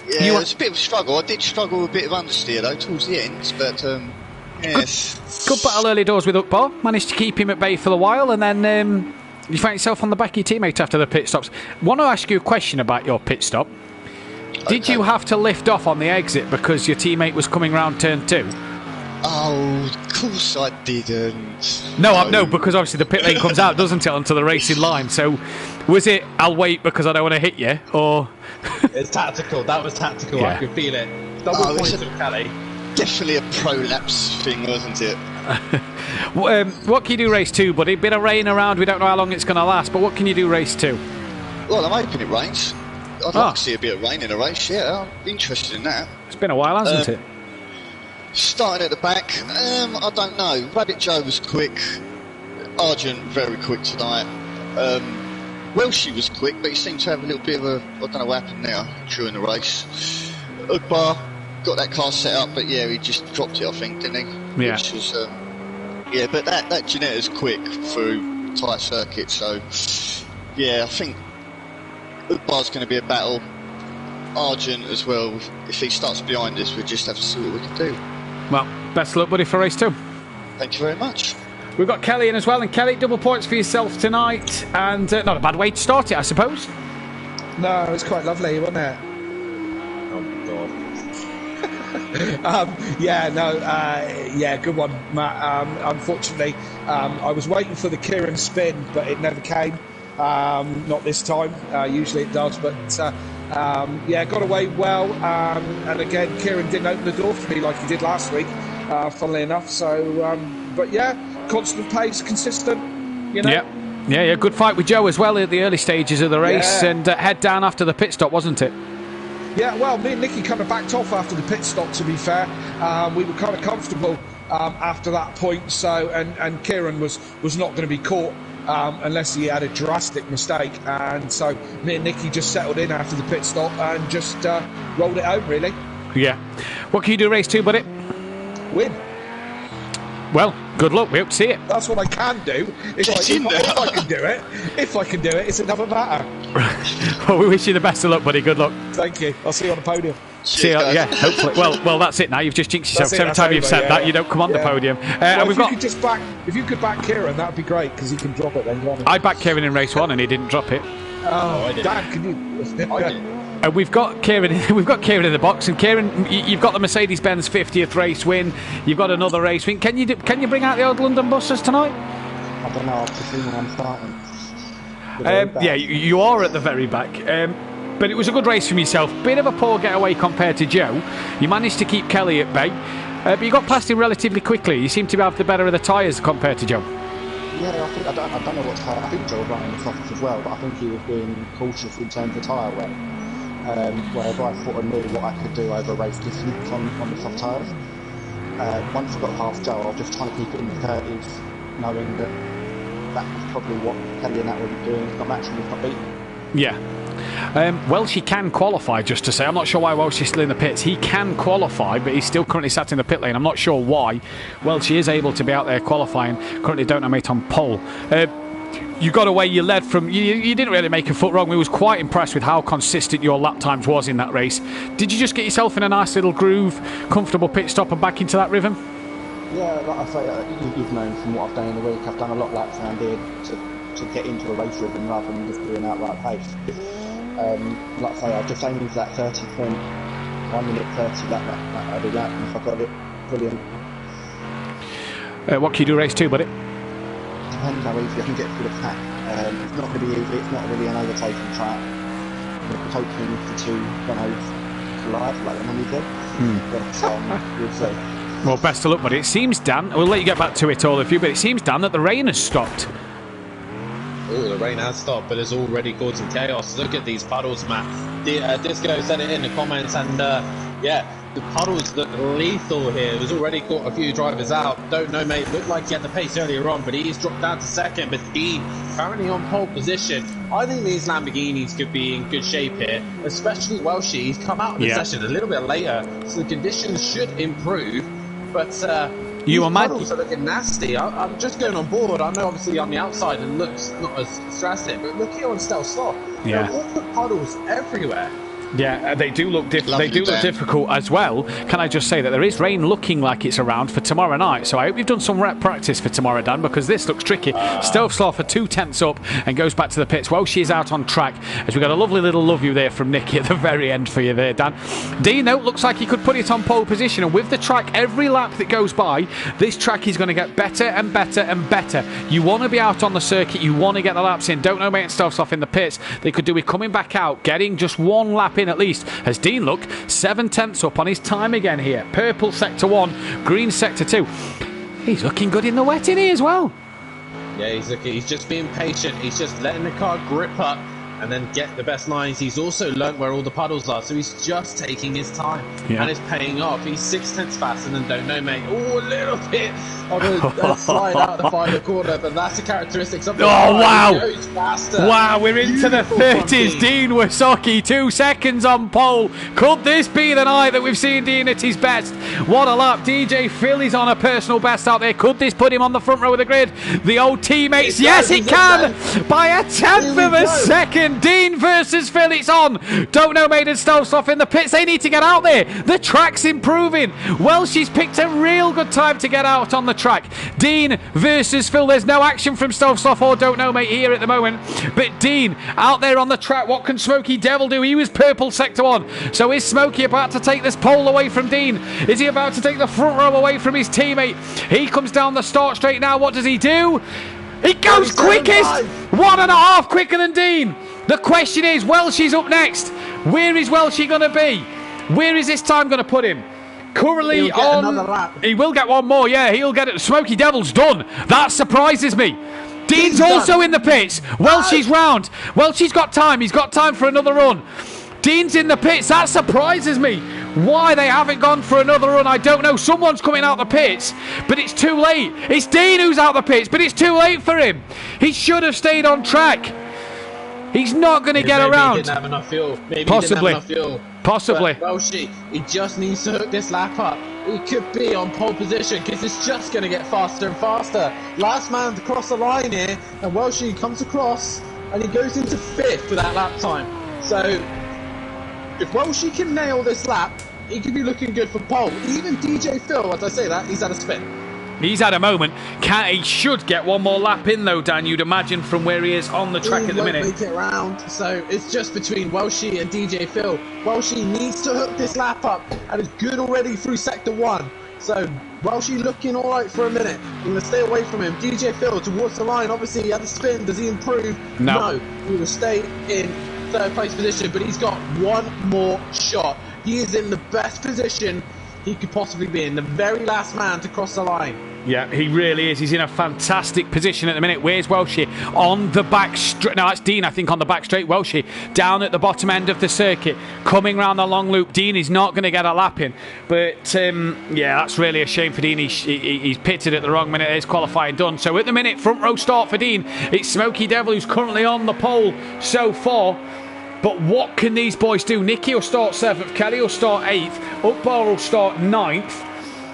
G: Yeah, it was a bit of a struggle. I did struggle with a bit of understeer, though, towards the end, but, yes.
B: Good battle early doors with Ukbar. Managed to keep him at bay for a while, and then you find yourself on the back of your teammate after the pit stops. Want to ask you a question about your pit stop. Did you have to lift off on the exit because your teammate was coming round turn 2?
G: Oh, of course I didn't.
B: No, because obviously the pit lane comes out, doesn't it, onto the racing line. So Was it, I'll wait because I don't want to hit you, or...?
A: It's tactical. That was tactical.
B: Yeah.
A: I could feel it. Double points from Kelly.
G: Definitely a prolapse thing, wasn't it?
B: What can you do race 2, buddy? Bit of rain around, we don't know how long it's going to last, but what can you do race 2?
G: Well, I'm hoping it rains. I'd like to see a bit of rain in a race, yeah. I'm interested in that.
B: It's been a while, hasn't it?
G: Starting at the back, I don't know. Rabbit Joe was quick. Argent, very quick tonight. Welshie was quick, but he seemed to have a little bit of a... I don't know what happened now during the race. Ugbar got that car set up, but yeah, he just dropped it, I think, didn't he?
B: Yeah.
G: Which was, but that Janetta's quick through tight circuit, so yeah, I think Ugbar's going to be a battle. Argent as well. If he starts behind us, we just have to see what we can do.
B: Well, best of luck, buddy, for race 2.
G: Thank you very much.
B: We've got Kelly in as well, and Kelly, double points for yourself tonight, and not a bad way to start it, I suppose.
E: No, it was quite lovely, wasn't it? Good one, Matt. Unfortunately, I was waiting for the Kieran spin, but it never came. Not this time. Usually it does, but got away well. And again, Kieran didn't open the door for me like he did last week, funnily enough. So, constant pace, consistent, you know.
B: Yeah, good fight with Joe as well at the early stages of the race, and head down after the pit stop, wasn't it?
E: Yeah, well, me and Nicky kind of backed off after the pit stop, to be fair. We were kind of comfortable after that point, so and Kieran was not going to be caught unless he had a drastic mistake, and so me and Nicky just settled in after the pit stop and just rolled it home, really.
B: Yeah. What can you do race 2, buddy?
E: Win.
B: Well, good luck. We hope to see it.
E: That's what I can do. If I can do it, it's another matter.
B: Well, we wish you the best of luck, buddy. Good luck.
E: Thank you. I'll see you on the podium.
B: See you, yeah, hopefully. Well, that's it now. You've just jinxed yourself. Every time you've said that, you don't come on the podium. And
E: if you could back Kieran, that'd be great because he can drop it then.
B: I backed Kieran in race 1 and he didn't drop it.
E: Oh, Dan, can you?
A: I didn't.
B: And we've got Kieran in the box, and Kieran, you've got the Mercedes-Benz 50th race win. You've got another race win. Can you bring out the old London buses tonight?
H: I don't know. I've just seen when I'm starting.
B: You are at the very back. But it was a good race from yourself. Bit of a poor getaway compared to Joe. You managed to keep Kelly at bay, but you got past him relatively quickly. You seem to have the better of the tyres compared to Joe.
H: Yeah, I don't know what tyre. I think Joe was running the softest as well, but I think he was being cautious in terms of tyre wear. Whereas I thought I knew what I could do over race distance on the soft tyres. Once I got past Joe, I was just trying to keep it in the 30s, knowing that was probably what Kelly and that were doing. It's not matching, it's not beating.
B: Yeah. Welshie can qualify, just to say. I'm not sure why Welshie's still in the pits. He can qualify, but he's still currently sat in the pit lane. I'm not sure why Welshie is able to be out there qualifying. Currently don't know mate on pole. You got away, you led from... You didn't really make a foot wrong. We was quite impressed with how consistent your lap times was in that race. Did you just get yourself in a nice little groove, comfortable pit stop and back into that rhythm?
H: Yeah, like I say, you've known from what I've done in the week, I've done a lot of laps around here to get into a race rhythm rather than just doing outright pace. Like I say, I was just aiming for that 30.1 minute 30 lap every lap, and if I got it, brilliant.
B: What can you do race 2, buddy?
H: Depends how easy I can get through the pack. It's not going to be easy, it's not really an overtaking track. I'm hoping the two runners collide like they normally do. But we'll see.
B: Well, best of luck, buddy. It seems, Dan, we'll let you get back to it all of you, but it seems, Dan, that the rain has stopped.
A: Oh, the rain has stopped, but it's already causing chaos. Look at these puddles, Matt. Disco said it in the comments, and the puddles look lethal here. There's already caught a few drivers out. Don't know, mate. Looked like he had the pace earlier on, but he's dropped down to second. But Dean currently on pole position. I think these Lamborghinis could be in good shape here, especially Welshie. He's come out of the session a little bit later, so the conditions should improve. But these puddles are looking nasty. I'm just going on board. I know obviously on the outside it looks not as stressing, but look here on Stealth Slot.
B: Yeah.
A: There are awkward puddles everywhere.
B: Yeah, they do look difficult as well. Can I just say that there is rain looking like it's around for tomorrow night? So I hope you've done some rep practice for tomorrow, Dan, because this looks tricky. Stovslaw for 2/10 up and goes back to the pits. Well, she is out on track as we got a lovely little love you there from Nicky at the very end for you there, Dan. Dino looks like he could put it on pole position, and with the track, every lap that goes by, this track is going to get better and better and better. You want to be out on the circuit, you want to get the laps in. Don't know mate and Stovslaw in the pits. They could do with coming back out, getting just one lap in at least, as Dean look 7/10 up on his time again here. Purple sector 1, green sector 2. He's looking good in the wet in here as well.
A: Yeah, he's just being patient. He's just letting the car grip up and then get the best lines. He's also learnt where all the puddles are, so he's just taking his time, and it's paying off. He's 6/10 faster than Don't Know Mate. Oh, a little bit of a slide out of the final corner, but that's the characteristics of the car.
B: Wow!
A: He goes faster.
B: Wow, we're into the 30s. Dean Wysocki, 2 seconds on pole. Could this be the night that we've seen Dean at his best? What a lap. DJ Phil is on a personal best out there. Could this put him on the front row of the grid? The old teammates, yes it can! By a 10th of a second. Dean versus Phil, it's on. Don't Know Mate and Stovslaw in the pits. They need to get out there. The track's improving. Well, she's picked a real good time to get out on the track. Dean versus Phil. There's no action from Stovslaw or Don't Know Mate here at the moment. But Dean out there on the track. What can Smokey Devil do? He was purple sector 1. So is Smokey about to take this pole away from Dean? Is he about to take the front row away from his teammate? He comes down the start straight now. What does he do? He goes quickest! 1.5 quicker than Dean. The question is, Welshie's up next. Where is Welshie going to be? Where is this time going to put him? Currently on... another lap. He will get one more, yeah. He'll get it. Smokey Devil's done. That surprises me. Dean's also in the pits. Welshie's round. Welshie's got time. He's got time for another run. Dean's in the pits. That surprises me. Why they haven't gone for another run, I don't know. Someone's coming out the pits, but it's too late. It's Dean who's out the pits, but it's too late for him. He should have stayed on track. He's not going to get around.
A: He didn't have enough fuel.
B: Possibly.
A: He didn't have enough fuel.
B: Possibly.
A: But Welshie, he just needs to hook this lap up. He could be on pole position because it's just going to get faster and faster. Last man to cross the line here, and Welshie comes across and he goes into 5th for that lap time. So if Welshie can nail this lap, he could be looking good for pole. Even DJ Phil, as I say that, he's had a spin.
B: He's had a moment. He should get one more lap in though, Dan, you'd imagine, from where he is on the track at the minute.
A: He won't make it around, so it's just between Welshie and DJ Phil. Welshie needs to hook this lap up, and it's good already through sector 1. So Welshie looking alright for a minute. I'm going to stay away from him. DJ Phil towards the line. Obviously he had a spin. Does he improve? No. He will stay in 3rd place position, but he's got one more shot. He is in the best position he could possibly be in, the very last man to cross the line.
B: Yeah, he really is. He's in a fantastic position at the minute. Where's Welshie? On the back straight. No, that's Dean, I think, on the back straight. Welshie down at the bottom end of the circuit, coming round the long loop. Dean is not going to get a lap in. But, yeah, that's really a shame for Dean. He's pitted at the wrong minute. There's qualifying done. So at the minute, front row start for Dean. It's Smokey Devil who's currently on the pole so far. But what can these boys do? Nicky will start 7th, Kelly will start 8th, Upbar will start 9th,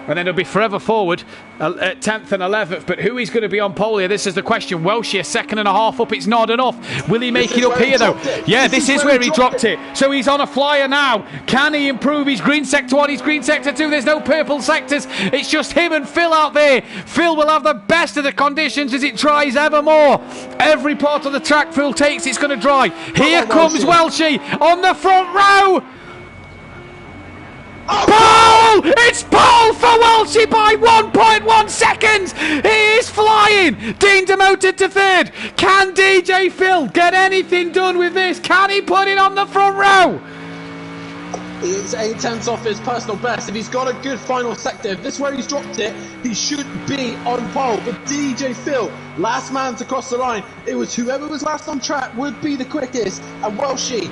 B: and then it'll be forever forward at 10th and 11th. But who is going to be on pole here? This is the question. Welshie, a 2.5 up, it's not enough. Will he make it up here though? Yeah, this is where he dropped it. So he's on a flyer now. Can he improve his green sector 1, his green sector 2? There's no purple sectors. It's just him and Phil out there. Phil will have the best of the conditions as it dries ever more. Every part of the track Phil takes, it's going to dry. Here comes Welshie on the front row. Pole! It's pole for Welshie by 1.1 seconds! He is flying! Dean demoted to 3rd. Can DJ Phil get anything done with this? Can he put it on the front row?
A: He's 8/10 off his personal best. If he's got a good final sector, if this is where he's dropped it, he should be on pole. But DJ Phil, last man to cross the line. It was whoever was last on track would be the quickest. And Welshie,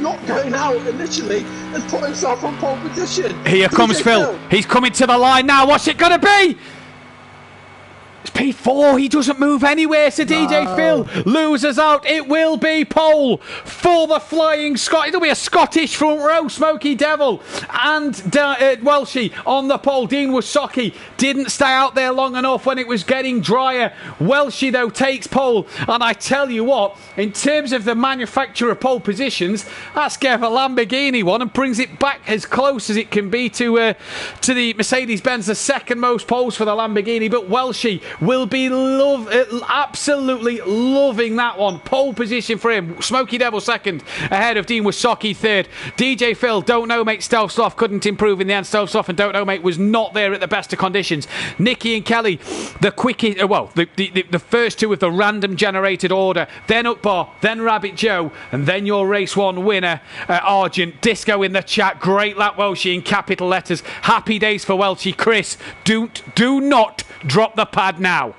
A: not going out initially, has put himself on pole position.
B: Here comes Phil. He's coming to the line now. What's it going to be? It's P4. He doesn't move anywhere. So DJ Phil loses out. It will be pole for the Flying Scot. It'll be a Scottish front row. Smoky Devil and Welshie on the pole. Dean Wysocki didn't stay out there long enough when it was getting drier. Welshie, though, takes pole. And I tell you what, in terms of the manufacturer pole positions, that's gave a Lamborghini one and brings it back as close as it can be to the Mercedes-Benz, the second most poles for the Lamborghini. But Welshie will be absolutely loving that one. Pole position for him. Smoky Devil second, ahead of Dean Wysocki third. DJ Phil, don't know mate, Stealth Sloth couldn't improve in the end. Stealth Sloth and don't know mate was not there at the best of conditions. Nicky and Kelly, the quickest, the first two of the random generated order. Then Ukbar, then Rabbit Joe, and then your race one winner, Argent. Disco in the chat, great lap Welshie in capital letters. Happy days for Welshie. Chris, do not drop the pad now.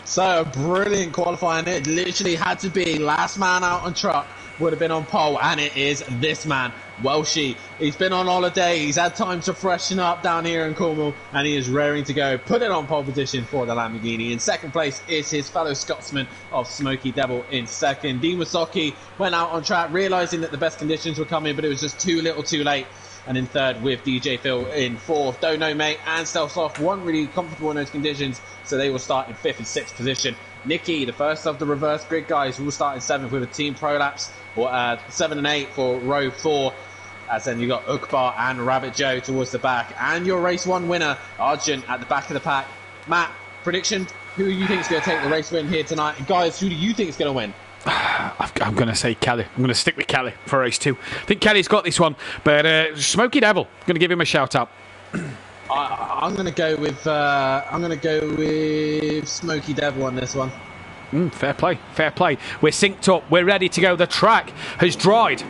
A: So a brilliant qualifying. It literally had to be last man out on truck would have been on pole, and it is this man, Welshie. He's been on holiday, he's had time to freshen up down here in Cornwall, and he is raring to go. Put it on pole position for the Lamborghini. In second place is his fellow Scotsman of Smoky Devil in second. Dean Wysocki went out on track realising that the best conditions were coming, but it was just too little too late. And in third with DJ Phil in fourth. Don't Know Mate and Stealth Sloth weren't really comfortable in those conditions, so they will start in fifth and sixth position. Nicky, the first of the reverse grid guys, will start in seventh with a team prolapse, or 7 and 8 for row 4. As then you got Ukbar and Rabbit Joe towards the back, and your race one winner, Argent, at the back of the pack. Matt, prediction: who you think is going to take the race win here tonight? And guys, who do you think is going to win?
B: I'm going to say Kelly. I'm going to stick with Kelly for race 2. I think Kelly's got this one, but Smoky Devil, I'm going to give him a shout out.
A: I'm going to go with Smoky Devil on this one.
B: Fair play, fair play. We're synced up. We're ready to go. The track has dried.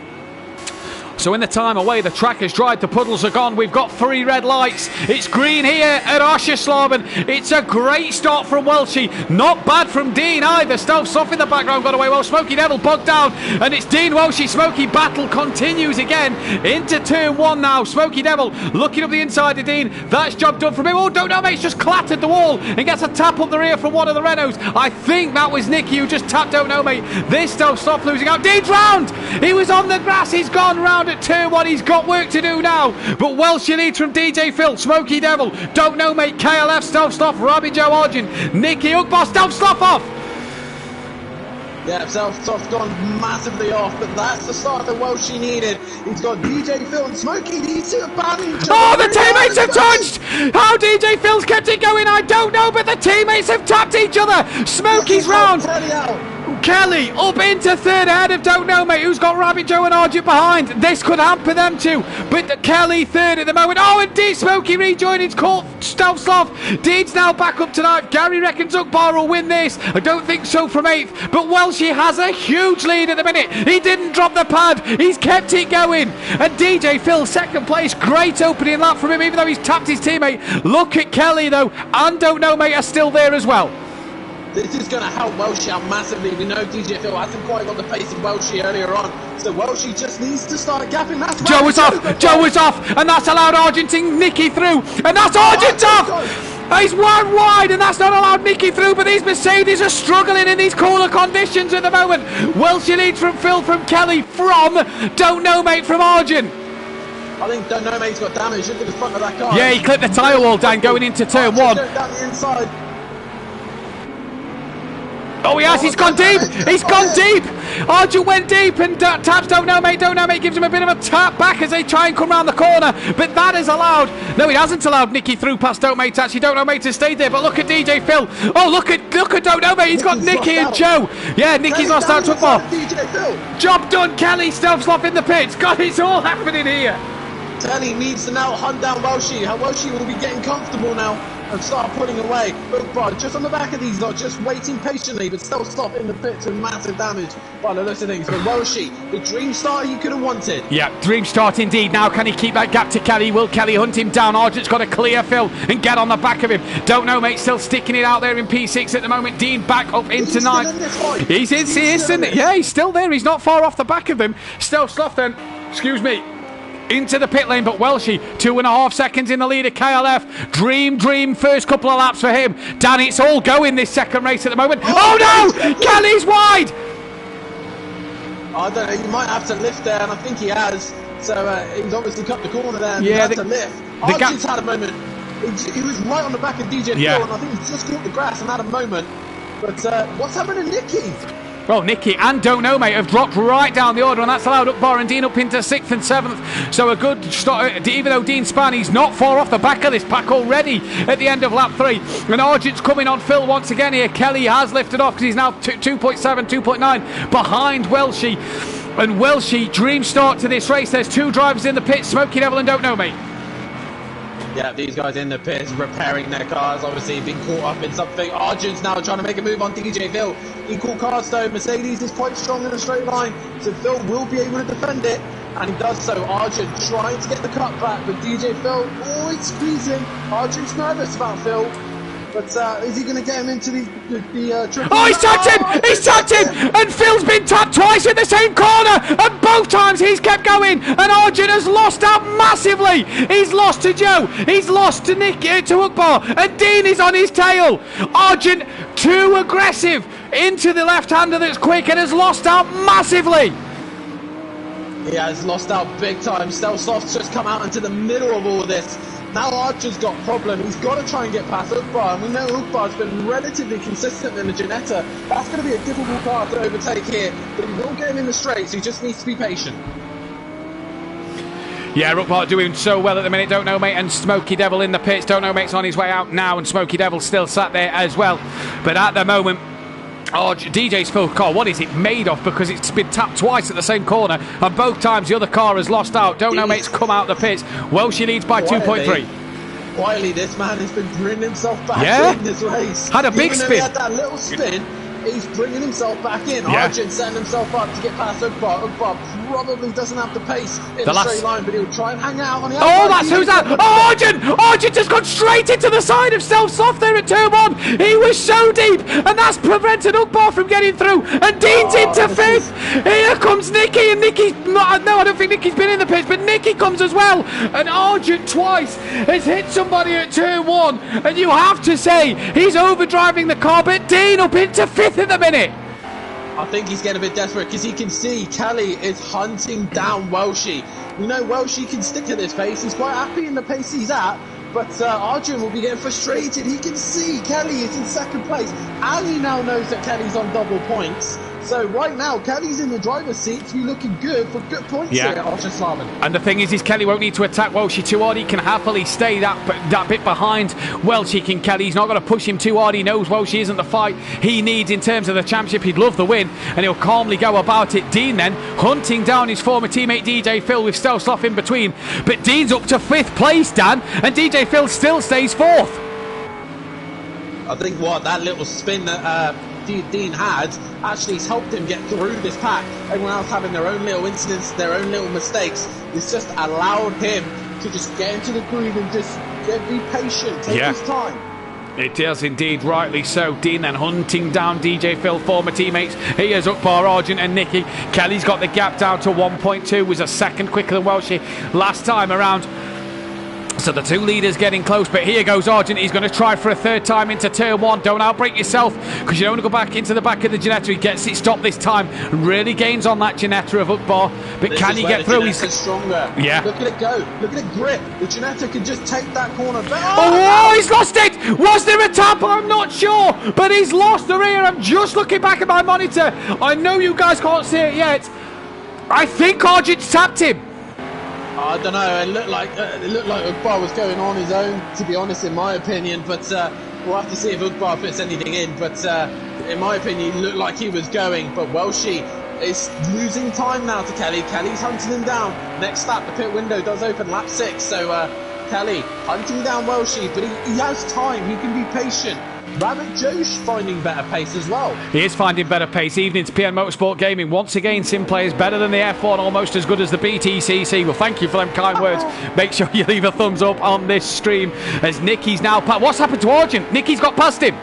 B: So in the time away, the track has dried, the puddles are gone. We've got 3 red lights. It's green here at Oscherslaben. It's a great start from Welshie. Not bad from Dean either. Stealth Sloth in the background got away well. Smoky Devil bogged down, and it's Dean Welshie. Smoky battle continues again into turn 1 now. Smoky Devil looking up the inside of Dean. That's job done from him. Oh, don't know, mate's just clattered the wall and gets a tap up the rear from one of the Renaults. I think that was Nicky who just tapped Don't Know Mate. This Stealth Sloth losing out. Dean's round. He was on the grass. He's gone round at turn 1. He's got work to do now, but Welshie leads from DJ Phil, Smoky Devil, Don't Know Mate, KLF, Stealth Sloth, Rabbit Joe Argent, Nicky Ukbar, Stealth Sloth off.
A: Yeah, Stealth Sloth's gone massively off, but that's the start that Welshie needed. He's got DJ Phil and Smoky. These two are battling each other.
B: Oh, the teammates have touched. How DJ Phil's kept it going, I don't know, but the teammates have tapped each other. Smoky's round. Kelly up into third ahead of Don't Know Mate, who's got Rabbit Joe and Argent behind. This could hamper them too, but Kelly third at the moment. Oh, and Dean Smoky rejoining caught Stealth Sloth. Dean's now back up tonight. Gary reckons Ukbar will win this. I don't think so from 8th, but Welshie has a huge lead at the minute. He didn't drop the pad, he's kept it going. And DJ Phil second place, great opening lap from him, even though he's tapped his teammate. Look at Kelly though, and Don't Know Mate are still there as well.
A: This is going to help Welshie out massively. We know DJ Phil hasn't quite got the pace of Welshie earlier on, so Welshie just needs to start gapping. That's
B: Joe is off, Joe is off, and that's allowed Argent and Nicky through, and that's Argent off! He's one wide, and that's not allowed Nicky through, but these Mercedes are struggling in these cooler conditions at the moment. Welshie leads from Phil, from Kelly, from Don't Know Mate, from Argent.
A: I think Don't Know Mate's got damage. Look at the front of that car.
B: Yeah, he clipped the tyre wall down going into turn 1.
A: Down the inside.
B: Oh, he has, he's gone deep! He's gone deep! Argent went deep and taps Don't Know Mate. Don't Know Mate gives him a bit of a tap back as they try and come round the corner, but that is allowed. No, he hasn't allowed Nicky through past Don't Mate. Actually, Don't Know Mate to stay there, but look at DJ Phil. Oh, look at Don't Know Mate. He's got Nicky and Joe. Yeah, Nicky's lost out to Ukbar. Job done, Kelly. Stealth Sloth in the pits. God, it's all happening here.
A: Kelly needs to now hunt down Welshie. Welshie will be getting comfortable now and start pulling away. Ukbar just on the back of these lot, just waiting patiently, but still stop in the pits with massive damage by the looks of things. But Welshie, the dream start he could have wanted.
B: Yeah, dream start indeed. Now can he keep that gap to Kelly? Will Kelly hunt him down? Argent's got to clear Phil and get on the back of him. Don't Know Mate still sticking it out there in P6 at the moment. Dean back up into 9. He's still there. He's not far off the back of them. Stealth Sloth then, excuse me, into the pit lane, but Welshie 2.5 seconds in the lead of KLF. Dream first couple of laps for him. Dan, it's all going this second race at the moment. Oh no! Kelly's wide!
A: I don't know, he might have to lift there, and I think he has. So he's obviously cut the corner there, and
B: yeah,
A: he had to lift. Archie's had a moment. He was right on the back of DJ Phil, and I think he just caught the grass and had a moment. But what's happened to Nicky?
B: Well, Nicky and Don't Know Mate have dropped right down the order, and that's allowed Ukbar and Dean up into 6th and 7th. So a good start, even though Dean Spanny's not far off the back of this pack already at the end of lap 3. And Argent's coming on Phil once again here. Kelly has lifted off because he's now 2.7, 2.9 behind Welshie. And Welshie, dream start to this race. There's 2 drivers in the pit, Smokey Devil and Don't Know Mate.
A: Yeah, these guys in the pits repairing their cars, obviously being caught up in something. Argent's now trying to make a move on DJ Phil. Equal cars though, Mercedes is quite strong in a straight line, so Phil will be able to defend it, and he does so. Argent trying to get the cut back, but DJ Phil, it's squeezing. Argent's nervous about Phil, but is he going to get him into the triple?
B: Oh, he's tapped him! He's tapped him! And Phil's been tapped twice in the same corner, and both times he's kept going, and Argent has lost out massively. He's lost to Joe, he's lost to Nick, to Ukbar, and Dean is on his tail. Argent too aggressive into the left-hander that's quick and has lost out massively.
A: He has lost out big time. Stelsoft's just come out into the middle of all this. Now Archer's got a problem. He's got to try and get past Ukbar, and we know Ukbar's been relatively consistent in the Ginetta. That's going to be a difficult car to overtake here, but he will get him in the straight, so he just needs to be patient.
B: Yeah, Ukbar doing so well at the minute. Don't Know Mate and Smokey Devil in the pits. Don't Know Mate's on his way out now, and Smokey Devil still sat there as well. But at the moment, DJ's Phil car, what is it made of? Because it's been tapped twice at the same corner, and both times the other car has lost out. Don't Know Mate's come out of the pits. Welshie leads by 2.3.
A: Quietly, this man has been bringing himself back in this race.
B: Had a big spin.
A: He had that little spin. He's bringing himself back in. Argent setting himself up to get past Ukbar. Ukbar probably doesn't have the pace in the straight line, but he'll try and hang out on the outside.
B: Oh, that's who's that? Oh, Argent! Argent has gone straight into the side of Self-Soft there at turn 1. He was so deep, and that's prevented Ukbar from getting through. And Dean's into 5th. Here comes Nicky, and Nicky's not. No, I don't think Nicky's been in the pits, but Nicky comes as well. And Argent twice has hit somebody at turn 1, and you have to say he's overdriving the car. But Dean up into 5th at the minute.
A: I think he's getting a bit desperate because he can see Kelly is hunting down Welshie. You know, Welshie can stick to this pace. He's quite happy in the pace he's at, but Arjun will be getting frustrated. He can see Kelly is in 2nd place, and he now knows that Kelly's on double points. So right now, Kelly's in the driver's seat to be looking good for good points here at Osher.
B: And the thing is Kelly won't need to attack Welshie too hard. He can happily stay that bit behind Welshie. Can Kelly? He's not going to push him too hard. He knows Welshie isn't the fight he needs in terms of the championship. He'd love the win, and he'll calmly go about it. Dean then hunting down his former teammate DJ Phil with Stelsloff in between. But Dean's up to 5th place, Dan, and DJ Phil still stays 4th.
A: I think that little spin that Dean had actually has helped him get through this pack. Everyone else having their own little incidents, their own little mistakes. It's just allowed him to just get into the groove and just be patient, take his time.
B: It does indeed, rightly so. Dean then hunting down DJ Phil, former teammates. He has Ukbar, Argent and Nicky. Kelly's got the gap down to 1.2, was a second quicker than Welshie last time around. So the 2 leaders getting close, but here goes Argent. He's going to try for a 3rd time into turn 1. Don't outbreak yourself, because you don't want to go back into the back of the Ginetta. He gets it stopped this time and really gains on that Ginetta of Ukbar. But
A: this
B: can he get through?
A: He's stronger.
B: Yeah.
A: Look at it go. Look at it grip. The Ginetta can just take that corner back.
B: Oh, he's lost it. Was there a tap? I'm not sure, but he's lost the rear. I'm just looking back at my monitor. I know you guys can't see it yet. I think Argent's tapped him.
A: I don't know. It looked like Ukbar was going on his own, to be honest, in my opinion. But we'll have to see if Ukbar fits anything in. But in my opinion, it looked like he was going. But Welshie is losing time now to Kelly. Kelly's hunting him down. Next lap, the pit window does open, lap 6. So Kelly hunting down Welshie, but he has time. He can be patient. Rabbit Joe's finding better pace as well.
B: He is finding better pace. Evening's PN Motorsport Gaming. Once again, SimPlay is better than the F1, almost as good as the BTCC. Well, thank you for them kind words. Make sure you leave a thumbs up on this stream as Nicky's now... What's happened to Argent? Nicky's got past him.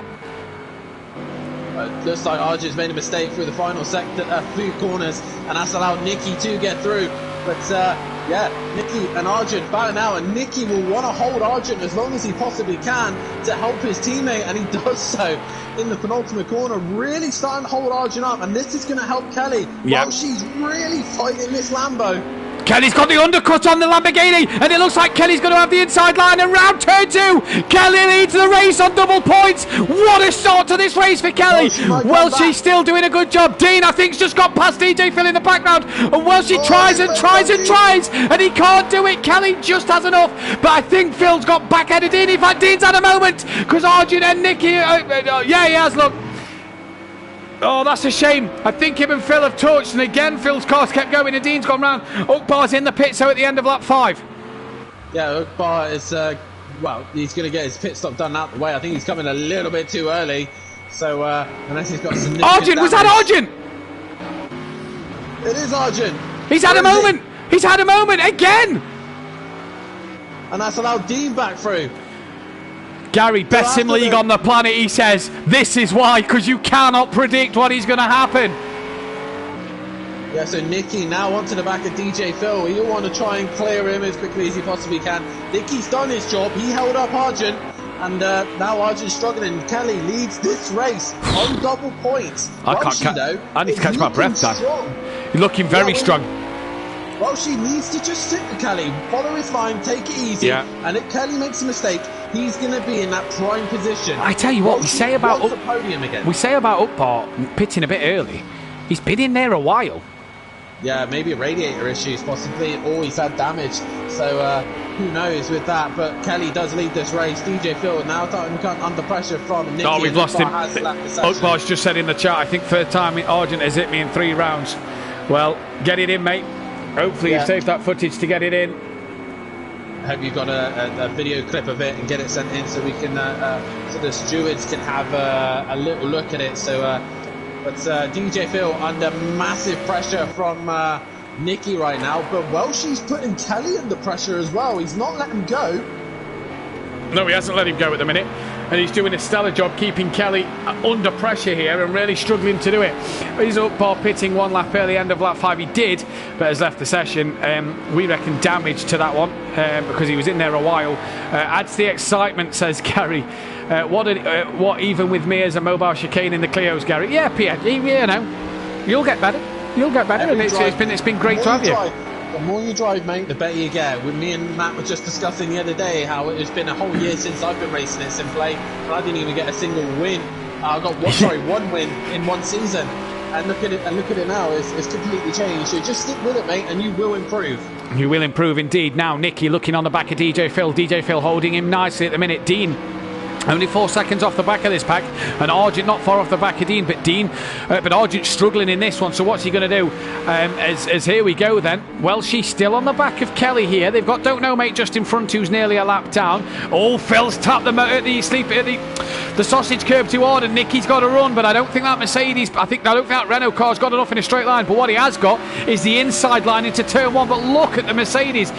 A: Looks like Argent's made a mistake through the final sector, few corners, and that's allowed Nicky to get through. But yeah, Nicky and Arjun battle now, and Nicky will want to hold Arjun as long as he possibly can to help his teammate, and he does so in the penultimate corner, really starting to hold Arjun up, and this is going to help Kelly. While she's really fighting this Lambo.
B: Kelly's got the undercut on the Lamborghini, and it looks like Kelly's going to have the inside line, and round turn 2, Kelly leads the race on double points. What a start to this race for Kelly. Well, she's still doing a good job. Dean, I think, has just got past DJ Phil in the background, and well, she tries and tries and tries, and he can't do it. Kelly just has enough, but I think Phil's got back-headed Dean. In fact, Dean's had a moment, because Arjun and Nicky, yeah, he has, look. Oh, that's a shame. I think him and Phil have touched, and again Phil's car's kept going, and Dean's gone round. Ukbar's in the pit, so at the end of lap 5.
A: Yeah, Ukbar is, well, he's going to get his pit stop done out the way. I think he's coming a little bit too early, so unless he's got some...
B: Arjun, was that Arjun?
A: It is Arjun.
B: He's had a moment. He's had a moment again.
A: And that's allowed Dean back through.
B: Gary, best sim league on the planet, he says. This is why, because you cannot predict what is going to happen.
A: Yeah, so Nicky now onto the back of DJ Phil. He'll want to try and clear him as quickly as he possibly can. Nicky's done his job. He held up Arjun, and now Arjun's struggling. Kelly leads this race on double points.
B: I need to catch my breath, Dan. You're looking very strong.
A: Well, she needs to just sit with Kelly, follow his line, take it easy, and if Kelly makes a mistake, he's going to be in that prime position.
B: I tell you what, we say about Ukbar pitting a bit early. He's been in there a while.
A: Yeah, maybe radiator issues possibly, or he's had damage. So who knows with that? But Kelly does lead this race. DJ Phil now starting to come under pressure from Nicky.
B: Oh, we've lost him. Ukbar's just said in the chat, I think third time Arjun has hit me in 3 rounds. Well, get it in, mate. Hopefully you've saved that footage to get it in.
A: I hope you've got a video clip of it and get it sent in so we can, so the stewards can have a little look at it. So, but DJ Phil under massive pressure from Nicky right now. But Welshie's putting Kelly under pressure as well. He's not letting him go.
B: No, he hasn't let him go at the minute. And he's doing a stellar job keeping Kelly under pressure here and really struggling to do it. He's up par pitting 1 lap early, end of lap 5. He did, but has left the session. We reckon damage to that one because he was in there a while. Adds the excitement, says Gary. What even with me as a mobile chicane in the Clios, Gary? Yeah, Pierre, you know, you'll get better. You'll get better. And it's been great to have you.
A: The more you drive, mate, the better you get. With me and Matt were just discussing the other day how it's been a whole year since I've been racing at SimPlay, and I didn't even get a single win. I got one win in 1 season, and look at it now. It's completely changed. So just stick with it, mate, and you will improve. You will improve indeed. Now Nicky looking on the back of DJ Phil. DJ Phil holding him nicely at the minute. Dean only 4 seconds off the back of this pack, and Arjun not far off the back of Dean, but Arjun struggling in this one. So what's he going to do? As here we go then. Well, she's still on the back of Kelly here. They've got Don't Know Mate just in front, who's nearly a lap down. Oh, Phil's tapped the sausage curb too hard, and Nicky's got to run. But I don't think that Mercedes, I don't think that Renault car's got enough in a straight line. But what he has got is the inside line into turn 1. But look at the Mercedes.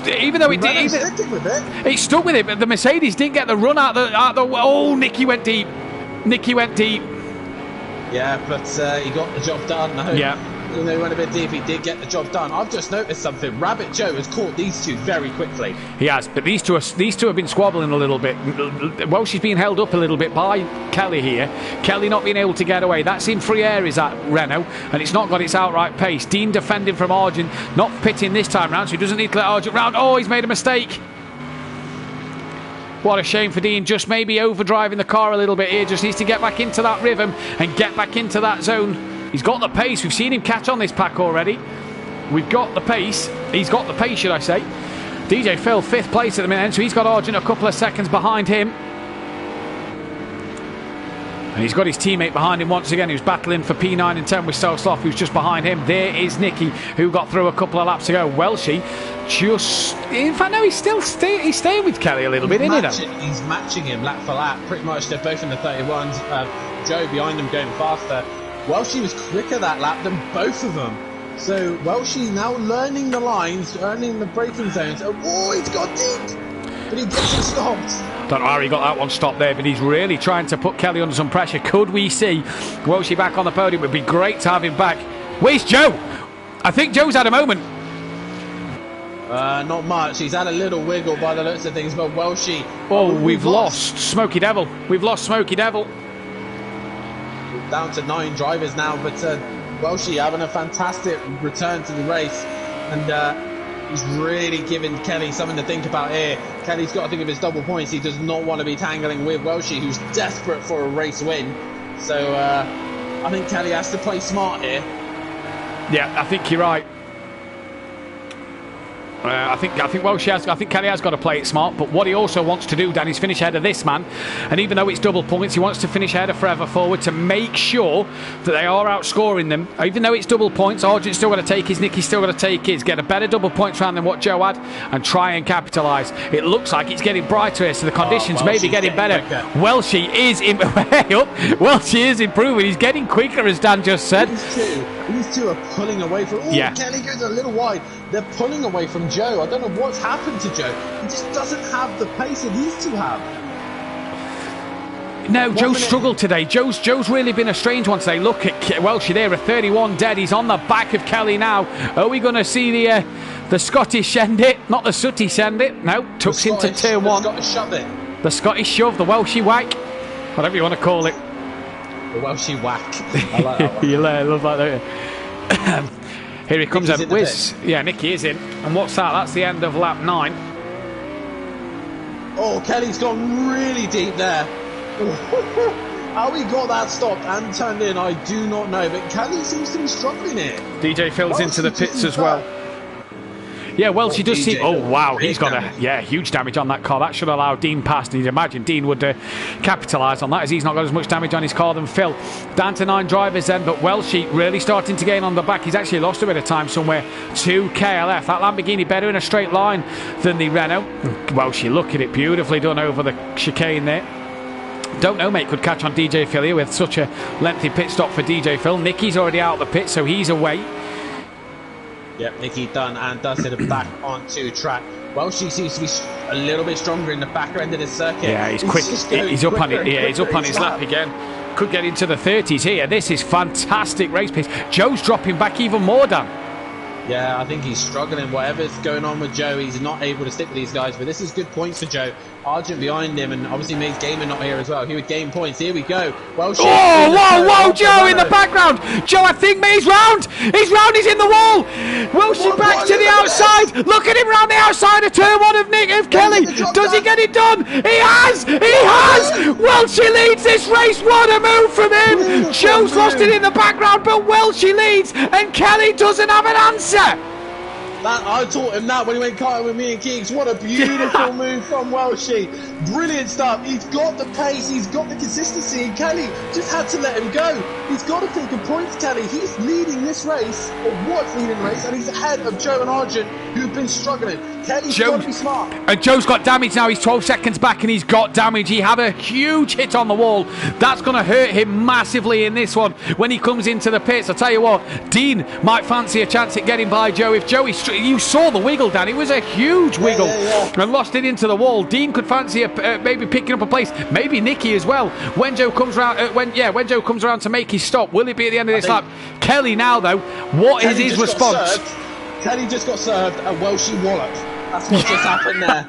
A: Even though it stuck with it, but the Mercedes didn't get the run out the. Oh, Nicky went deep. Yeah, but he got the job done. No. Yeah. Even though he went a bit deep, he did get the job done. I've just noticed something. Rabbit Joe has caught these two very quickly. He has, but these two have been squabbling a little bit. Well, she's been held up a little bit by Kelly here. Kelly not being able to get away. That's in free air, is that Renault, and it's not got its outright pace. Dean defending from Arjun, not pitting this time round, so he doesn't need to let Arjun round. Oh, he's made a mistake. What a shame for Dean, just maybe overdriving the car a little bit here. Just needs to get back into that rhythm and get back into that zone. He's got the pace. We've seen him catch on this pack already. We've got the pace. He's got the pace, should I say. DJ Phil, 5th place at the minute, so he's got Arjun a couple of seconds behind him. And he's got his teammate behind him once again, who's battling for P9 and 10 with Sloth, who's just behind him. There is Nicky, who got through a couple of laps ago. Welshie just... In fact, no, he's staying with Kelly a little bit, isn't he? He's matching him lap for lap. Pretty much, they're both in the 31s. Joe behind them going faster. Welshie was quicker that lap than both of them. So Welshie now learning the lines, learning the braking zones. Oh, he's got deep! But he gets it stopped. Don't know how he got that one stopped there, but he's really trying to put Kelly under some pressure. Could we see Welshie back on the podium? It would be great to have him back. Where's Joe? I think Joe's had a moment. Not much. He's had a little wiggle by the looks of things, but Welshie...
B: Oh, we've lost Smoky Devil. We've lost Smoky Devil.
A: Down to 9 drivers now, but Welshie having a fantastic return to the race. And he's really giving Kelly something to think about here. Kelly's got to think of his double points. He does not want to be tangling with Welshie, who's desperate for a race win. So I think Kelly has to play smart here.
B: Yeah, I think you're right. I think Kelly has got to play it smart, but what he also wants to do, Dan, is finish ahead of this man. And even though it's double points, he wants to finish ahead of Forever Forward to make sure that they are outscoring them. Even though it's double points, Argent's still got to take his, Nicky's still got to take his, get a better double points round than what Joe had, and try and capitalise. It looks like it's getting brighter here, so the conditions may be getting better. Welshie is Welshie is improving. He's getting quicker, as Dan just said.
A: These two are pulling away from... Ooh, yeah. Kelly goes a little wide. They're pulling away from Joe. I don't know what's happened to Joe. He just doesn't have the pace that these two have.
B: No, Joe struggled today. Joe's really been a strange one today. Look at Welshie there, a 31 dead. He's on the back of Kelly now. Are we going to see the Scottish send it? Not the Sooty send it. No, tucks into turn 1.
A: The Scottish shove it.
B: The Scottish shove, the Welshie whack. Whatever you want to call it.
A: The Welshie whack. I like that one.
B: You love that, don't you? Here he comes up. Whiz. Yeah, Nicky is in. And what's that? That's the end of lap 9.
A: Oh, Kelly's gone really deep there. How he got that stopped and turned in, I do not know. But Kelly seems to be struggling here.
B: DJ Phil's into the pits as well. Yeah, well, she does see... Oh, wow, he's got huge damage on that car. That should allow Dean past. And you'd imagine Dean would capitalise on that, as he's not got as much damage on his car than Phil. Down to 9 drivers then, but Welshie really starting to gain on the back. He's actually lost a bit of time somewhere to KLF. That Lamborghini better in a straight line than the Renault. Welshie, look at it, beautifully done over the chicane there. Don't know, mate, could catch on DJ Phil here with such a lengthy pit stop for DJ Phil. Nicky's already out of the pit, so he's away.
A: Yep, Nicky done and dusted it back onto track. Well, she seems to be a little bit stronger in the back end of the circuit.
B: Yeah, he's quick. He's up on it. Yeah, he's up on his lap again. Could get into the 30s here. This is fantastic race pace. Joe's dropping back even more, Dan.
A: Yeah, I think he's struggling. Whatever's going on with Joe, he's not able to stick with these guys. But this is good points for Joe. Argent behind him, and obviously Maze Gamer not here as well. He would gain points. Here we go. Well,
B: whoa, Joe in the background. Joe, I think Maze round. He's round. He's in the wall. Welshie back to the outside. Look at him round the outside of turn 1 of Kelly. Does he get it done? He has. Welshie leads this race. What a move from him. Joe's lost it in the background, but Welshie leads, and Kelly doesn't have an answer.
A: I taught him that when he went karting with me and Keeks. What a beautiful move from Welshie. Brilliant stuff. He's got the pace, he's got the consistency, and Kelly just had to let him go. He's got to think of points, Kelly. He's leading this race, or was leading the race, and he's ahead of Joe and Argent, who've been struggling. Kelly's got to be smart.
B: And Joe's got damage now. He's 12 seconds back, and he's got damage. He had a huge hit on the wall. That's going to hurt him massively in this one when he comes into the pits. I'll tell you what, Dean might fancy a chance at getting by Joe. If Joe is... You saw the wiggle, Dan. It was a huge wiggle, and lost it into the wall. Dean could fancy maybe picking up a place. Maybe Nicky as well. When Joe comes around, when Joe comes around to make his stop, will it be at the end of this lap? Kelly now though, what is his response?
A: Kelly just got served a Welshie wallop. That's what just happened there.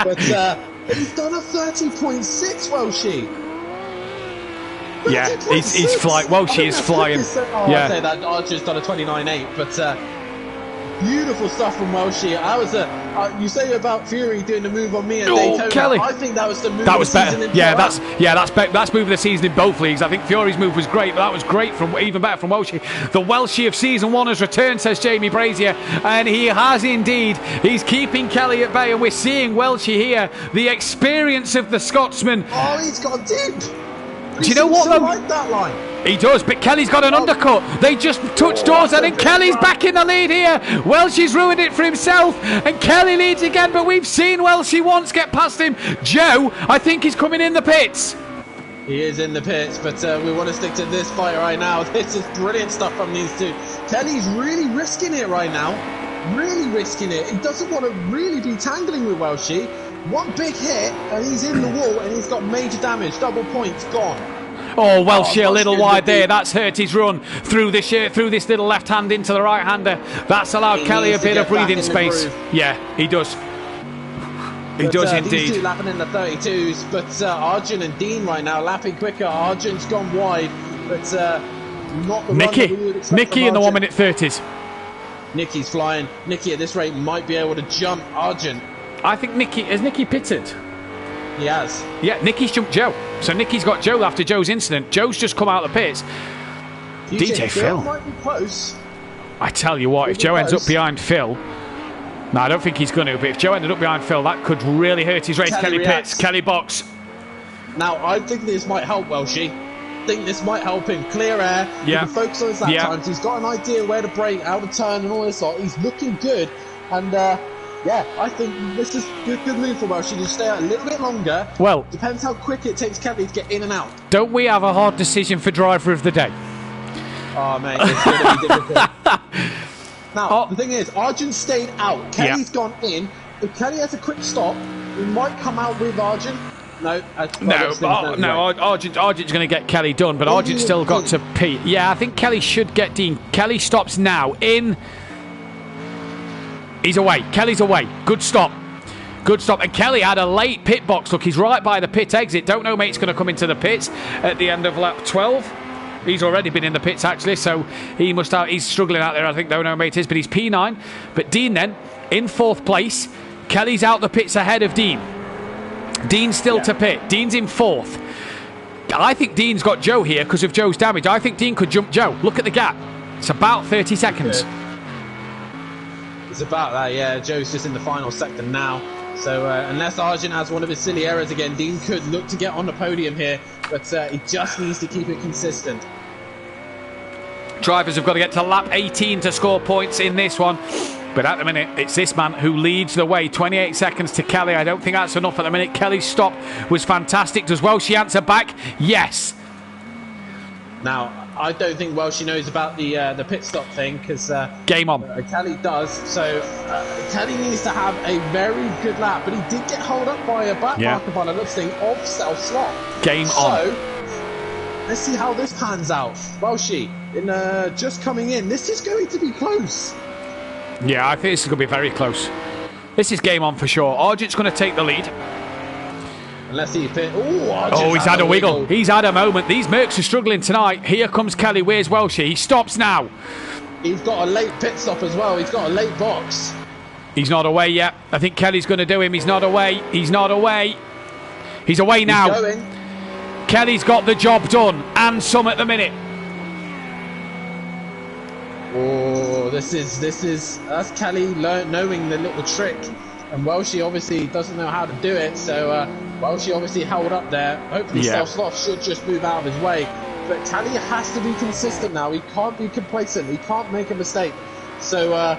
A: But he's done a 30.6 Welshie.
B: Yeah, he's flying. Welshie is flying.
A: I'd say that Archer's done a 29.8, but. Beautiful stuff from Welshie. You say about Fury doing the move on me at Daytona.
B: Kelly.
A: I think that was the move.
B: That was better. That's
A: that's
B: move of the season in both leagues. I think Fury's move was great, but that was great even better from Welshie. The Welshie of season 1 has returned, says Jamie Brazier, and he has indeed. He's keeping Kelly at bay, and we're seeing Welshie here. The experience of the Scotsman.
A: Oh, he's got deep.
B: Do you know what?
A: Like that line.
B: He does, but Kelly's got an undercut. They just touched doors, and then Kelly's back in the lead here. Welshie's ruined it for himself, and Kelly leads again, but we've seen Welshie once get past him. Joe, I think he's coming in the pits.
A: He is in the pits, but we want to stick to this fight right now. This is brilliant stuff from these two. Kelly's really risking it right now. Really risking it. He doesn't want to really be tangling with Welshie. One big hit, and he's in the wall, and he's got major damage. Double points gone.
B: Oh, Welsh a little wide there.
A: Dean.
B: That's hurt his run through this little left hand into the right hander. That's allowed Kelly a bit of breathing space. Yeah, he does. He does indeed.
A: These two lapping in the 32s, but Arjun and Dean right now lapping quicker. Arjun's gone wide, but not the
B: Nicky.
A: run that we would expect
B: Nicky
A: from
B: in the
A: Arjun.
B: 1 minute 30s.
A: Nicky's flying. Nicky at this rate might be able to jump Arjun.
B: I think has Nicky pitted?
A: He has.
B: Yeah, Nicky's jumped Joe. So Nicky's got Joe after Joe's incident. Joe's just come out of the pits. DJ Phil
A: might be close.
B: I tell you what, if Joe ends up behind Phil, no, I don't think he's going to, but if Joe ended up behind Phil, that could really hurt his race. Kelly pits, Kelly box.
A: Now, I think this might help Welshie. I think this might help him clear air.
B: Yeah.
A: He can focus on his lap times. He's got an idea where to brake, how to turn, and all this lot. He's looking good, and I think this is good move for Welshie to stay out a little bit longer.
B: Well,
A: depends how quick it takes Kelly to get in and out.
B: Don't we have a hard decision for driver of the day?
A: Oh mate, it's going to be difficult. Now, the thing is, Arjun stayed out. Kelly's gone in. If Kelly has a quick stop, we might come out with Arjun. Arjun's
B: going to get Kelly done, but Arjun's still got to pit. Yeah, I think Kelly should get Dean. Kelly stops now. In. He's away. Kelly's away. Good stop. Good stop. And Kelly had a late pit box. Look, he's right by the pit exit. Don't know mate's going to come into the pits at the end of lap 12. He's already been in the pits, actually, so he's struggling out there, I think, don't know mate is, but he's P9. But Dean then, in 4th place. Kelly's out the pits ahead of Dean. Dean's still to pit. Dean's in 4th. I think Dean's got Joe here because of Joe's damage. I think Dean could jump Joe. Look at the gap. It's about 30 seconds.
A: It's about that, yeah. Joe's just in the final sector now. So unless Arjun has one of his silly errors again, Dean could look to get on the podium here, but he just needs to keep it consistent.
B: Drivers have got to get to lap 18 to score points in this one. But at the minute, it's this man who leads the way. 28 seconds to Kelly. I don't think that's enough at the minute. Kelly's stop was fantastic. Does Welshie answer back? Yes.
A: Now, I don't think Welshie knows about the pit stop thing because
B: game on.
A: Kelly does. So Kelly needs to have a very good lap, but he did get held up by a back marker by the looks thing of self-slot.
B: Game on.
A: So let's see how this pans out. Welshie, just coming in, this is going to be close.
B: Yeah, I think this is going to be very close. This is game on for sure. Arjun's going to take the lead.
A: Unless he pit.
B: He's had a wiggle. He's had a moment. These Mercs are struggling tonight. Here comes Kelly. Where's Welshie? He stops now.
A: He's got a late pit stop as well. He's got a late box.
B: He's not away yet. I think Kelly's going to do him. He's not away. He's not away. He's away now.
A: He's going.
B: Kelly's got the job done. And some at the minute.
A: Oh, this is that's Kelly knowing the little trick, and Welshie obviously doesn't know how to do it. So Welshie obviously held up there. Hopefully, self-slot should just move out of his way. But Kelly has to be consistent now. He can't be complacent. He can't make a mistake. So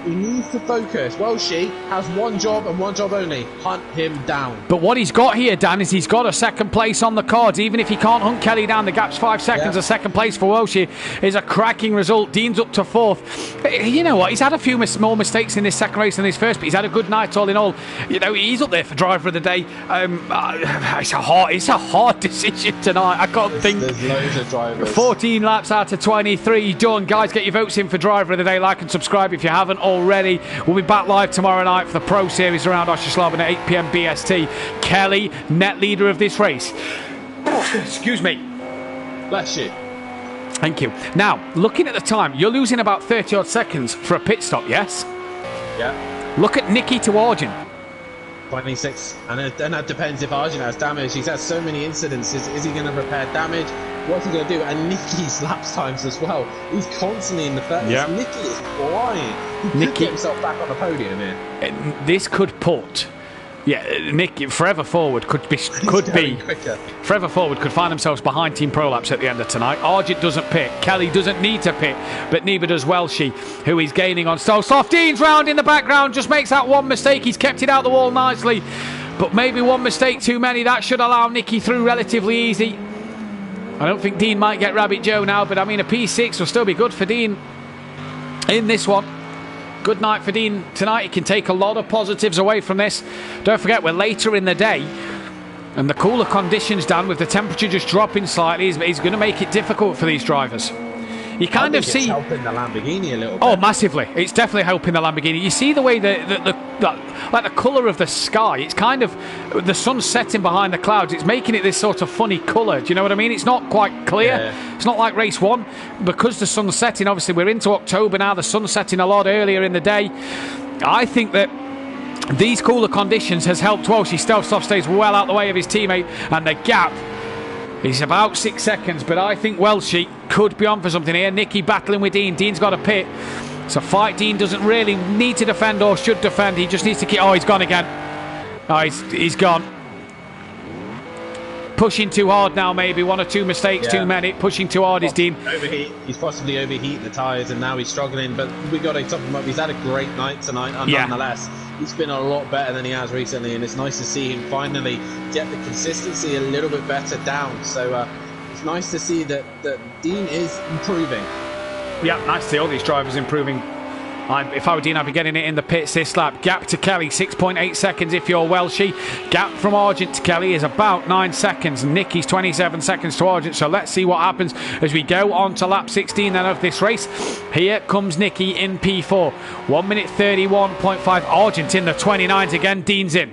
A: he needs to focus. Welshie has one job and one job only: hunt him down.
B: But what he's got here, Dan, is he's got a second place on the cards. Even if he can't hunt Kelly down, the gap's 5 seconds. A second place for Welshie is a cracking result. Dean's up to 4th. You know what? He's had a few small mistakes in this second race and this first, but he's had a good night all in all. You know, he's up there for driver of the day. It's a hard decision tonight. I can't think.
A: There's loads of drivers.
B: 14 laps out of 23 done. Guys, get your votes in for driver of the day. Like and subscribe if you haven't already. We'll be back live tomorrow night for the Pro Series around Oschersleben at 8 PM BST. Kelly, net leader of this race. Excuse me.
A: Bless you.
B: Thank you. Now, looking at the time, you're losing about 30 odd seconds for a pit stop, yes?
A: Yeah.
B: Look at Nicky to Arjun.
A: 26, and that depends if Arjun has damage. He's had so many incidents. Is he going to repair damage? What's he going to do? And Nicky's lap times as well. He's constantly in the 30s.
B: Yeah.
A: Nicky is flying. He could get himself back on the podium here.
B: This could put. Yeah, Nick, Forever Forward could be
A: quicker.
B: Forever Forward could find themselves behind Team Prolapse at the end of tonight. Arjun doesn't pit. Kelly doesn't need to pit, but neither does Welshie, who is gaining on so soft. Dean's round in the background, just makes that one mistake. He's kept it out the wall nicely, but maybe one mistake too many. That should allow Nicky through relatively easy. I don't think Dean might get Rabbit Joe now, but I mean a P6 will still be good for Dean in this one. Good night for Dean tonight. He can take a lot of positives away from this. Don't forget, we're later in the day. And the cooler conditions, Dan, with the temperature just dropping slightly, is going to make it difficult for these drivers. You kind of see
A: it's helping the Lamborghini a little bit.
B: Oh, massively! It's definitely helping the Lamborghini. You see the way like the colour of the sky. It's kind of the sun setting behind the clouds. It's making it this sort of funny colour. Do you know what I mean? It's not quite clear.
A: Yeah.
B: It's not like race 1 because the sun's setting. Obviously, we're into October now. The sun's setting a lot earlier in the day. I think that these cooler conditions has helped Welsh. Stelzhoff stays well out the way of his teammate, and the gap is about 6 seconds. But I think Welsh could be on for something here. Nicky battling with Dean. Dean's got a pit. It's a fight Dean doesn't really need to defend or should defend. He just needs to keep... Oh, he's gone again. Oh, he's gone. Pushing too hard now, maybe. 1 or 2 mistakes too many. Pushing too hard is Dean.
A: He's possibly overheating the tyres and now he's struggling, but we got to top him up. He's had a great night tonight, nonetheless. He's been a lot better than he has recently, and it's nice to see him finally get the consistency a little bit better down. So it's nice to see that Dean is improving.
B: Yeah, nice to see all these drivers improving. If I were Dean, I'd be getting it in the pits this lap. Gap to Kelly, 6.8 seconds if you're Welshie. Gap from Argent to Kelly is about 9 seconds. Nicky's 27 seconds to Argent. So let's see what happens as we go on to lap 16 then of this race. Here comes Nicky in P4. 1 minute 31.5. Argent in the 29s again. Dean's in.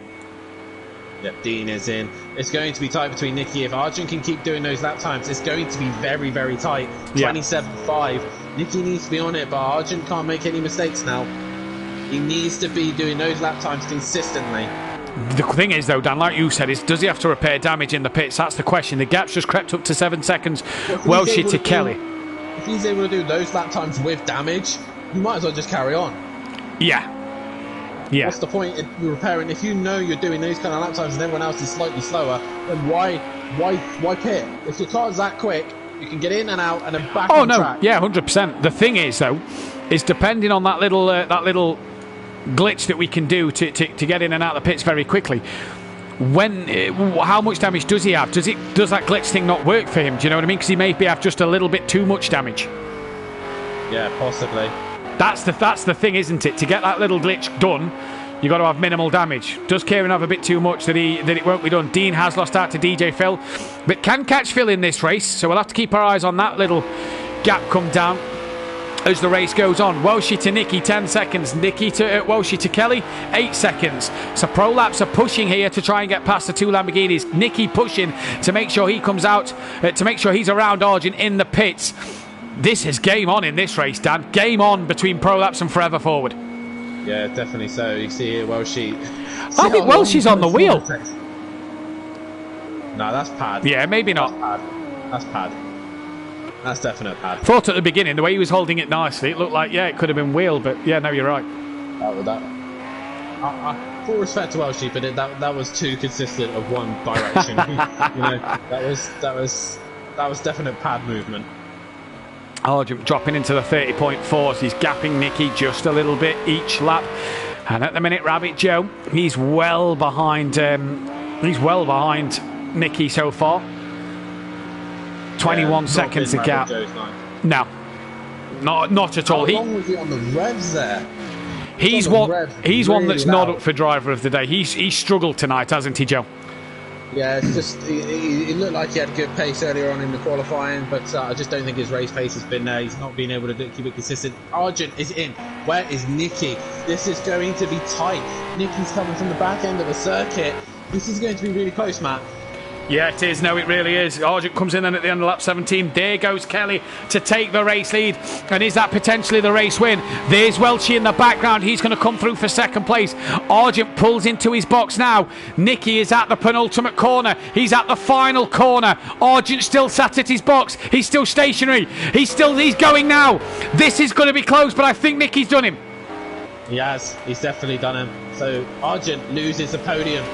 A: Yep, Dean is in. It's going to be tight between Nicky. If Arjun can keep doing those lap times, it's going to be very, very tight. 27.5. Nicky needs to be on it, but Arjun can't make any mistakes now. He needs to be doing those lap times consistently.
B: The thing is, though, Dan, like you said, is does he have to repair damage in the pits? That's the question. The gap's just crept up to 7 seconds. Welshie to Kelly.
A: If he's able to do those lap times with damage, you might as well just carry on.
B: Yeah.
A: What's the point in repairing? If you know you're doing those kind of lap times and everyone else is slightly slower, then why pit? If your car's that quick, you can get in and out and then back on track.
B: Oh, no, yeah, 100%. The thing is, though, is depending on that little glitch that we can do to get in and out of the pits very quickly. How much damage does he have? Does that glitch thing not work for him? Do you know what I mean? Because he maybe have just a little bit too much damage.
A: Yeah, possibly.
B: That's the thing, isn't it? To get that little glitch done, you got to have minimal damage. Does Kieran have a bit too much that it won't be done? Dean has lost out to DJ Phil, but can catch Phil in this race, so we'll have to keep our eyes on that little gap come down as the race goes on. Welshie to Nicky, 10 seconds. Nicky to Welshie to Kelly, 8 seconds. So Pro Laps are pushing here to try and get past the 2 Lamborghinis. Nicky pushing to make sure he comes out, to make sure he's around Arjun in the pits. This is game on in this race, Dan. Game on between Pro Laps and Forever Forward.
A: Yeah, definitely so. You see here, Welshie.
B: I think Welshie's on the wheel.
A: No, that's pad.
B: Yeah, maybe not.
A: That's pad. That's definite pad.
B: Thought at the beginning, the way he was holding it nicely, it looked like, it could have been wheel, but yeah, no, you're right.
A: Full respect to Welshie, but that was too consistent of one direction. that was definite pad movement.
B: Arjun dropping into the 30.4s. He's gapping Nicky just a little bit each lap. And at the minute, Rabbit Joe, he's well behind Nicky so far. 21 seconds to gap. No, not at all.
A: How long was he on the revs there?
B: He's one that's not up for driver of the day. He's struggled tonight, hasn't he, Joe?
A: Yeah, it's just he looked like he had good pace earlier on in the qualifying, but I just don't think his race pace has been there. He's not been able to keep it consistent. Arjun is in. Where is Nicky? This is going to be tight. Nicky's coming from the back end of the circuit. This is going to be really close, Matt.
B: Yeah, it is. No, it really is. Arjun comes in then at the end of lap 17. There goes Kelly to take the race lead. And is that potentially the race win? There's Welshie in the background. He's going to come through for second place. Arjun pulls into his box now. Nicky is at the penultimate corner. He's at the final corner. Arjun still sat at his box. He's still stationary. He's going now. This is going to be close, but I think Nicky's done him.
A: He has. He's definitely done him. So Arjun loses the podium.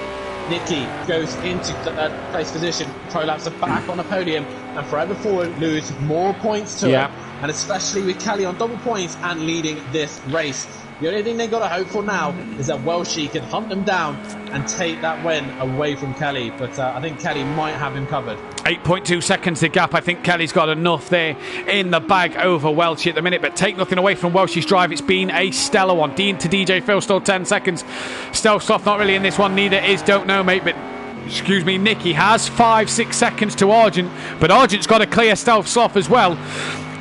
A: Nicky goes into third place position. Pro Laps are back on the podium, and Forever Forward lose more points to it, and especially with Kelly on double points and leading this race. The only thing they've got to hope for now is that Welshie can hunt them down and take that win away from Kelly, but I think Kelly might have him covered.
B: 8.2 seconds to gap. I think Kelly's got enough there in the bag over Welshie at the minute, but take nothing away from Welshie's drive. It's been a stellar one. Dean to DJ Phil, still 10 seconds. Stelzhoff not really in this one, neither is Don't Know Mate, but Nicky has 5-6 seconds to Argent, but Argent's got a clear Stealth Sloth as well.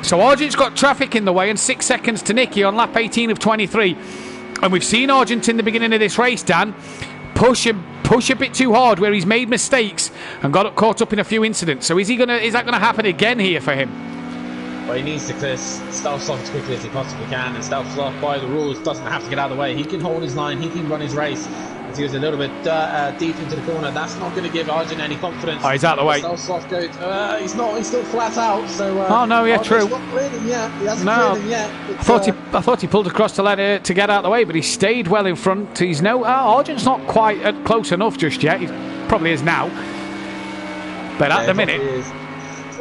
B: So Argent's got traffic in the way and 6 seconds to Nicky on lap 18 of 23. And we've seen Argent in the beginning of this race, Dan, push a bit too hard where he's made mistakes and got caught up in a few incidents. So is that gonna happen again here for him?
A: Well, he needs to clear Stealth Sloth as quickly as he possibly can, and Stealth Sloth, by the rules, doesn't have to get out of the way. He can hold his line, he can run his race. As he was a little bit deep into the corner, that's not going to give Argent any confidence.
B: Oh, he's out of the way.
A: Stealth Sloth goes, he's still flat out. So,
B: oh no, yeah,
A: Argent's
B: true.
A: Not cleared him yet. He hasn't cleared him yet.
B: I thought he pulled across to get out of the way, but he stayed well in front. He's Argent's not quite close enough just yet. He probably is now, but at the minute.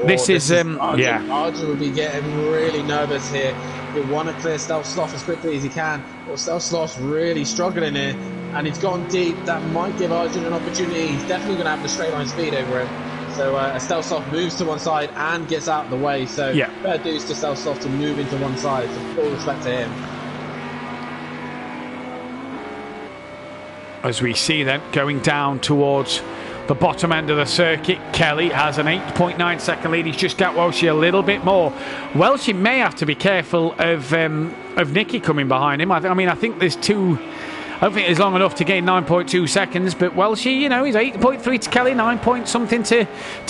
A: Argent would be getting really nervous here. He'll want to clear Stealth Sloth as quickly as he can. But Stealth Sloth's really struggling here, and he's gone deep. That might give Argent an opportunity. He's definitely going to have the straight line speed over him. So Stealth Sloth moves to one side and gets out of the way. So fair dues to Stealth Sloth to move into one side. So full respect to him.
B: As we see them going down towards the bottom end of the circuit, Kelly has an 8.9 second lead. He's just got Welshie a little bit more. Welshie may have to be careful of Nicky coming behind him. I think there's two. I don't think it's long enough to gain 9.2 seconds, but Welshie, he's 8.3 to Kelly, 9 point something to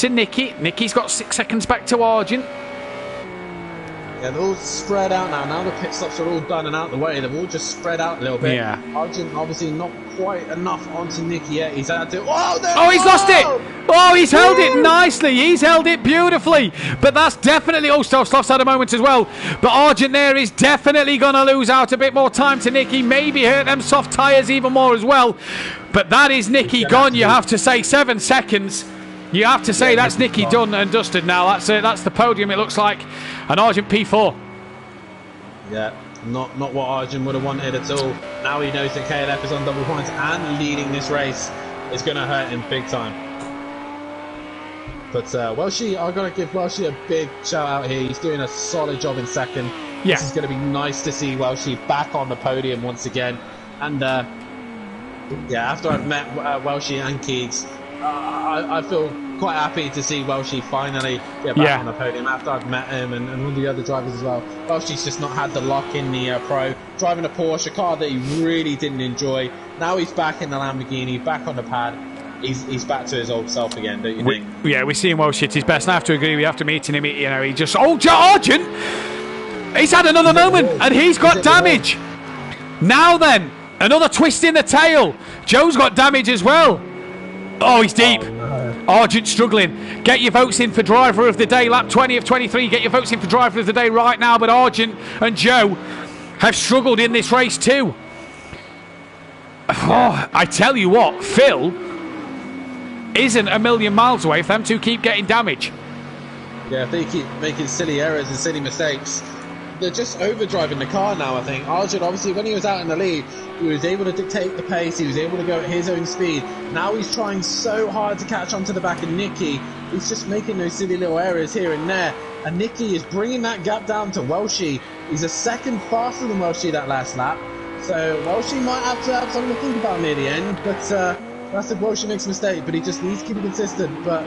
B: Nicky. Nicky's got 6 seconds back to Argent.
A: Yeah, they're all spread out now. Now the pit stops are all done and out the way. They've all just spread out a little bit.
B: Yeah.
A: Argent obviously not quite enough onto Nicky yet. He's had to.
B: He's lost it! Oh, he's held it nicely. He's held it beautifully. But that's definitely. Stealth Sloth's had a moment as well. But Argent there is definitely going to lose out a bit more time to Nicky. Maybe hurt them soft tyres even more as well. But that is Nicky gone. You have to say 7 seconds. You have to say that's Nicky done and dusted now. That's the podium, it looks like. An Argent P4.
A: Yeah, not what Argent would have wanted at all. Now he knows that KLF is on double points and leading this race. It's going to hurt him big time. But Welshie, I've got to give Welshie a big shout out here. He's doing a solid job in second.
B: Yeah.
A: This is going to be nice to see Welshie back on the podium once again. And after I've met Welshie and Keegs, I feel quite happy to see Welshie finally get back on the podium after I've met him and one of the other drivers as well. Welshie's just not had the luck in the Pro, driving a Porsche, a car that he really didn't enjoy. Now he's back in the Lamborghini, back on the pad. He's back to his old self again, don't you think?
B: We're seeing Welshie at his best. And I have to agree, after meeting him, he just... Argent! He's had another moment, and he's got damage. Now then, another twist in the tail. Joe's got damage as well. Oh, he's deep. Oh, no. Argent struggling. Get your votes in for driver of the day. Lap 20 of 23. Get your votes in for driver of the day right now. But Argent and Joe have struggled in this race too. Oh, I tell you what, Phil isn't a million miles away if them two keep getting damage.
A: Yeah, if they keep making silly errors and silly mistakes, they're just overdriving the car now, I think. Argent, obviously, when he was out in the lead, he was able to dictate the pace. He was able to go at his own speed. Now he's trying so hard to catch onto the back of Nicky. He's just making those silly little errors here and there. And Nicky is bringing that gap down to Welshie. He's a second faster than Welshie that last lap. So Welshie might have to have something to think about near the end. But that's if Welshie makes a mistake. But he just needs to keep it consistent. But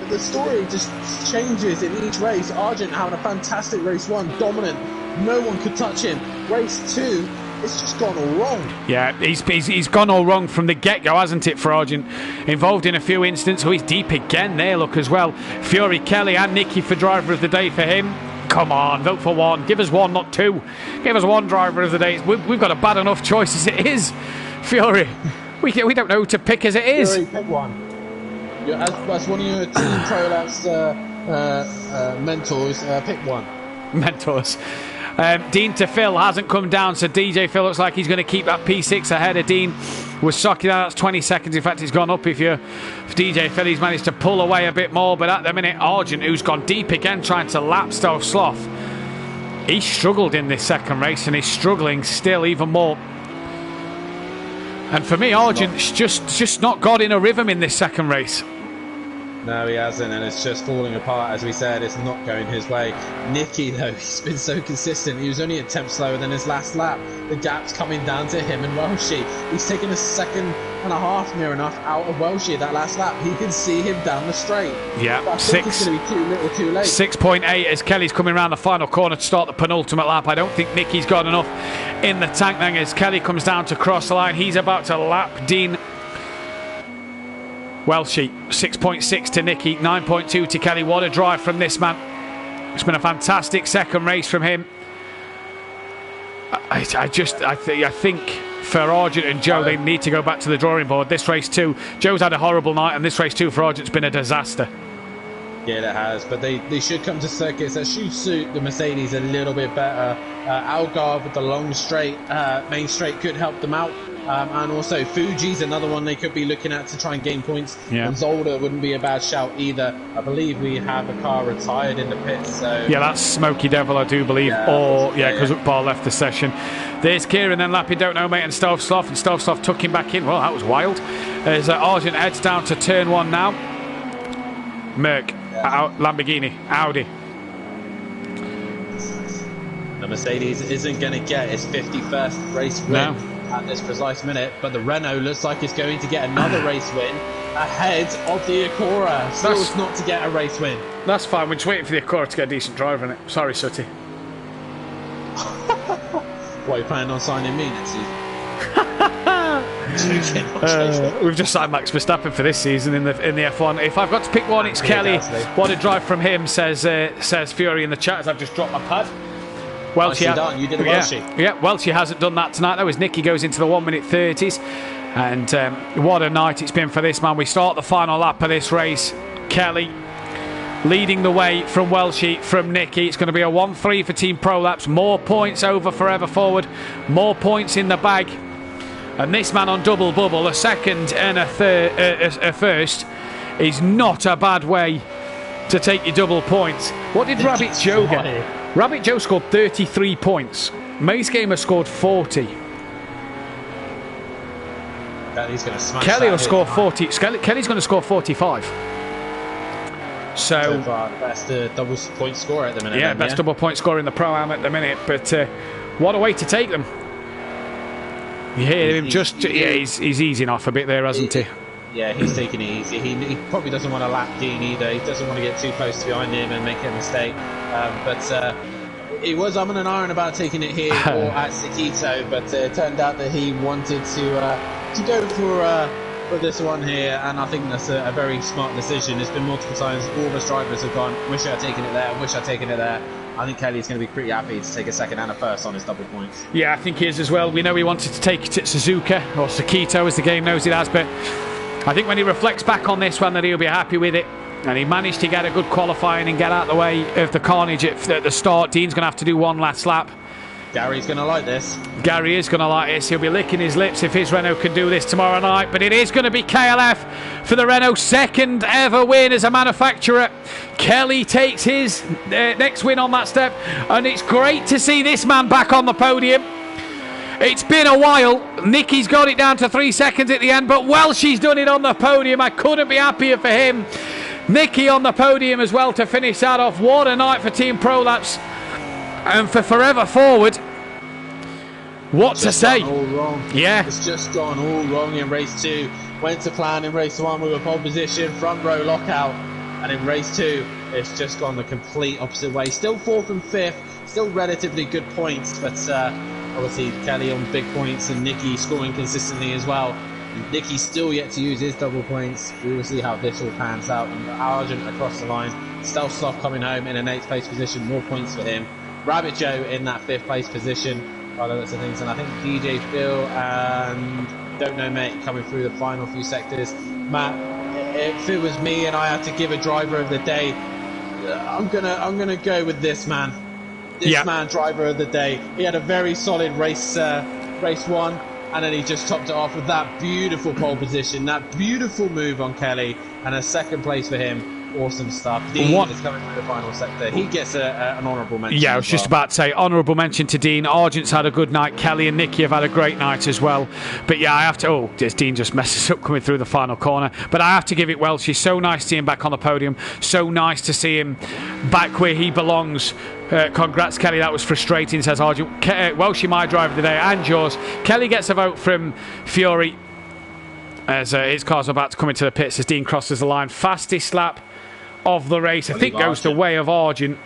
A: the story just changes in each race. Argent having a fantastic race 1, dominant. No one could touch him. Race 2, it's just gone all wrong.
B: Yeah, he's gone all wrong from the get-go, hasn't it, for Argent? Involved in a few incidents. Oh, he's deep again there, look, as well. Fury, Kelly and Nicky for driver of the day for him. Come on, vote for one. Give us one, not two. Give us one driver of the day. We've got a bad enough choice as it is. Fury, we don't know who to pick as it is.
A: Fury, pick one. As one of your Team Prolapse mentors, pick one.
B: Mentors. Dean to Phil hasn't come down, so DJ Phil looks like he's going to keep that P6 ahead of Dean. Was sucking out, that's 20 seconds. In fact, he's gone up if DJ Phil. He's managed to pull away a bit more, but at the minute, Argent, who's gone deep again, trying to lap Stealth Sloth. He struggled in this second race, and he's struggling still even more. And for me, Argent's just not got in a rhythm in this second race.
A: No, he hasn't, and it's just falling apart. As we said, it's not going his way. Nicky, though, he's been so consistent. He was only a tenth slower than his last lap. The gap's coming down to him and Welshie. He's taken a second and a half near enough out of Welshie that last lap. He can see him down the straight.
B: Yeah,
A: but I think it's going to be too little too late.
B: 6.8 as Kelly's coming around the final corner to start the penultimate lap. I don't think Nicky's got enough in the tank then as Kelly comes down to cross the line. He's about to lap Dean Welshie. 6.6 to Nicky, 9.2 to Kelly. What a drive from this man. It's been a fantastic second race from him. I think for Argent and Joe, they need to go back to the drawing board. This race too, Joe's had a horrible night, and this race too for Argent's been a disaster.
A: Yeah, it has, but they should come to circuits that should suit the Mercedes a little bit better. Algarve with the long straight, main straight could help them out. And also Fuji's another one they could be looking at to try and gain points.
B: Yeah.
A: And Zolder wouldn't be a bad shout either. I believe we have a car retired in the pits. So
B: yeah, that's Smoky Devil, I do believe. Because Ukbar left the session. There's Kieran, then lapping Don't Know Mate and Stovsloff, and Stovsloff took him back in. Well, that was wild. As Argent heads down to turn one now. Merc, Lamborghini, Audi.
A: The Mercedes isn't going to get its 51st race win at this precise minute, but the Renault looks like it's going to get another race win ahead of the Acura. Still not to get a race win.
B: That's fine, we're just waiting for the Acura to get a decent driver in it. Sorry, Sooty.
A: What, are you planning on signing me next season?
B: We've just signed Max Verstappen for this season in the F1. If I've got to pick one, it's Kelly. What a drive from him, says Fury in the chat as I've just dropped my pad. Welshie,
A: you did a Welshie.
B: Yeah, Welshie hasn't done that tonight though, as Nicky goes into the 1 minute 30s. And what a night it's been for this man. We start the final lap of this race. Kelly leading the way from Welshie, from Nicky. It's going to be a 1-3 for Team Prolapse. More points over Forever Forward. More points in the bag. And this man on double bubble, a second and a first, is not a bad way to take your double points. What did Rabbit Joe get? Rabbit Joe scored 33 points. Mace Gamer scored 40.
A: Kelly's going to smash
B: Kelly will score 40. Kelly's going to score 45. So
A: far, the best double point scorer at the minute.
B: Yeah, best double point scorer in the Pro-Am at the minute. But what a way to take them. You hear him he's easing off a bit there, hasn't he?
A: Yeah, he's taking it easy. He probably doesn't want to lap Dean either. He doesn't want to get too close to behind him and make a mistake. But he was umming and ahhing about taking it here or at Sakito, but it turned out that he wanted to go for this one here, and I think that's a very smart decision. It's been multiple times all the drivers have gone, wish I'd taken it there, wish I'd taken it there. I think Kelly's going to be pretty happy to take a second and a first on his double points. Yeah, I think he is as well. We know he wanted to take it at Suzuka, or Sakito as the game knows it as, but I think when he reflects back on this one that he'll be happy with it. And he managed to get a good qualifying and get out of the way of the carnage at the start. Dean's going to have to do one last lap. Gary's going to like this.
B: Gary is going to like this. He'll be licking his lips if his Renault can do this tomorrow night. But it is going to be KLF for the Renault's second ever win as a manufacturer. Kelly takes his next win on that step. And it's great to see this man back on the podium. It's been a while. Nicky's got it down to 3 seconds at the end. But Welshie's done it on the podium. I couldn't be happier for him. Nicky on the podium as well to finish that off. What a night for Team Prolapse. And for Forever Forward, what to say?
A: All wrong.
B: Yeah.
A: It's just gone all wrong in race 2. Went to plan in race 1 with a pole position, front row lockout. And in race 2, it's just gone the complete opposite way. Still 4th and 5th, still relatively good points. But obviously Kelly on big points and Nicky scoring consistently as well. Nicky's still yet to use his double points. We will see how this all pans out. And Argent across the line. Stelzloff coming home in an 8th place position. More points for him. Rabbit Joe in that 5th place position. By the looks of things. And I think DJ Phil and Don't Know Mate coming through the final few sectors. Matt, if it was me and I had to give a driver of the day, I'm gonna go with this man. This man, driver of the day. He had a very solid race 1. And then he just topped it off with that beautiful pole position, that beautiful move on Kelly, and a 2nd place for him. awesome stuff. Dean is coming through the final sector. He gets an honourable mention.
B: Yeah, I was just about to say honourable mention to Dean. Argent's had a good night. Kelly and Nikki have had a great night as well. But yeah, I have to. Oh, Dean just messes up coming through the final corner. But I have to give it well. She's so nice to see him back on the podium. So nice to see him back where he belongs. Congrats, Kelly. That was frustrating, says Argent. Welshie, my driver of the day, and yours. Kelly gets a vote from Fury as his car's about to come into the pits as Dean crosses the line. Fastest lap of the race, I think, goes the way of Argent.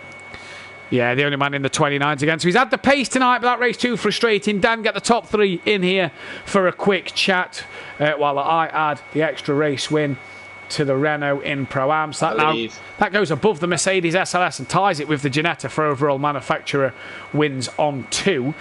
B: Yeah, the only man in the 29s again. So he's had the pace tonight, but that race too frustrating. Dan, get the top three in here for a quick chat while I add the extra race win to the Renault in Pro-Am. So that goes above the Mercedes SLS and ties it with the Ginetta for overall manufacturer wins on 2.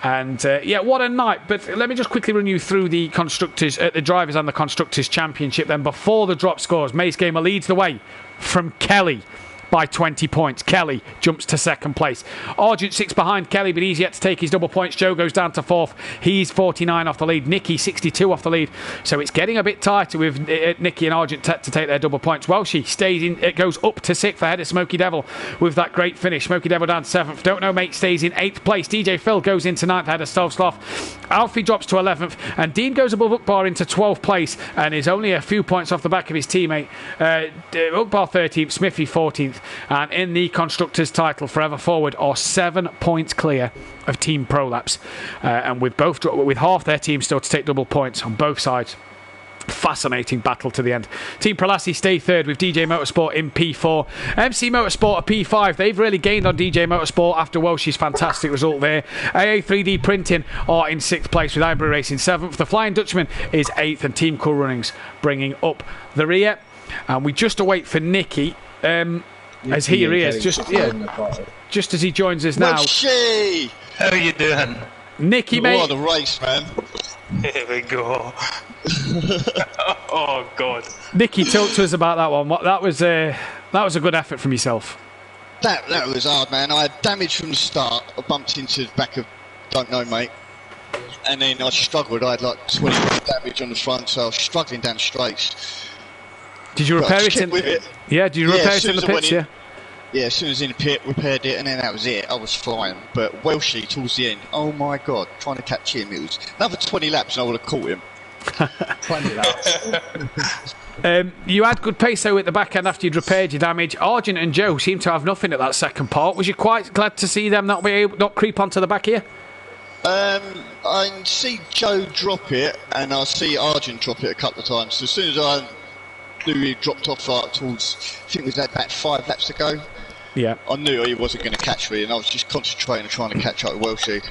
B: And yeah, what a night. But let me just quickly run you through the constructors, the drivers and the constructors championship. Then before the drop scores, Mace Gamer leads the way from Kelly by 20 points. Kelly jumps to second place. Argent 6 behind Kelly, but he's yet to take his double points. Joe goes down to 4th. He's 49 off the lead. Nicky 62 off the lead. So it's getting a bit tighter with Nicky and Argent to take their double points. Welshie stays in. It goes up to 6th ahead of Smoky Devil with that great finish. Smoky Devil down to 7th. Don't Know Mate stays in 8th place. DJ Phil goes into 9th ahead of Sloth. Alfie drops to 11th. And Dean goes above Ukbar into 12th place and is only a few points off the back of his teammate. Ukbar 13th. Smithy 14th. And in the constructors title forever forward are 7 points clear of Team Prolapse, and with half their team still to take double points on both sides. Fascinating battle to the end. Team Prolassi stay third with DJ Motorsport in P4. MC Motorsport are P5. They've really gained on DJ Motorsport after Welsh's fantastic result there. AA3D Printing are in 6th place with Ivory Racing 7th. The Flying Dutchman is 8th, and Team Cool Runnings bringing up the rear. And we just await for Nicky. As he is, just as he joins us now.
G: Welshie!
I: How are you doing?
B: Nicky, mate.
G: What a race, man.
I: Here we go. Oh, God.
B: Nicky, talk to us about that one. That was a good effort from yourself.
G: That was hard, man. I had damage from the start. I bumped into the back of Don't Know Mate. And then I struggled. I had like 20 damage on the front, so I was struggling down the straights.
B: Did you repair it? Yeah, did you repair it in the pits? Yeah,
G: as soon as in the pit, repaired it, and then that was it. I was flying. But Welshie, towards the end, oh my God, trying to catch him. It was another 20 laps, and I would have caught him.
A: 20 laps.
B: You had good pace though at the back end after you'd repaired your damage. Argent and Joe seemed to have nothing at that second part. Was you quite glad to see them not creep onto the back here?
G: I see Joe drop it, and I see Argent drop it a couple of times. So as soon as I knew he dropped off towards, I think it was about 5 laps to go.
B: Yeah.
G: I knew he wasn't going to catch me, and I was just concentrating on trying to catch up with Welshie.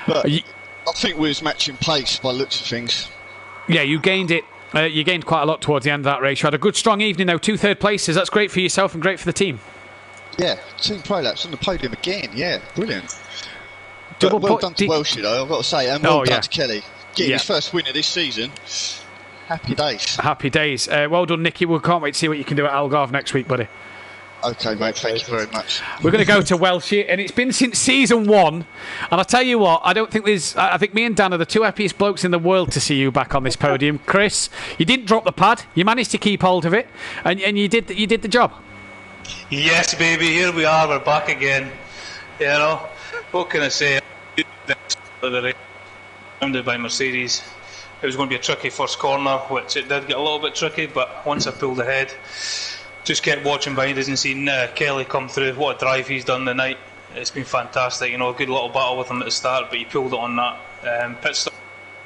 G: But I think we was matching pace by the looks of things.
B: Yeah, you gained it. You gained quite a lot towards the end of that race. You had a good, strong evening, though. 2 third places. That's great for yourself and great for the team.
G: Yeah, Team Prolapse on the podium again. Yeah, brilliant. Well done to Welshie, though, I've got to say, and well done to Kelly. Getting his first winner this season. Happy days.
B: Happy days. Well done, Nicky. We can't wait to see what you can do at Algarve next week, buddy.
G: Okay, mate. Thank you very much.
B: We're going to go to Welshie, and it's been since season 1. And I'll tell you what, I think me and Dan are the 2 happiest blokes in the world to see you back on this podium. Chris, you didn't drop the pad. You managed to keep hold of it, and you did the job.
I: Yes, baby. Here we are. We're back again. You know, what can I say? Surrounded by Mercedes. It was going to be a tricky first corner, which it did get a little bit tricky, but once I pulled ahead, just kept watching behind us and seeing Kelly come through. What a drive he's done tonight. It's been fantastic. You know, a good little battle with him at the start, but he pulled it on that pit stop.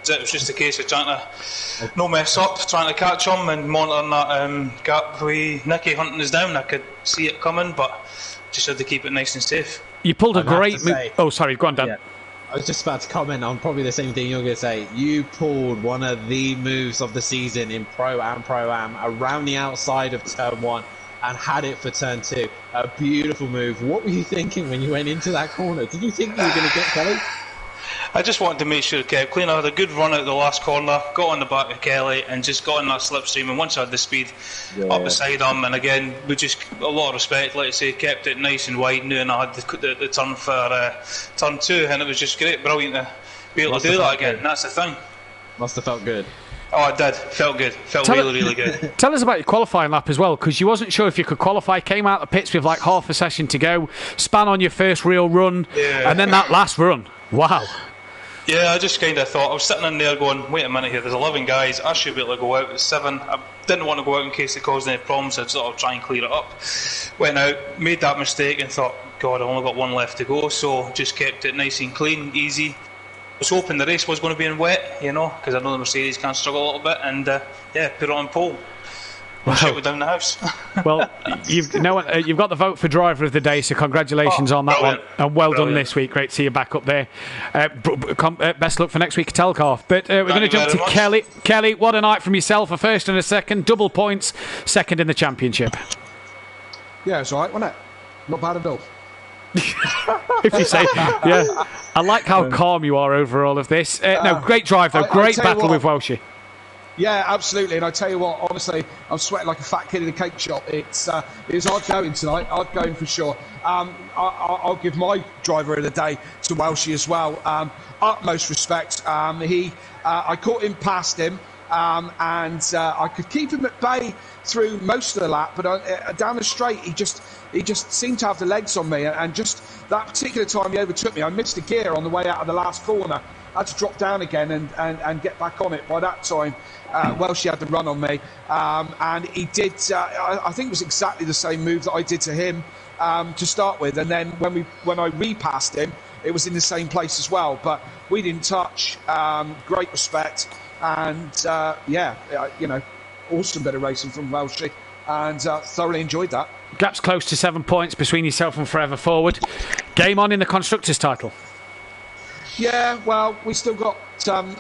I: It was just a case of trying to no mess up, trying to catch him and monitoring that gap with Nicky hunting us down. I could see it coming, but just had to keep it nice and safe.
B: You pulled a great move. Oh, sorry, go on, Dan.
A: Yeah. I was just about to comment on probably the same thing you're going to say. You pulled one of the moves of the season in Pro-Am around the outside of Turn 1 and had it for Turn 2. A beautiful move. What were you thinking when you went into that corner? Did you think you were going to get Kelly?
I: I just wanted to make sure it kept clean. I had a good run out the last corner, got on the back of Kelly and just got in that slipstream, and once I had the speed up beside him, and again with just a lot of respect, like I say, kept it nice and wide, and I had the turn for Turn 2, and it was just great, brilliant to be able to do that again. That's the thing.
A: Must have felt good.
I: Oh, it did. Felt good. Felt really good.
B: Tell us about your qualifying lap as well, because you wasn't sure if you could qualify. Came out the pits with like half a session to go. Span on your first real run, and then that last run. Wow.
I: Yeah, I just kind of thought, I was sitting in there going, wait a minute here, there's 11 guys, I should be able to go out at 7. I didn't want to go out in case it caused any problems, so I'd sort of try and clear it up. Went out, made that mistake and thought, God, I've only got one left to go, so just kept it nice and clean, easy. I was hoping the race was going to be in wet, you know, because I know the Mercedes can struggle a little bit, and put it on pole. Wow. Shit, we're down the house.
B: Well, you've got the vote for driver of the day, so congratulations on that one, and well done this week. Great to see you back up there. Best luck for next week at Telcorf. But we're going to jump to Kelly. Kelly, what a night from yourself, a first and a second, double points, second in the championship.
E: Yeah, it's all right, wasn't it? Not bad at all.
B: If you say, yeah. I like how calm you are over all of this. No, great drive though, great battle with Welshie.
E: Yeah, absolutely. And I tell you what, honestly, I'm sweating like a fat kid in a cake shop. It was hard going tonight, hard going for sure. I'll give my driver of the day to Welshie as well. Utmost respect. I caught him past him, and I could keep him at bay through most of the lap, but down the straight, he just seemed to have the legs on me. And just that particular time he overtook me, I missed a gear on the way out of the last corner. I had to drop down again and get back on it. By that time, Welshie had the run on me, and he did. I think it was exactly the same move that I did to him to start with, and then when I repassed him, it was in the same place as well. But we didn't touch. Great respect, and awesome bit of racing from Welshie, and thoroughly enjoyed that.
B: Gap's close to 7 points between yourself and Forever Forward. Game on in the constructors' title.
E: Yeah, well, we still got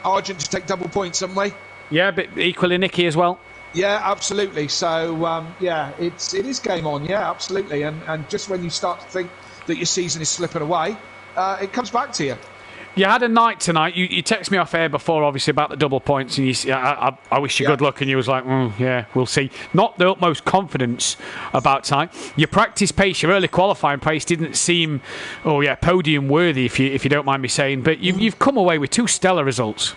E: Argent to take double points, haven't we?
B: Yeah, but equally Nicky as well.
E: Yeah, absolutely. So, it is game on. Yeah, absolutely. And just when you start to think that your season is slipping away, it comes back to you.
B: You had a night tonight. You texted me off air before, obviously, about the double points, and I wish you good luck, and you was like, yeah, we'll see. Not the utmost confidence about tonight. Your practice pace, your early qualifying pace didn't seem, podium worthy, if you don't mind me saying, but you've come away with 2 stellar results.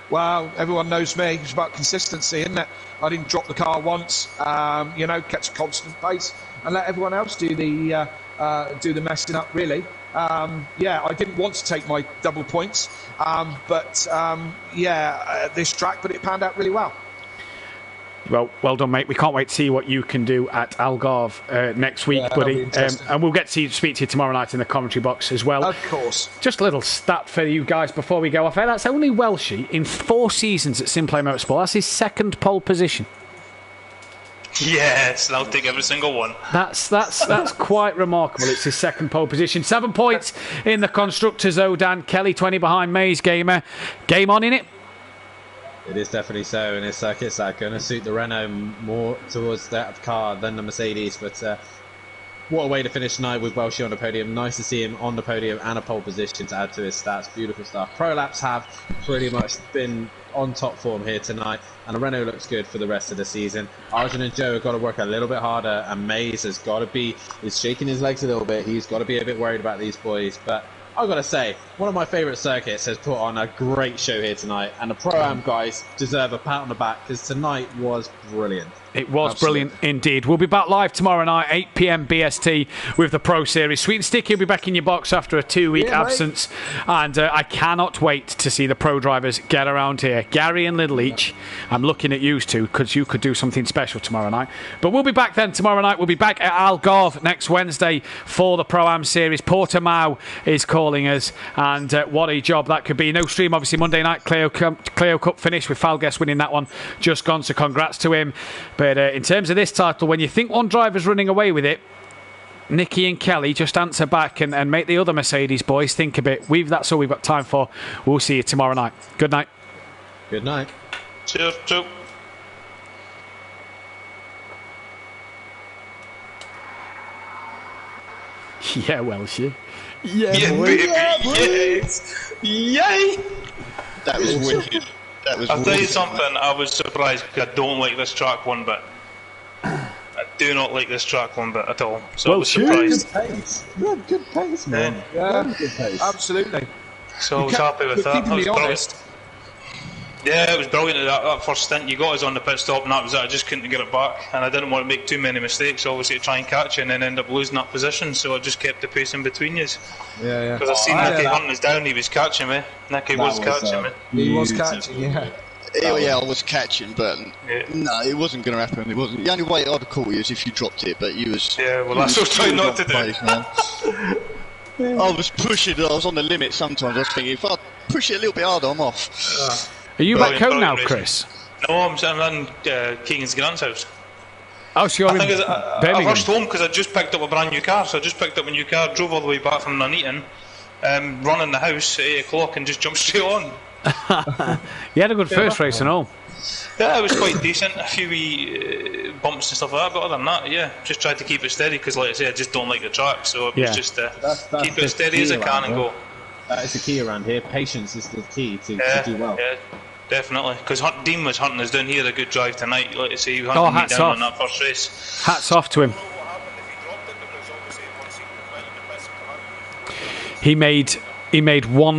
E: Well, everyone knows me. It's about consistency, isn't it? I didn't drop the car once. Kept a constant pace and let everyone else do the messing up, really. I didn't want to take my double points, this track, but it panned out really well.
B: Well done, mate. We can't wait to see what you can do at Algarve next week, buddy. And we'll get to speak to you tomorrow night in the commentary box as well.
E: Of course.
B: Just a little stat for you guys before we go off air. That's only Welshie in 4 seasons at SimPlay Motorsport. That's his second pole position.
I: Yes, and I'll take every single one.
B: That's quite remarkable. It's his second pole position. 7 points in the constructors, though, Dan. Kelly 20 behind Maze Gamer. Game on in it.
A: It is definitely so, and it's circuits that are going to suit the Renault more towards that car than the Mercedes. But what a way to finish tonight with Welshie on the podium. Nice to see him on the podium and a pole position to add to his stats. Beautiful stuff. Pro Laps have pretty much been on top form here tonight, and the Renault looks good for the rest of the season. Arjun and Joe have got to work a little bit harder, and Maze has got to he's shaking his legs a little bit. He's got to be a bit worried about these boys, but I've got to say, one of my favourite circuits has put on a great show here tonight, and the Pro-Am guys deserve a pat on the back, because tonight was brilliant.
B: It was brilliant indeed. We'll be back live tomorrow night, 8 p.m. BST, with the Pro Series. Sweet and Sticky will be back in your box after a 2-week absence, and I cannot wait to see the Pro drivers get around here. Gary and Little each, I'm looking at you two, because you could do something special tomorrow night. But we'll be back then tomorrow night. We'll be back at Algarve next Wednesday for the Pro-Am Series. Portimao is calling us, and what a job that could be. No stream, obviously, Monday night. Clio Cup finish with Falgues winning that one just gone, so congrats to him. But in terms of this title, when you think one driver's running away with it, Nicky and Kelly just answer back and make the other Mercedes boys think a bit. That's all we've got time for. We'll see you tomorrow night. Good night.
A: Good night.
I: Cheers. Cheers.
B: Yeah, Welshie. Yeah,
I: baby. Yes. Yay.
G: That was wicked.
I: I'll tell you something, I was surprised because I don't like this track one bit. I do not like this track one bit at all. So I was surprised.
A: You had good pace, man.
E: Yeah, good pace. Absolutely.
I: So I was happy with that.
E: Keeping me honest.
I: Yeah, it was brilliant. That first stint, you got us on the pit stop, and that was it. I just couldn't get it back, and I didn't want to make too many mistakes, obviously, to try and catch you and then end up losing that position. So I just kept the pace in between you.
E: Yeah.
I: Because I seen Nicky hunting us down. He was catching me. Nicky was catching me.
E: He was catching. Yeah.
G: Yeah, I was catching, but no, it wasn't going to happen. It wasn't. The only way I'd have caught you is if you dropped it, but you was.
I: Yeah, well, that's what I was trying not to do.
G: Pace, man. I was pushing. I was on the limit sometimes. I was thinking, if I push it a little bit harder, I'm off.
B: Are you back home now, Chris?
I: No, I'm in Keegan's grand's house.
B: Oh, so you're in
I: I rushed home because I just picked up a brand new car. So I just picked up a new car, drove all the way back from Nuneaton, run in the house at 8 o'clock and just jumped straight on.
B: You had a good first race and all.
I: Yeah, it was quite decent. A few wee bumps and stuff like that, but other than that, yeah, just tried to keep it steady because, like I say, I just don't like the track. So it was just keep it steady as I can and go.
A: That is the key around here. Patience is the key to do well.
I: Yeah, definitely. Because Dean was hunting us down here a good drive tonight. Like I say, he hunted me down on that first race.
B: Hats off to him. He made one